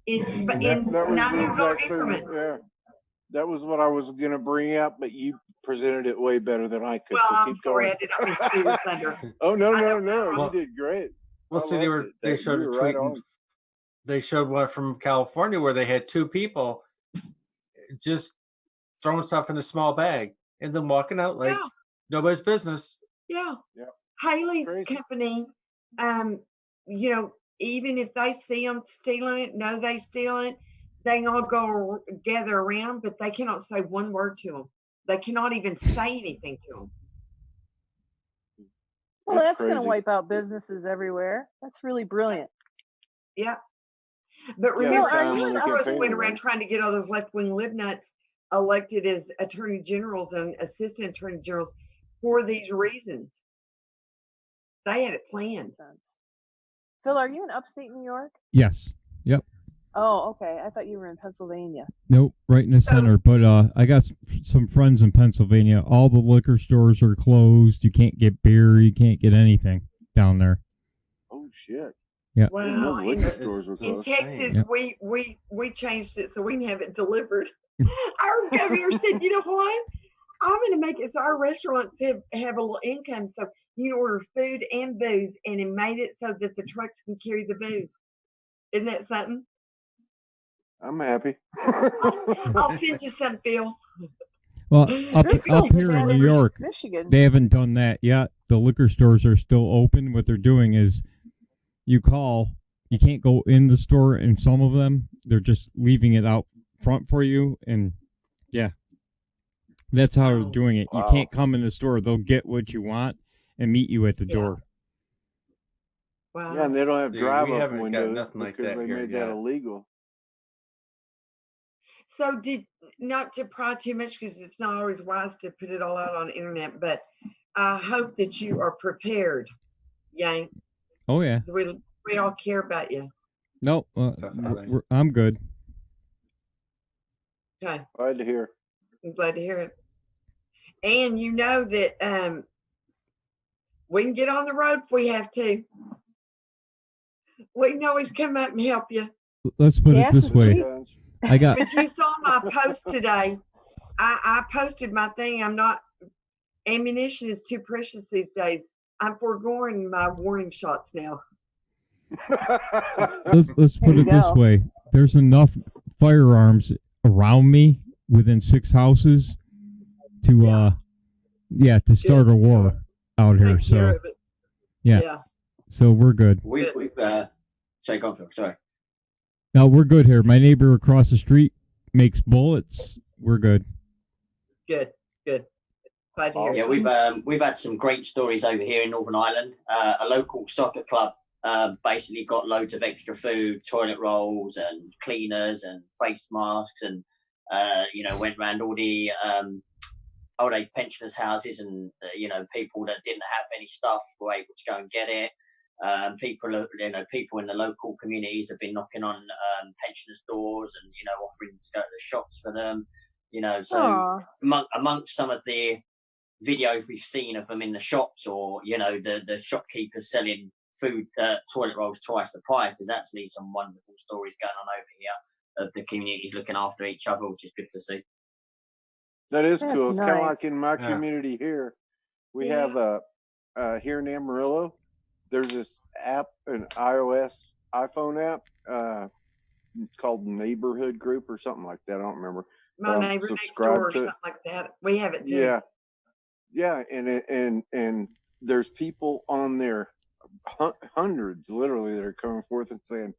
in that was the exact increments. thing. Yeah, that was what I was going to bring up, but you presented it way better than I could. Well, so I'm keep sorry, going. I did not mean to steal your thunder. Oh no, Well, you did great. Well, see, they showed a tweet. Right on. They showed one from California where they had two people just throwing stuff in a small bag and then walking out like nobody's business. Yeah. Haley's company, you know, even if they see them stealing it, know they steal it, they all go gather around, but they cannot say one word to them. They cannot even say anything to them. Well, that's going to wipe out businesses everywhere. That's really brilliant. Yeah. But remember, Soros went around trying to get all those left-wing libnuts elected as attorney generals and assistant attorney generals for these reasons. They had it planned. Phil, are you in upstate New York? Yes. Yep. Oh, okay. I thought you were in Pennsylvania. Nope, right in the center. But I got some friends in Pennsylvania. All the liquor stores are closed. You can't get beer. You can't get anything down there. Oh shit. Yeah. Wow. In Texas, we changed it so we can have it delivered. Our governor said, you know what? I'm going to make it so our restaurants have a little income, so you can order food and booze, and it made it so that the trucks can carry the booze. Isn't that something? I'm happy. I'll send you some, Phil. Well, up here in New York, Michigan, they haven't done that yet. The liquor stores are still open. What they're doing is you call, you can't go in the store, and some of them, they're just leaving it out front for you, and yeah. That's how they're doing it. You can't come in the store. They'll get what you want and meet you at the door. Wow. Yeah, and they don't have drive-up got windows nothing like because that they here made yet. that illegal. So not to pry too much because it's not always wise to put it all out on the internet, but I hope that you are prepared, Yang. Oh, yeah. We all care about you. No, I'm good. Okay. Glad to hear. I'm glad to hear it. And you know that we can get on the road if we have to. We can always come up and help you. Let's put it this way. But you saw my post today. I posted my thing. Ammunition is too precious these days. I'm foregoing my warning shots now. Let's put it this way. There's enough firearms around me within 6 houses to start a war out here. So yeah. So we're good. Sorry. No, we're good here. My neighbor across the street makes bullets. We're good. Good. Glad to hear. Yeah, we've had some great stories over here in Northern Ireland. A local soccer club basically got loads of extra food, toilet rolls, and cleaners, and face masks, and went around all the old age pensioners' houses, and people that didn't have any stuff were able to go and get it. People in the local communities have been knocking on pensioners' doors and offering to go to the shops for them. So amongst some of the videos we've seen of them in the shops, or the shopkeepers selling food, toilet rolls twice the price, there's actually some wonderful stories going on over here of the communities looking after each other, which is good to see. That is cool. It's kind of nice. like in my community here. We have here in Amarillo, there's this app, an iOS iPhone app called Neighborhood Group or something like that. I don't remember. My neighbor next door or something like that. We have it too. Yeah, and there's people on there, hundreds literally, that are coming forth and saying,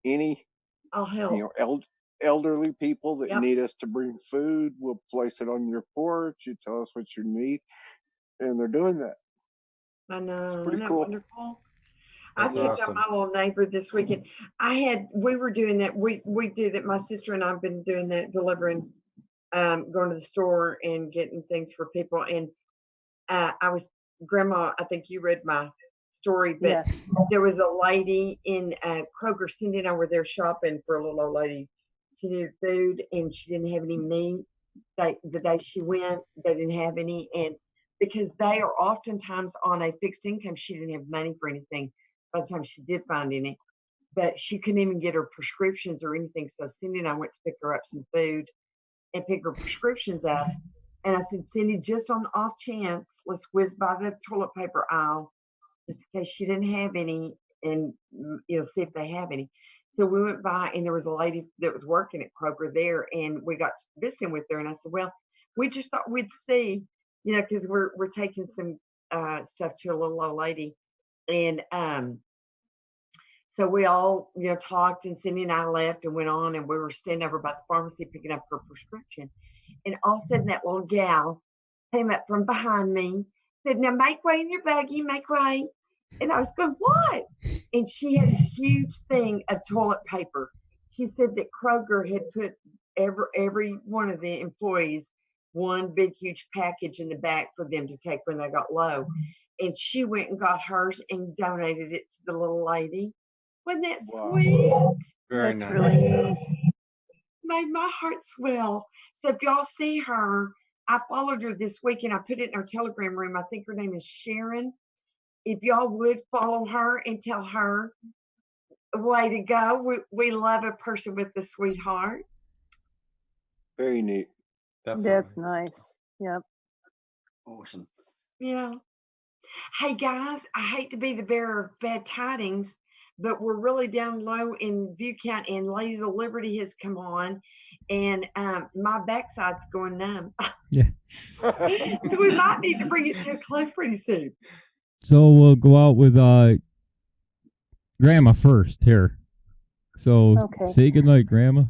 any I'll help. Elderly people that need us to bring food, we'll place it on your porch. You tell us what you need, and they're doing that. I know. It's pretty Isn't that cool. wonderful? That's I checked awesome. out my little neighbor this weekend. We were doing that. We do that. My sister and I've been doing that, delivering, going to the store and getting things for people. And Grandma, I think you read my story, but there was a lady in Kroger sending over there shopping for a little old lady She needed food, and she didn't have any meat. The day she went, they didn't have any, and because they are oftentimes on a fixed income, she didn't have money for anything by the time she did find any. But she couldn't even get her prescriptions or anything. So Cindy and I went to pick her up some food and pick her prescriptions up. And I said, Cindy, just on the off chance, let's whiz by the toilet paper aisle, just in case she didn't have any, and see if they have any. So we went by, and there was a lady that was working at Kroger there, and we got visiting with her. And I said, well, we just thought we'd see, because we're taking some stuff to a little old lady, and so we all, talked, and Cindy and I left and went on, and we were standing over by the pharmacy picking up her prescription. And all of a sudden, that little gal came up from behind me, said, now make way in your buggy, make way. And I was going, what? And she had a huge thing of toilet paper. She said that Kroger had put every one of the employees one big, huge package in the back for them to take when they got low. And she went and got hers and donated it to the little lady. Wasn't that sweet? Very That's nice. really neat. Made my heart swell. So if y'all see her, I followed her this week, and I put it in our Telegram room. I think her name is Sharon. If y'all would follow her and tell her, way to go. We love a person with a sweetheart. Very neat. Definitely. That's nice. Yep. Awesome. Yeah. Hey guys, I hate to be the bearer of bad tidings, but we're really down low in view count, and Ladies of Liberty has come on, and my backside's going numb. Yeah. So we might need to bring it to a close pretty soon. So we'll go out with Grandma first here. So Okay. say goodnight, Grandma.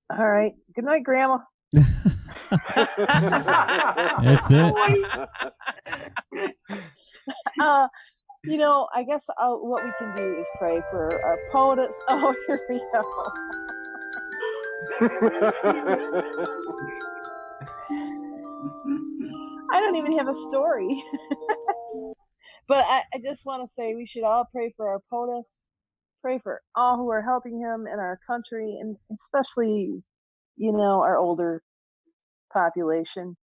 All right. Good night, Grandma. That's it. I guess what we can do is pray for our POTUS. Oh, here we go. I don't even have a story. But I just want to say we should all pray for our POTUS, pray for all who are helping him in our country, and especially, our older population.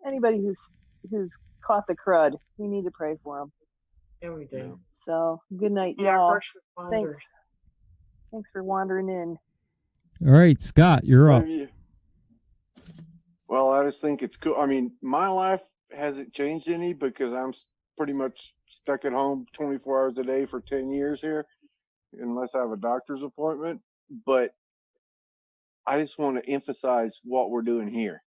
Anybody who's caught the crud, we need to pray for them. Yeah, we do. So good night, And our y'all. first responders. Thanks for wandering in. All right, Scott, you're up. Well, I just think it's cool. I mean, my life hasn't changed any because I'm pretty much stuck at home 24 hours a day for 10 years here, unless I have a doctor's appointment. But I just want to emphasize what we're doing here.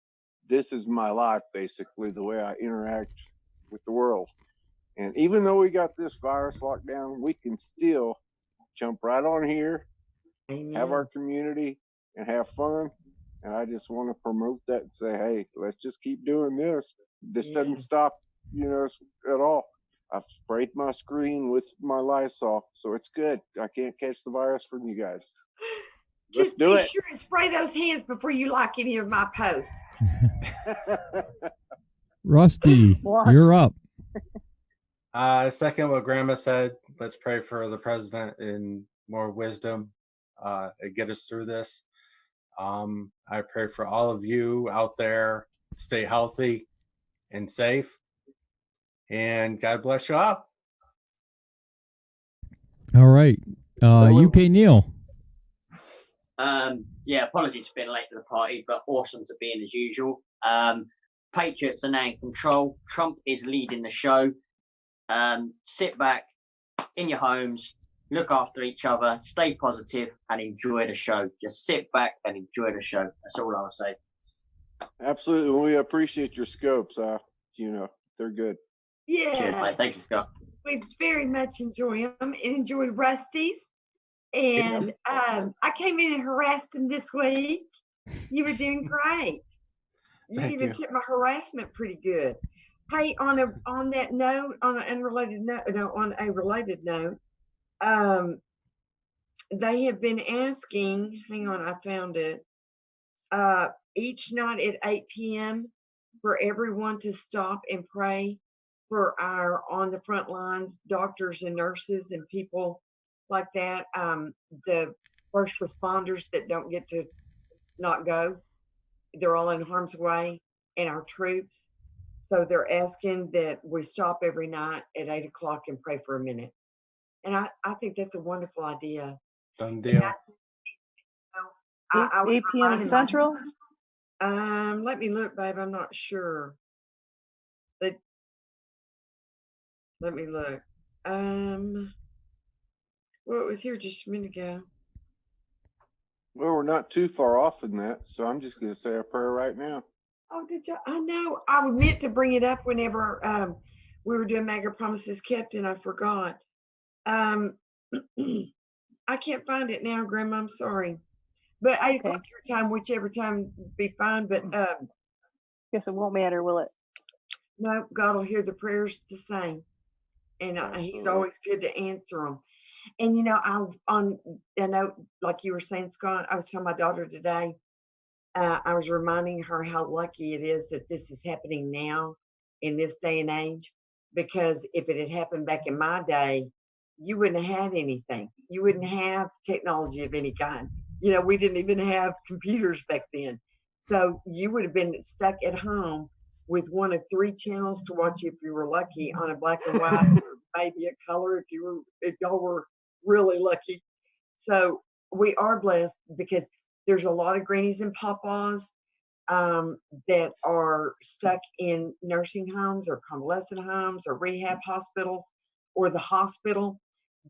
This is my life, basically, the way I interact with the world. And even though we got this virus locked down, we can still jump right on here, have our community, and have fun. And I just want to promote that and say, hey, let's just keep doing this. This doesn't stop, at all. I've sprayed my screen with my Lysol, so it's good. I can't catch the virus from you guys. Let's Just do be it. sure and spray those hands before you like any of my posts. Rusty, you're up. I second what Grandma said. Let's pray for the president and more wisdom and get us through this. I pray for all of you out there. Stay healthy and safe. And God bless you all. All right. UK Neil. Apologies for being late to the party, but awesome to be in as usual. Patriots are now in control. Trump is leading the show. Sit back in your homes, look after each other, stay positive, and enjoy the show. Just sit back and enjoy the show. That's all I'll say. Absolutely. We appreciate your scopes. They're good. Yeah. Cheers, mate. Thank you, Scott. We very much enjoy them and enjoy Rusty's. And I came in and harassed him this week. You were doing great. You even took my harassment pretty good. Hey, on a related note, they have been asking, hang on, I found it, each night at 8 p.m. for everyone to stop and pray for our on the front lines doctors and nurses and people like that. The first responders that don't get to not go. They're all in harm's way, and our troops. So they're asking that we stop every night at 8 o'clock and pray for a minute. And I think that's a wonderful idea. Done deal. 8 p.m. Central? Let me look, babe. I'm not sure. Let me look. Well, it was here just a minute ago. Well, we're not too far off in that, so I'm just going to say a prayer right now. Oh, did you? I know. I meant to bring it up whenever we were doing Mega Promises Kept, and I forgot. I can't find it now, Grandma. I'm sorry. But 8 o'clock your time, whichever time would be fine. But guess it won't matter, will it? No, God will hear the prayers the same, and He's always good to answer them. And you know, I know, like you were saying, Scott, I was telling my daughter today. I was reminding her how lucky it is that this is happening now in this day and age, because if it had happened back in my day, you wouldn't have had anything. You wouldn't have technology of any kind. You know, we didn't even have computers back then. So you would have been stuck at home with one of 3 channels to watch if you were lucky, on a black and white, or maybe a color if y'all were really lucky. So we are blessed, because there's a lot of grannies and papas that are stuck in nursing homes or convalescent homes or rehab hospitals, or the hospital,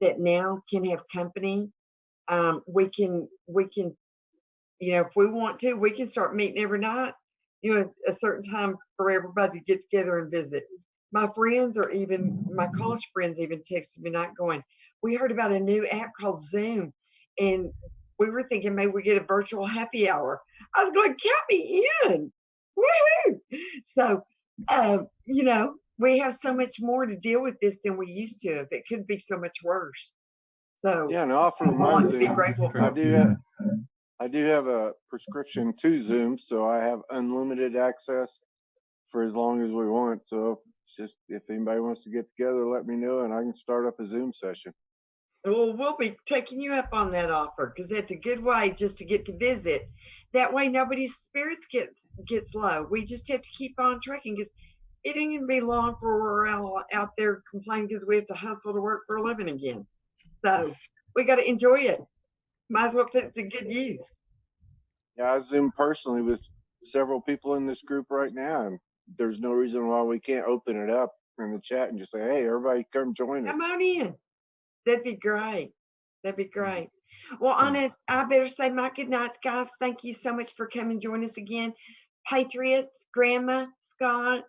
that now can have company. We can, you know, if we want to, we can start meeting every night, you know, a certain time for everybody to get together and visit. My friends, or even my college friends, even texted me not going, we heard about a new app called Zoom, and we were thinking maybe we get a virtual happy hour. I was going, count me in. Woohoo! So, you know, we have so much more to deal with this than we used to. If it could be so much worse. So yeah, and offer want to be grateful. I do have a prescription to Zoom, so I have unlimited access for as long as we want. So just if anybody wants to get together, let me know, and I can start up a Zoom session. Well, we'll be taking you up on that offer, because that's a good way just to get to visit. That way nobody's spirits gets low. We just have to keep on trekking, because it ain't gonna be long before we're out there complaining because we have to hustle to work for a living again. So we got to enjoy it. Might as well put it to good use. Yeah, I Zoom personally with several people in this group right now, and there's no reason why we can't open it up in the chat and just say, hey, everybody come join us. Come on in. That'd be great. That'd be great. Well, on it, I better say my good nights, guys. Thank you so much for coming and joining us again. Patriots, Grandma, Scott,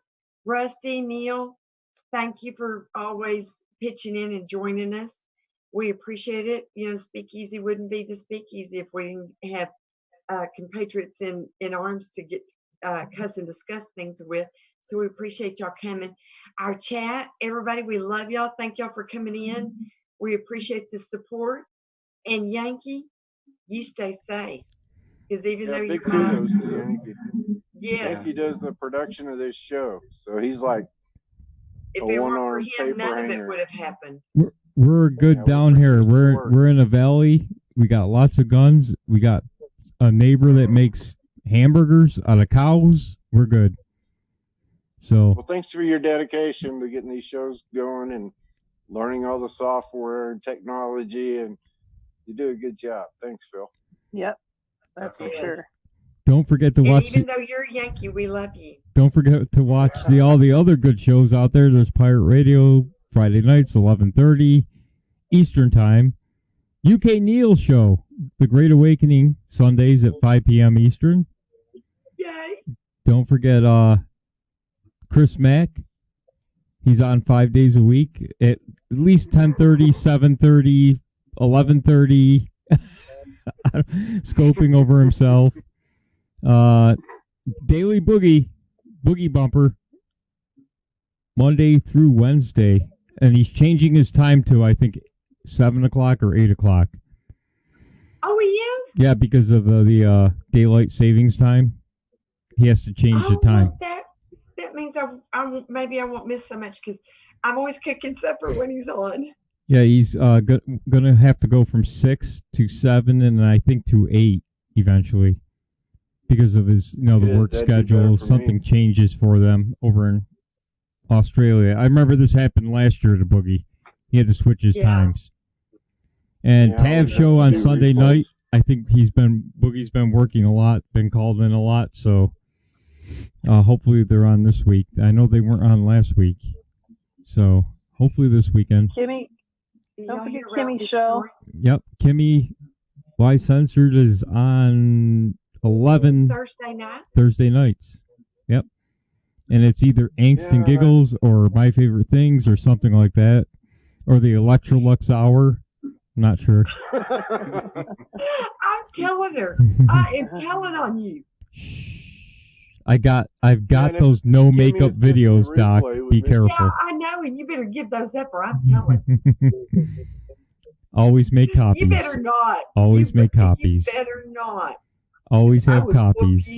Rusty, Neil, thank you for always pitching in and joining us. We appreciate it. You know, Speakeasy wouldn't be the Speakeasy if we didn't have compatriots in arms to get cuss and discuss things with. So we appreciate y'all coming. Our chat, everybody, we love y'all. Thank y'all for coming in. We appreciate the support. And Yankee, you stay safe. Because even though big you're kudos to Yankee. Yes. Yankee does the production of this show, so he's like if a it one-armed weren't for him, paper none of it hanger. would have happened. We're good down here. We're in a valley. We got lots of guns. We got a neighbor that makes hamburgers out of cows. We're good. So well, thanks for your dedication to getting these shows going and learning all the software and technology, and you do a good job. Thanks, Phil. Yep, that's for sure. Don't forget to watch. Even though you're a Yankee, we love you. Don't forget to watch all the other good shows out there. There's Pirate Radio Friday nights, 11:30 Eastern Time. UK Neil Show, The Great Awakening, Sundays at 5 p.m. Eastern. Yay! Don't forget Chris Mack. He's on 5 days a week at least 10:30, 7:30, 11:30. Scoping over himself. Daily Boogie Bumper, Monday through Wednesday, and he's changing his time to, I think, 7 o'clock or 8 o'clock. Oh, he is? Yeah, because of the daylight savings time. He has to change the time. Well, that means maybe I won't miss so much, because I'm always cooking supper when he's on. Yeah, he's gonna have to go from 6 to 7, and I think to 8 eventually, because of his, the work schedule. Something changes for them over in Australia. I remember this happened last year to Boogie. He had to switch his times. And Tav's show on Sunday night, I think Boogie's been working a lot, been called in a lot, so hopefully they're on this week. I know they weren't on last week, so hopefully this weekend. Kimmy, don't forget Kimmy's show. Yep, Kimmy Y Censored is on 11 Thursday nights. Yep, and it's either Angst and Giggles or My Favorite Things or something like that, or the Electrolux Hour. I'm not sure. I'm telling her. I am telling on you. I've got those no makeup videos, Doc. Be careful. Yeah, I know, and you better give those up, or I'm telling. Always make copies. You better not. Always make copies. You better not. Always have copies.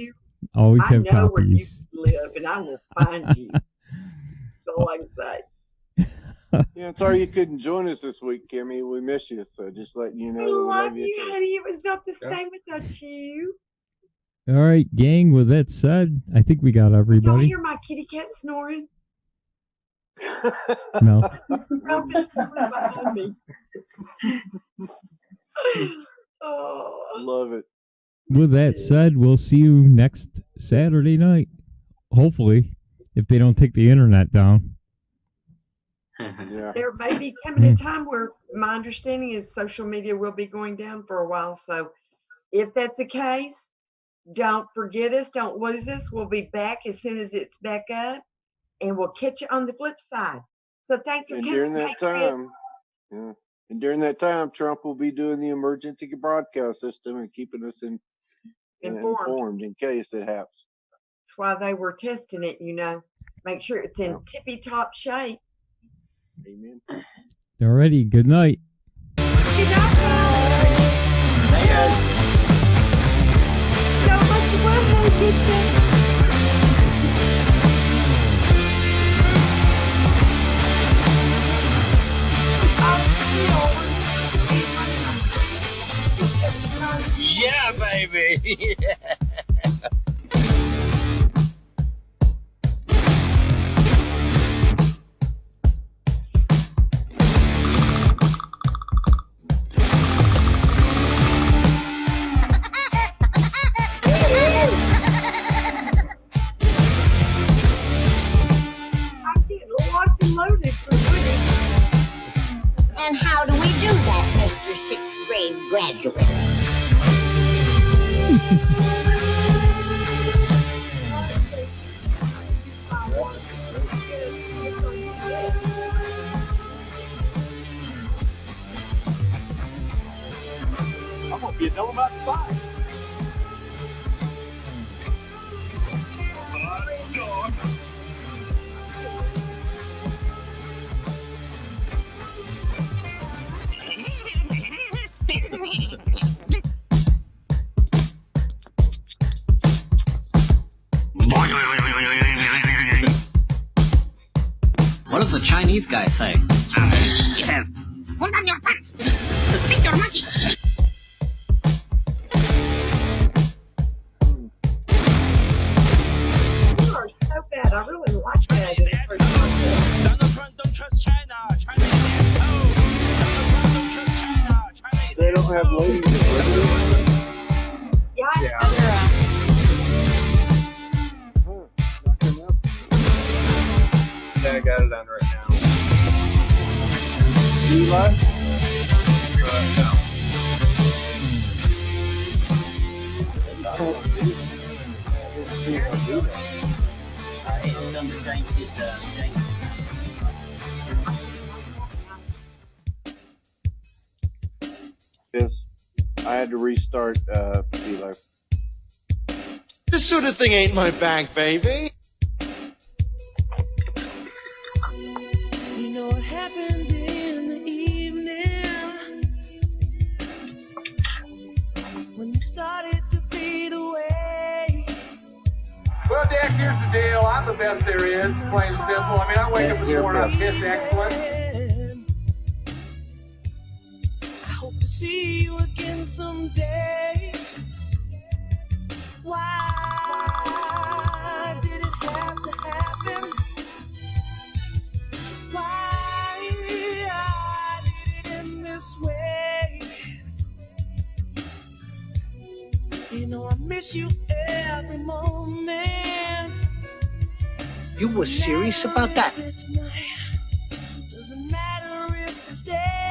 Always have copies. I know where you live, and I will find you. That's all I can say. Yeah, sorry you couldn't join us this week, Kimmy. We miss you, so just letting you know. We love you, honey. It was not the same without you. All right, gang, with that said, I think we got everybody. Don't hear my kitty cat snoring? No. Rumpus snoring behind me. Oh. Love it. With that said, we'll see you next Saturday night. Hopefully, if they don't take the internet down. Yeah. There may be coming a time where my understanding is social media will be going down for a while. So if that's the case, don't forget us. Don't lose us. We'll be back as soon as it's back up, and we'll catch you on the flip side. So thanks for coming. During that time, and during that time, Trump will be doing the emergency broadcast system and keeping us informed in case it happens. That's why they were testing it. Make sure it's in tippy top shape. Amen. Alrighty, good night. Good night, guys. Hey, guys. So much love, good Yeah, baby. Yeah. And how do we do that, Mr. Sixth Grade graduate? I'm gonna be a double about 5. Dog. What does the Chinese guy say? He says, "Hold on your pants. Speak your monkey." You are so bad. I really like that. Donald Trump don't trust China. China is asshole. Donald Trump don't trust China. China is They don't have ladies in president. Yeah. I got it on right now. Eli? No. It's under James' Yes. I had to restart Eli. This sort of thing ain't my bag, baby. You know what happened in the evening when you started to fade away. Well, Dick, here's the deal. I'm the best there is, plain and simple. I mean, I wake up in the morning, I piss excellent. see you again someday. Why did it have to happen? Why did it end this way? You know I miss you every moment. You were serious about that? Doesn't matter if it's day.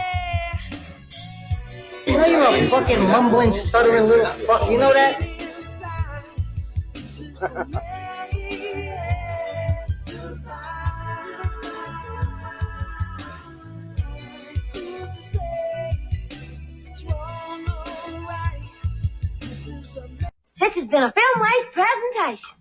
You know you're a fucking mumbling, stuttering little fuck. You know that? This has been a Film Waste presentation.